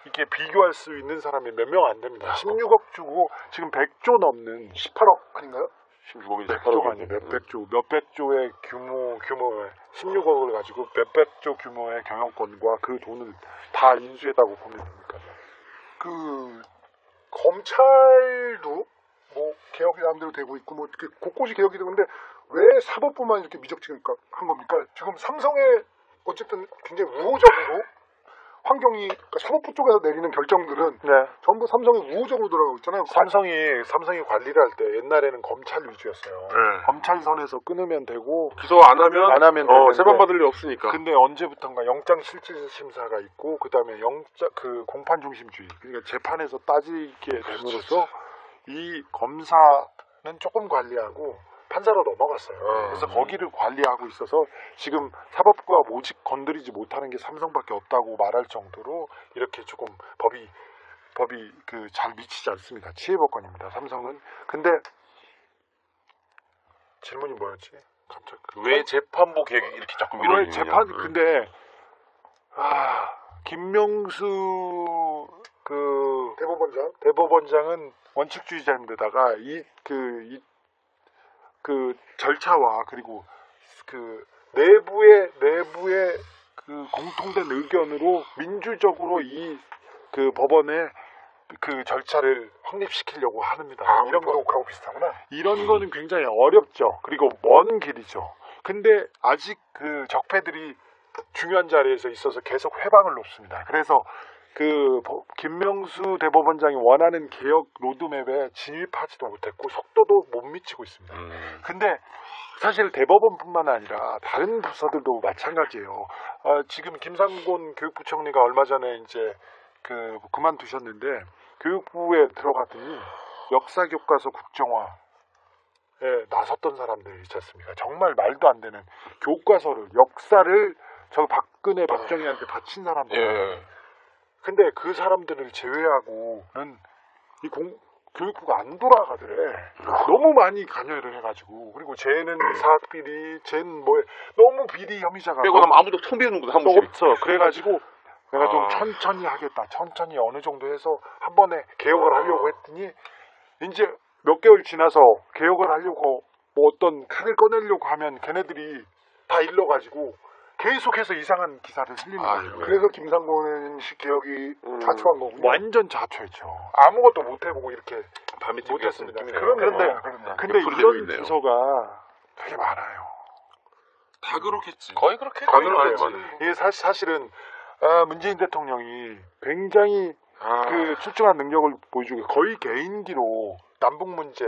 이렇게 비교할 수 있는 사람이 몇 명 안 됩니다. 16억 주고 지금 100조 넘는 18억 아닌가요? 16억이 100조가 아니에요. 몇백조의 규모의 16억을 가지고 몇백조 규모의 경영권과 그 돈을 다 인수했다고 보면 됩니까? 그 검찰도 뭐 개혁이 나름대로 되고 있고 뭐 이렇게 곳곳이 개혁이 되고 있는데 왜 사법부만 이렇게 미적지근 한 겁니까? 지금 삼성의 어쨌든 굉장히 우호적으로 환경이 그러니까 사법부 쪽에서 내리는 결정들은 네. 전부 삼성의 우호적으로 돌아가고 있잖아요. 삼성이 관리를 할 때 옛날에는 검찰 위주였어요. 네. 검찰선에서 끊으면 되고 기소 안 하면 되는데 세번 받을 일 없으니까. 근데 언제부턴가 영장 실질 심사가 있고 그다음에 그 공판 중심주의 그러니까 재판에서 따지게 됨으로써 이 검사는 조금 관리하고 판사로 넘어갔어요. 그래서 거기를 관리하고 있어서 지금 사법부가 오직 건드리지 못하는 게 삼성밖에 없다고 말할 정도로 이렇게 조금 법이 그 잘 미치지 않습니다. 치해법권입니다. 삼성은. 근데 질문이 뭐였지? 갑자기 왜 재판부 계획이 이렇게 자꾸 왜 미뤄지느냐. 재판 근데 김명수 그 대법원장은 원칙주의자인데다가 그 절차와 그리고 그 내부의 그 공통된 의견으로 민주적으로 이 그 법원의 그 절차를 확립시키려고 합니다. 이런 거하고 비슷하구나. 이런 거는 굉장히 어렵죠. 그리고 먼 길이죠. 근데 아직 그 적폐들이 중요한 자리에서 있어서 계속 회방을 놓습니다. 그래서 그 김명수 대법원장이 원하는 개혁 로드맵에 진입하지도 못했고 속도도 못 미치고 있습니다. 근데 사실 대법원뿐만 아니라 다른 부서들도 마찬가지예요. 지금 김상곤 교육부총리가 얼마 전에 이제 그만두셨는데 교육부에 들어갔더니 역사교과서 국정화에 나섰던 사람들 있지 않습니까? 정말 말도 안 되는 교과서를 역사를 저 박정희한테 바친 사람들. 예. 근데 그 사람들을 제외하고는 이 교육부가 안 돌아가더래. 너무 많이 관여를 해가지고 그리고 쟤는 사학 비리, 쟤는 뭐에 너무 비리 혐의자가 빼고 나면 아무도 통 비우는구나 사무실이. 없어. 그래가지고 내가 좀 천천히 하겠다. 천천히 어느 정도 해서 한 번에 개혁을 하려고 했더니 이제 몇 개월 지나서 개혁을 하려고 뭐 어떤 카드를 꺼내려고 하면 걔네들이 다 일러가지고 계속해서 이상한 기사를 흘리는 거예요. 그래서 김상곤식 개혁이 자초한 거군요. 완전 자초했죠. 아무것도 못 해보고 이렇게 밤이 못했습니다. 그런데 근데 소리 이런 내고 있네요. 부서가 되게 많아요. 다 그렇겠지. 거의 그렇게 이게 사실은 문재인 대통령이 굉장히 그 출중한 능력을 보여주고 거의 개인기로 남북 문제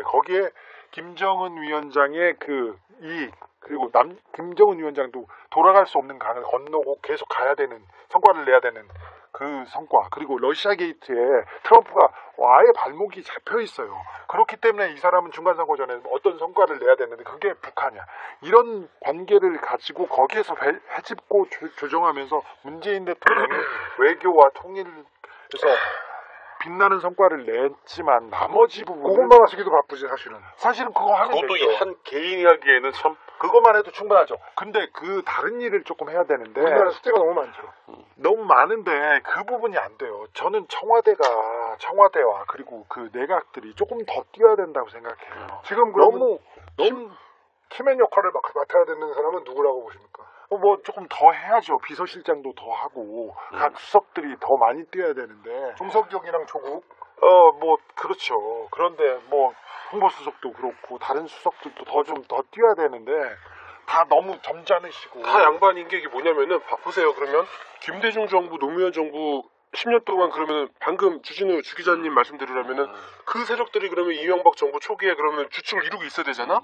거기에 김정은 위원장의 그 이익 그리고 김정은 위원장도 돌아갈 수 없는 강을 건너고 계속 가야 되는 성과를 내야 되는 그 성과 그리고 러시아 게이트에 트럼프가 아예 발목이 잡혀 있어요. 그렇기 때문에 이 사람은 중간선거전에 어떤 성과를 내야 되는데 그게 북한이야. 이런 관계를 가지고 거기에서 헤집고 조정하면서 문재인 대통령이 외교와 통일에서 빛나는 성과를 냈지만 나머지 부분 그것만 하시기도 바쁘지 사실은 그거 하면 그것도 되죠. 한 개인이 하기에는 참 그것만 해도 충분하죠. 근데 그 다른 일을 조금 해야 되는데 우리나라 숙제가 너무 많죠. 너무 많은데 그 부분이 안 돼요. 저는 청와대와 그리고 그 내각들이 조금 더 뛰어야 된다고 생각해요. 지금 그러면 너무 키맨 역할을 맡아야 되는 사람은 누구라고 보십니까? 뭐 조금 더 해야죠. 비서실장도 더 하고 각 수석들이 더 많이 뛰어야 되는데 중석경이랑 조국 뭐 그렇죠. 그런데 뭐 홍보수석도 그렇고 다른 수석들도 좀 더 뛰어야 되는데 다 너무 점잖으시고 다 양반인 게 이게 뭐냐면은 보세요. 그러면 김대중 정부, 노무현 정부 10년 동안 그러면 방금 주진우 주 기자님 말씀대로라면은 그 세력들이 그러면 이명박 정부 초기에 그러면 주축을 이루고 있어야 되잖아.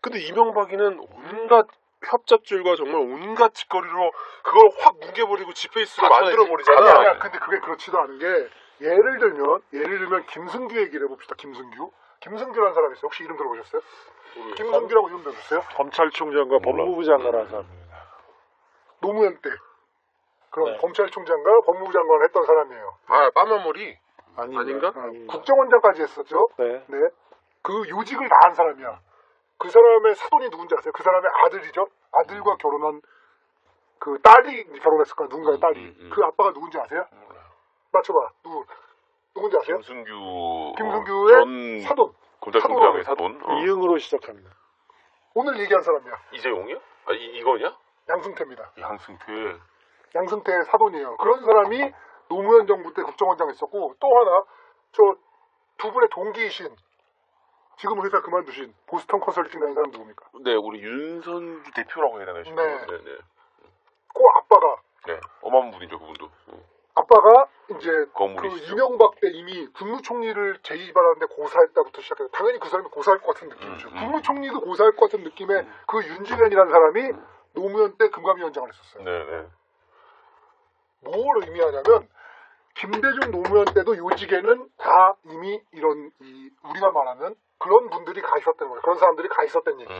근데 이명박이는 온갖 협잡질과 정말 온갖 짓거리로 그걸 확 뭉개버리고 지페이스로 만들어버리잖아. 아니야. 근데 그게 그렇지도 않은 게 예를 들면 김승규 얘기를 해봅시다. 김승규라는 사람이 있어요. 혹시 이름 들어보셨어요? 김승규라고 이름 들어보셨어요? 검찰총장과 법무부 장관을 한 사람입니다. 노무현 때 그럼 네. 검찰총장과 법무부 장관을 했던 사람이에요. 아, 빠마머리? 아닌가? 국정원장까지 했었죠. 네. 네. 그 요직을 다 한 사람이야. 그 사람의 사돈이 누군지 아세요? 그 사람의 아들이죠. 아들과 결혼한 그 딸이 결혼했을 거야. 누군가의 딸이. 그 아빠가 누군지 아세요? 맞춰봐. 누군지 아세요? 김승규의 전 사돈. 검찰총장의 사돈. 이응으로 시작합니다. 오늘 얘기한 사람이야. 이재용이야? 아, 이거냐? 양승태입니다. 양승태. 양승태의 사돈이에요. 그런 사람이 노무현 정부 때 국정원장 했었고 또 하나 두 분의 동기이신 지금 회사 그만두신 보스턴 컨설팅이라는 사람 누굽니까? 네, 우리 윤선주 대표라고 해야 되나요? 지금? 네. 네, 네. 그 아빠가 네. 어마어마한 분이죠, 그분도. 아빠가 이제 그 거물이시죠. 이명박 때 이미 국무총리를 재임하는데 고사했다부터 시작해서 당연히 그 사람이 고사할 것 같은 느낌이죠. 국무총리도 고사할 것 같은 느낌의 그 윤지현이라는 사람이 노무현 때 금감위원장을 했었어요. 네, 네. 뭘 의미하냐면 김대중 노무현 때도 요직에는 다 이미 이런 우리가 말하는 그런 분들이 가 있었다는 거예요. 그런 사람들이 가 있었다는 얘기죠.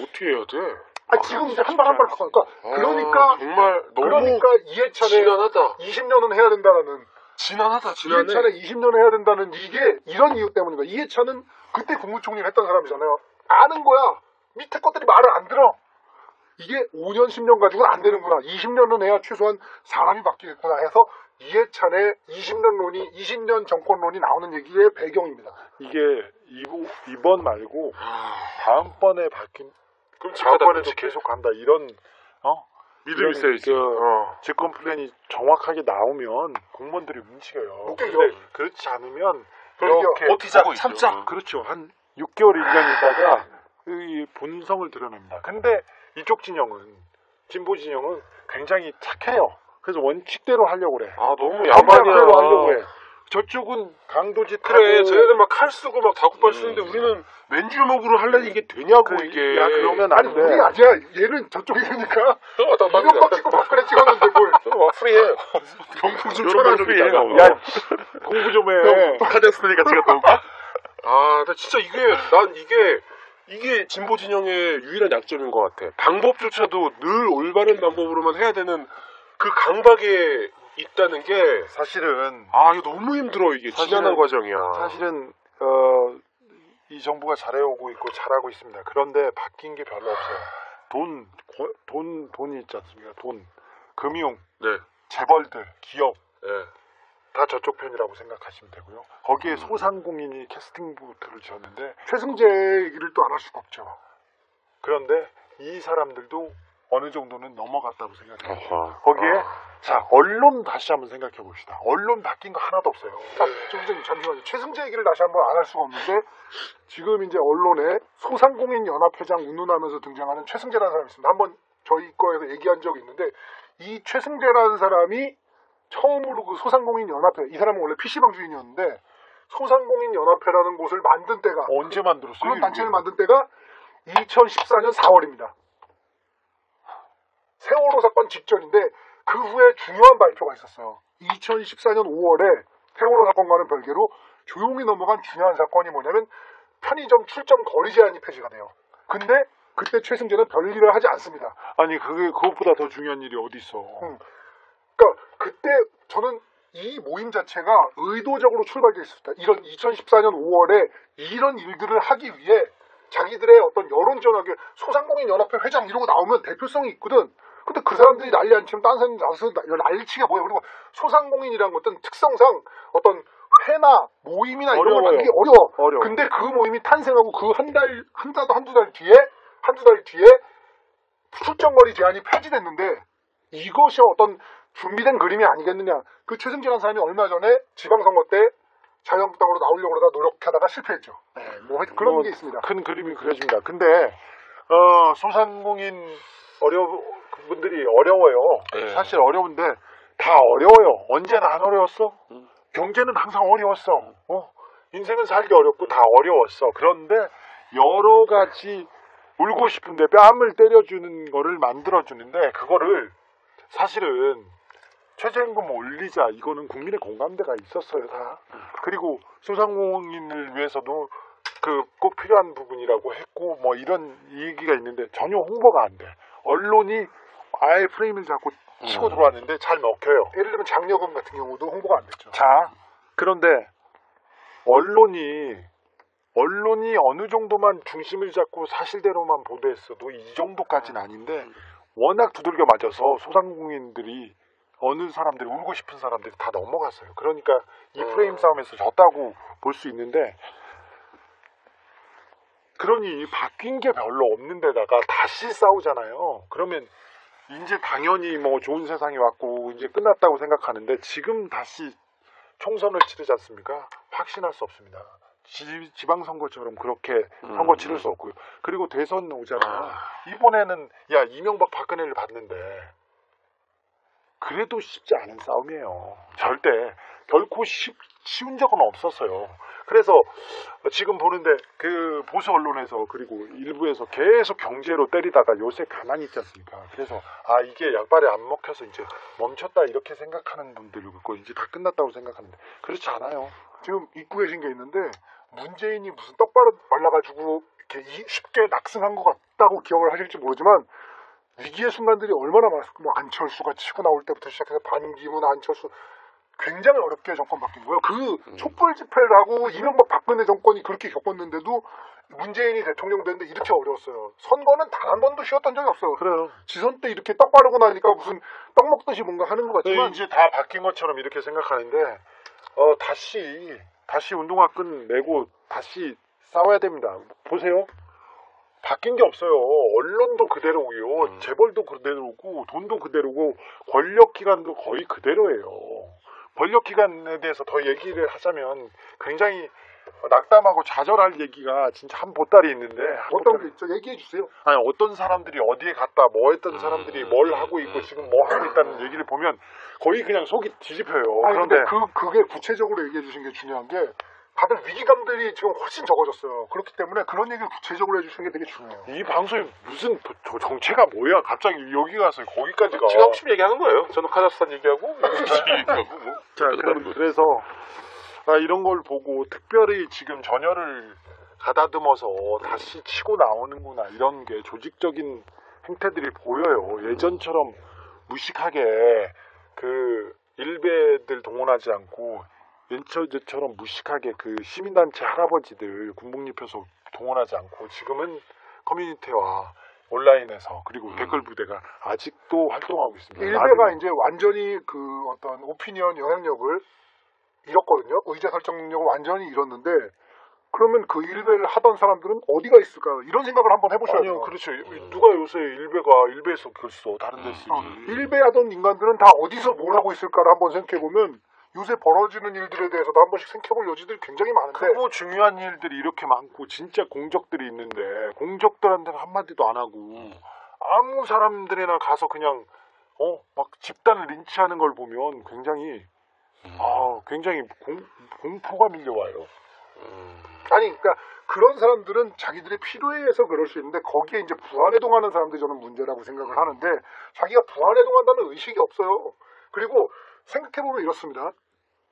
어떻게 해야 돼? 지금 이제 한 발 한 발 바꿔니까 그러니까 정말 너무 그러니까 이해찬에 지난하다. 20년은 해야 된다라는 지난해. 이해찬에 20년을 해야 된다는 이게 이런 이유 때문인 거야. 이해찬은 그때 국무총리를 했던 사람이잖아요. 아는 거야. 밑에 것들이 말을 안 들어. 이게 5년 10년 가지고는 안 되는구나. 20년은 해야 최소한 사람이 바뀌겠구나 해서 이해찬의 20년론이 20년 정권론이 나오는 얘기의 배경입니다. 이게 이번 말고 다음번에 바뀐 그럼 다음번에도 계속 간다 이런 믿음 있어야지. 집권 플랜이 정확하게 나오면 공무원들이 움직여요. 웃기죠. 근데 그렇지 않으면 그러게요. 이렇게 버티자, 하고 있죠. 참자. 그렇죠. 한 6개월 1년 있다가 이 본성을 드러냅니다. 근데 이쪽 진영은 진보 진영은 굉장히 착해요. 그래서 원칙대로 하려고 그래. 아, 너무 원칙대로 야만이야. 하려고 해. 저쪽은 강도짓 그래, 하고 쟤네들 막 칼 쓰고 막 다국발 쓰는데 우리는 맨주먹으로 하려니 이게 되냐고, 이게. 야, 그러면 아니 안 돼. 우리 아니야. 얘는 저쪽이니까 이명박 찍고 박근혜 찍었는데 뭘 프리해. 경품 좀 여러분 쳐라, 프리해. 좀. 야, 공부 좀 해. 카자스니 같이 갔다 올까? 아, 나 진짜 이게 진보 진영의 유일한 약점인 것 같아. 방법조차도 늘 올바른 방법으로만 해야 되는 그 강박에 있다는 게 사실은 이거 너무 힘들어. 이게 사실은- 지난한 과정이야. 사실은 이 정부가 잘해오고 있고 잘하고 있습니다. 그런데 바뀐 게 별로 없어요. 돈이 있지 않습니까? 금융, 네. 재벌들, 기업 네. 다 저쪽 편이라고 생각하시면 되고요. 거기에 소상공인이 캐스팅 보트를 지었는데 최승재 얘기를 또 안 할 수가 없죠. 그런데 이 사람들도 어느 정도는 넘어갔다고 생각해요. 아하. 거기에 자 언론 다시 한번 생각해 봅시다. 언론 바뀐 거 하나도 없어요. 조 기자님 잠시만요. 최승재 얘기를 다시 한번 안 할 수가 없는데 지금 이제 언론에 소상공인 연합회장 운운하면서 등장하는 최승재라는 사람이 있습니다. 한번 저희 거에서 얘기한 적이 있는데 이 최승재라는 사람이 처음으로 그 소상공인 연합회, 이 사람은 원래 PC방 주인이었는데 소상공인 연합회라는 곳을 만든 때가 언제 만들었어요? 그런 단체를 만든 때가 2014년 4월입니다. 세월호 사건 직전인데 그 후에 중요한 발표가 있었어요. 2014년 5월에 세월호 사건과는 별개로 조용히 넘어간 중요한 사건이 뭐냐면 편의점 출점 거리 제한이 폐지가 돼요. 근데 그때 최승재는 별일을 하지 않습니다. 아니 그것보다 더 중요한 일이 어디 있어? 그러니까 그때 저는 이 모임 자체가 의도적으로 출발되어 있었다. 이런 2014년 5월에 이런 일들을 하기 위해 자기들의 어떤 여론 전환에 소상공인 연합회 회장 이러고 나오면 대표성이 있거든. 근데 그 사람들이 난리 안 치면 다른 사람들이 나서서 난리치가 뭐야. 그리고 소상공인이라는 것은 특성상 어떤 회나 모임이나 이런 걸 만들기 어려워. 근데 그 모임이 탄생하고 그 한두 달 뒤에 출정거리 제한이 폐지됐는데 이것이 어떤 준비된 그림이 아니겠느냐. 그 최승재라는 사람이 얼마 전에 지방선거 때 자유한국당으로 나오려고 그러다 노력하다가 실패했죠. 네, 뭐 그런 게 있습니다. 큰 그림이 그려집니다. 근데 소상공인 분들이 어려워요. 네. 사실 어려운데 다 어려워요. 언제나 안 어려웠어? 경제는 항상 어려웠어. 인생은 살기 어렵고 다 어려웠어. 그런데 여러 가지 울고 싶은데 뺨을 때려주는 거를 만들어주는데 그거를 사실은 최저임금 올리자 이거는 국민의 공감대가 있었어요 다. 그리고 소상공인을 위해서도 그 꼭 필요한 부분이라고 했고 뭐 이런 얘기가 있는데 전혀 홍보가 안 돼. 언론이 아예 프레임을 잡고 치고 들어왔는데 잘 먹혀요. 예를 들면 장려금 같은 경우도 홍보가 안 됐죠. 자, 그런데 언론이 어느 정도만 중심을 잡고 사실대로만 보도했어도 이 정도까지는 아닌데 워낙 두들겨 맞아서 소상공인들이 어느 사람들이 울고 싶은 사람들이 다 넘어갔어요. 그러니까 이 프레임 싸움에서 졌다고 볼 수 있는데 그러니 바뀐 게 별로 없는 데다가 다시 싸우잖아요. 그러면 이제 당연히 뭐 좋은 세상이 왔고 이제 끝났다고 생각하는데 지금 다시 총선을 치르지 않습니까? 확신할 수 없습니다. 지방선거처럼 그렇게 선거 치를 수 없고요. 그리고 대선 오잖아요. 이번에는 야 이명박 박근혜를 봤는데 그래도 쉽지 않은 싸움이에요. 절대 결코 쉬운 적은 없었어요. 그래서 지금 보는데 그 보수 언론에서 그리고 일부에서 계속 경제로 때리다가 요새 가만히 있지 않습니까? 그래서 이게 약발에 안 먹혀서 이제 멈췄다 이렇게 생각하는 분들이 있고 이제 다 끝났다고 생각하는데 그렇지 않아요. 지금 잊고 계신 게 있는데 문재인이 무슨 떡바로 말라가지고 이렇게 쉽게 낙승한 것 같다고 기억을 하실지 모르지만 위기의 순간들이 얼마나 많았을까. 뭐 안철수가 치고 나올 때부터 시작해서 반기문, 안철수 굉장히 어렵게 정권 바뀐 거예요. 그 촛불 집회를 하고 이명박 박근혜 정권이 그렇게 겪었는데도 문재인이 대통령 됐는데 이렇게 어려웠어요. 선거는 단 한 번도 쉬었던 적이 없어요. 그래요. 지선 때 이렇게 떡 바르고 나니까 무슨 떡 먹듯이 뭔가 하는 것 같지만 이제 다 바뀐 것처럼 이렇게 생각하는데 다시 운동화 끈 내고 다시 싸워야 됩니다. 보세요. 바뀐 게 없어요. 언론도 그대로고요. 재벌도 그대로고 돈도 그대로고 권력기관도 거의 그대로예요. 권력기관에 대해서 더 얘기를 하자면 굉장히 낙담하고 좌절할 얘기가 진짜 한 보따리 있는데 어떤 게 있죠? 얘기해 주세요. 아니 어떤 사람들이 어디에 갔다 뭐 했던 사람들이 뭘 하고 있고 지금 뭐 하고 있다는 얘기를 보면 거의 그냥 속이 뒤집혀요. 그런데 그게 구체적으로 얘기해 주신 게 중요한 게 다들 위기감들이 지금 훨씬 적어졌어요. 그렇기 때문에 그런 얘기를 구체적으로 해주시는 게 되게 중요해요. 이 방송이 무슨 정체가 뭐야? 갑자기 여기 가서 거기까지 가. 지가 하고 싶은 얘기하는 거예요. 저는 카자흐스탄 얘기하고 얘기하고 뭐. 자, 그래서 이런 걸 보고 특별히 지금 전열을 가다듬어서 다시 치고 나오는구나 이런 게 조직적인 행태들이 보여요. 예전처럼 무식하게 그 일베들 동원하지 않고 왼처처럼 무식하게 그 시민단체 할아버지들 군복 입혀서 동원하지 않고 지금은 커뮤니티와 온라인에서 그리고 댓글 부대가 아직도 활동하고 있습니다. 일베가 이제 완전히 그 어떤 오피니언 영향력을 잃었거든요. 의제 설정 능력을 완전히 잃었는데 그러면 그 일베를 하던 사람들은 어디가 있을까? 이런 생각을 한번 해보셔야 돼요. 아니요, 그렇죠. 누가 요새 일베에서 글써 다른 데 쓰지. 일베 하던 인간들은 다 어디서 뭘 하고 있을까를 한번 생각해보면 요새 벌어지는 일들에 대해서도 한 번씩 생각해볼 여지들이 굉장히 많은데 크고 중요한 일들이 이렇게 많고 진짜 공적들이 있는데 공적들한테는 한마디도 안 하고 아무 사람들이나 가서 그냥 막 집단을 린치하는 걸 보면 굉장히 공포가 밀려와요. 아니 그러니까 그런 사람들은 자기들의 필요에 의해서 그럴 수 있는데 거기에 이제 부안해동하는 사람들이 저는 문제라고 생각을 하는데 자기가 부안해동한다는 의식이 없어요. 그리고 생각해보면 이렇습니다.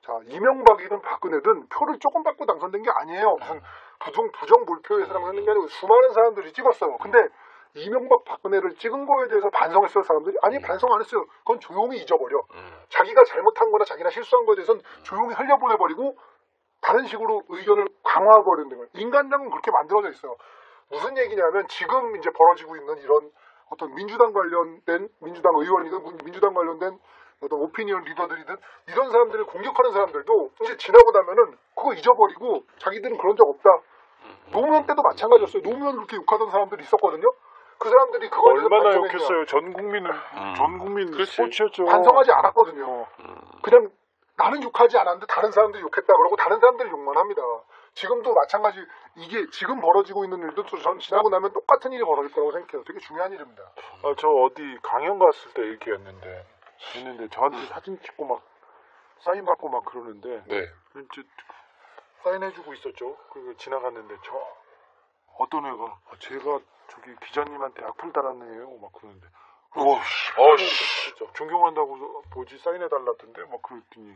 자, 이명박이든 박근혜든 표를 조금 받고 당선된 게 아니에요. 무슨 부정 몰표에서 당선된 게 아니고 수많은 사람들이 찍었어요. 근데 이명박 박근혜를 찍은 거에 대해서 반성했어요, 사람들이? 아니, 반성 안 했어요. 그건 조용히 잊어버려. 자기가 잘못한 거나 자기나 실수한 거에 대해서는 조용히 흘려보내버리고 다른 식으로 의견을 강화해버리는 거예요. 인간당은 그렇게 만들어져 있어요. 무슨 얘기냐면 지금 이제 벌어지고 있는 이런 어떤 민주당 관련된 민주당 의원이든 민주당 관련된 어떤 오피니언 리더들이든 이런 사람들을 공격하는 사람들도 이제 지나고 나면은 그거 잊어버리고 자기들은 그런 적 없다. 노무현 때도 마찬가지였어요. 노무현 그렇게 욕하던 사람들이 있었거든요. 그 사람들이 그걸 얼마나 욕했어요. 전 국민 스포츠였죠. 반성하지 않았거든요. 그냥 나는 욕하지 않았는데 다른 사람들이 욕했다 그러고 다른 사람들이 욕만 합니다. 지금도 마찬가지. 이게 지금 벌어지고 있는 일도 전 지나고 나면 똑같은 일이 벌어질 거라고 생각해요. 되게 중요한 일입니다. 저 어디 강연 갔을 때 얘기였는데 저한테 사진 찍고 막 사인 받고 막 그러는데 네. 사인해주고 있었죠. 그리고 지나갔는데 저 어떤 애가 제가 저기 기자님한테 악플 달았네요 막 그러는데 진짜 존경한다고 뭐지 사인해달라던데 막 그랬더니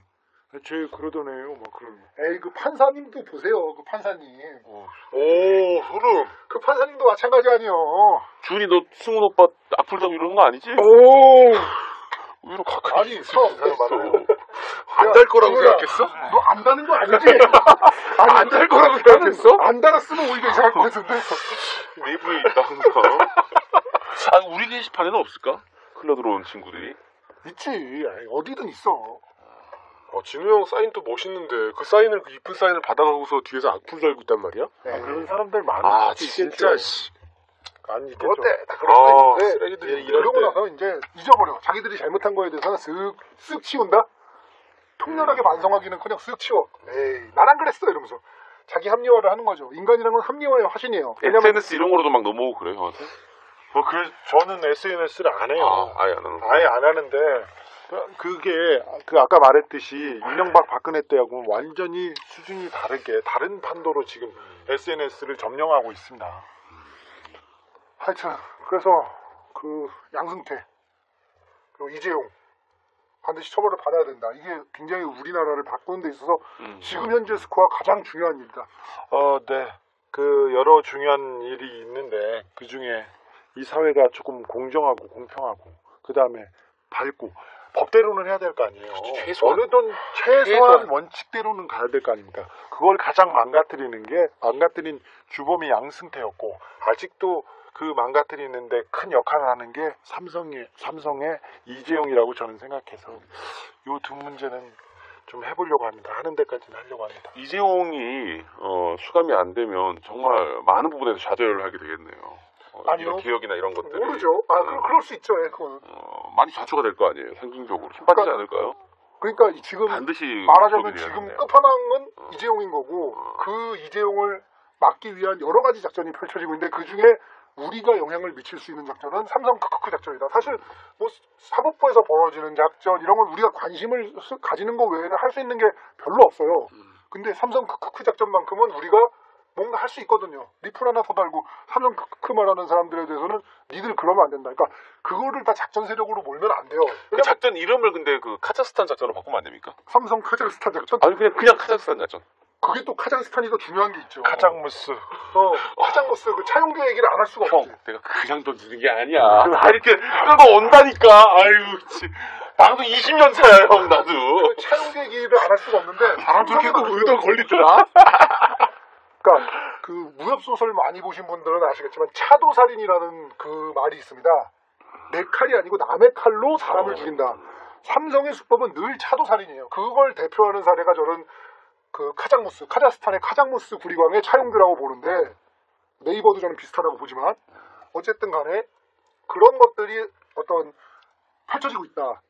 쟤 그러던 애요 막 그러는. 에이, 그 판사님도 보세요. 그 판사님. 오, 소름. 그 판사님도 마찬가지 아니요. 준이 너 승훈 오빠 악플 달고 이러는 거 아니지? 오. 의외로 가까이 아니, 안 달 거라고 생각했어? 너 안다는 거 아니지? 안 달 거라고 생각했어? 안 달았으면 오히려 이상할 것 같은데. 내부에 있다 항상. 아니 우리 게시판에는 없을까? 흘러 들어온 친구들이. 있지. 아이, 어디든 있어. 진우 형 사인도 멋있는데 그 사인을 그 이쁜 사인을 받아가고서 뒤에서 악플 달고 있단 말이야? 그런 사람들 많아. 진짜 씨. 많이 있겠죠. 그때 다 그럴 때 쓰레기들이 이러고 이럴 때. 나서 이제 잊어버려. 자기들이 잘못한 거에 대해서는 쓱 치운다. 통렬하게 반성하기는커녕 쓱 치워. 에이, 난 안 그랬어 이러면서 자기 합리화를 하는 거죠. 인간이란 건 합리화의 화신이에요. 왜냐면 SNS 이런 거로도 막 넘어오고 그래요 형한테? 저는 SNS를 안 해요. 아예 안 하는 거. 아예 안 하는데 그게 아까 말했듯이 이명박 박근혜 때하고는 완전히 수준이 다르게 다른 판도로 지금 SNS를 점령하고 있습니다. 하여튼 그래서 그 양승태 그리고 이재용 반드시 처벌을 받아야 된다. 이게 굉장히 우리나라를 바꾸는 데 있어서 지금 현재 스코어 가장 중요한 일이다. 네. 그 여러 중요한 일이 있는데 그 중에 이 사회가 조금 공정하고 공평하고 그 다음에 밝고 법대로는 해야 될 거 아니에요. 최소한 원칙대로는 가야 될 거 아닙니까? 그걸 가장 망가뜨린 주범이 양승태였고 아직도 그 망가뜨리는데 큰 역할을 하는 게 삼성의 이재용이라고 저는 생각해서 이 두 문제는 좀 해보려고 합니다. 하는 데까지는 하려고 합니다. 이재용이 수감이 안 되면 정말 많은 부분에서 좌절을 하게 되겠네요. 아니요. 이런 기억이나 이런 것들이 모르죠. 그럴 수 있죠. 그건. 많이 좌초가 될 거 아니에요. 상징적으로 힘 빠지지 않을까요? 그러니까 지금 반드시 말하자면 그쪽이 지금 돼야겠네요. 끝판왕은 이재용인 거고 그 이재용을 막기 위한 여러 가지 작전이 펼쳐지고 있는데 그 중에 우리가 영향을 미칠 수 있는 작전은 삼성 크크크 작전이다. 사실 뭐 사법부에서 벌어지는 작전 이런 건 우리가 관심을 가지는 거 외에는 할 수 있는 게 별로 없어요. 근데 삼성 크크크 작전만큼은 우리가 뭔가 할 수 있거든요. 리플 하나 더 달고 삼성 크크크 말하는 사람들에 대해서는 니들 그러면 안 된다. 그러니까 그거를 다 작전 세력으로 몰면 안 돼요. 그 작전 이름을 근데 그 카자흐스탄 작전으로 바꾸면 안 됩니까? 삼성 카자흐스탄 작전? 아니 그냥 카자흐스탄 작전. 그게 또 카자흐스탄이 더 중요한 게 있죠. 카장무스. 카장무스 그 차용교 얘기를 안 할 수가 형, 없지. 내가 그냥 던지는 게 아니야. 이렇게 끌어온다니까. 아유, 나도 20년 차야, 형, 나도. 그 차용교 얘기를 안 할 수가 없는데 사람들 계속 의도 걸리더라. 그러니까 그 무협 소설 많이 보신 분들은 아시겠지만 차도살인이라는 그 말이 있습니다. 내 칼이 아니고 남의 칼로 사람을 죽인다. 삼성의 수법은 늘 차도살인이에요. 그걸 대표하는 사례가 저는 그 카자흐스탄의 카장무스 구리광의 차용규라고 보는데 네이버도 저는 비슷하다고 보지만 어쨌든 간에 그런 것들이 어떤 펼쳐지고 있다.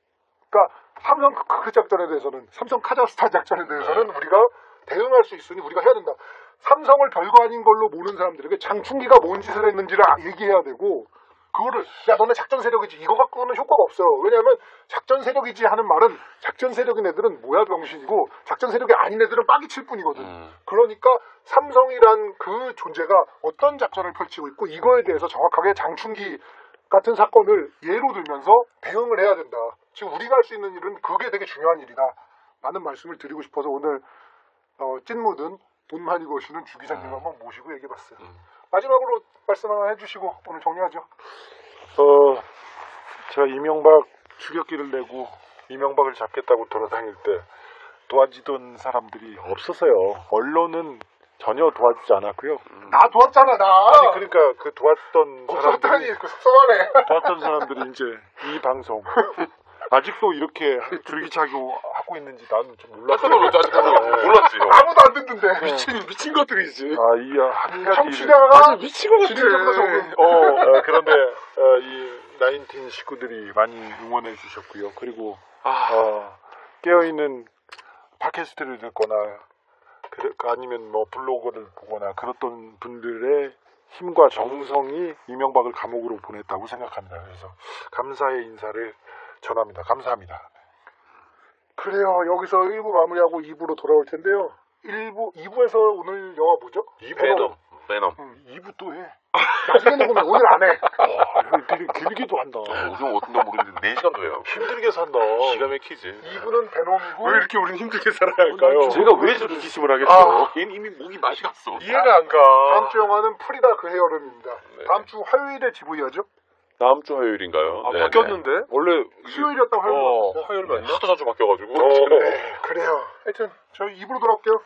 그러니까 삼성 크크 작전에 대해서는 삼성 카자흐스탄 작전에 대해서는 우리가 대응할 수 있으니 우리가 해야 된다. 삼성을 별거 아닌 걸로 모는 사람들에게 장충기가 뭔 짓을 했는지를 얘기해야 되고 그거를 야 너네 작전 세력이지 이거 갖고는 효과가 없어요. 왜냐하면 작전 세력이지 하는 말은 작전 세력인 애들은 뭐야 병신이고 작전 세력이 아닌 애들은 빠기 칠 뿐이거든. 그러니까 삼성이란 그 존재가 어떤 작전을 펼치고 있고 이거에 대해서 정확하게 장충기 같은 사건을 예로 들면서 대응을 해야 된다. 지금 우리가 할 수 있는 일은 그게 되게 중요한 일이다. 많은 말씀을 드리고 싶어서 오늘 찐모든 돈 많이 버시는 주 기자님 한번 모시고 얘기해봤어요. 마지막으로 말씀 하나 해주시고 오늘 정리하죠. 제가 이명박 추격기를 내고 이명박을 잡겠다고 돌아다닐 때 도와주던 사람들이 없었어요. 언론은 전혀 도와주지 않았고요. 나 도왔잖아 나. 아니 그러니까 그 도왔던 없었다니 사람들이 그 속상하네. 도왔던 사람들이 이제 이 방송 아직도 이렇게 줄기차게 하고 있는지 나는 좀 깜짝 몰랐어요. 놀랐지. 아직까지 몰랐지. 아무도 안 듣는데. 미친 것들이지. 이 한 가지 청취자가 미친 것 같아. 진행자보다 적은. 그런데 이 나인틴 식구들이 많이 응원해 주셨고요. 그리고 깨어있는 팟캐스트를 듣거나 아니면 뭐 블로그를 보거나 그랬던 분들의 힘과 정성이 이명박을 감옥으로 보냈다고 생각합니다. 그래서 감사의 인사를 전합니다. 감사합니다. 그래요. 여기서 1부 마무리하고 2부로 돌아올 텐데요. 2부에서 오늘 영화 뭐죠? 베놈. 2부 또 해. 나중에 녹으면 오늘 안 해. 되게 길기도 한다. 요즘 어떤가 모르겠는데 4시간도 해요. 힘들게 산다. 기가 막히지. 2부는 베놈이고 왜 이렇게 우리는 힘들게 살아야 할까요? 제가 왜 저렇게 기심을 하겠어? 걔는 이미 목이 맛이 갔어. 이해가 안 가. 다음 주 영화는 프리다 그의 여름입니다. 네. 다음 주 화요일에 GV야죠? 다음 주 화요일인가요? 아, 네, 바뀌었는데? 원래 수요일이었다고 화요일. 화요일 맞나? 하도 자주 바뀌어가지고. 네, 그래요. 하여튼 저희 2부로 돌아올게요.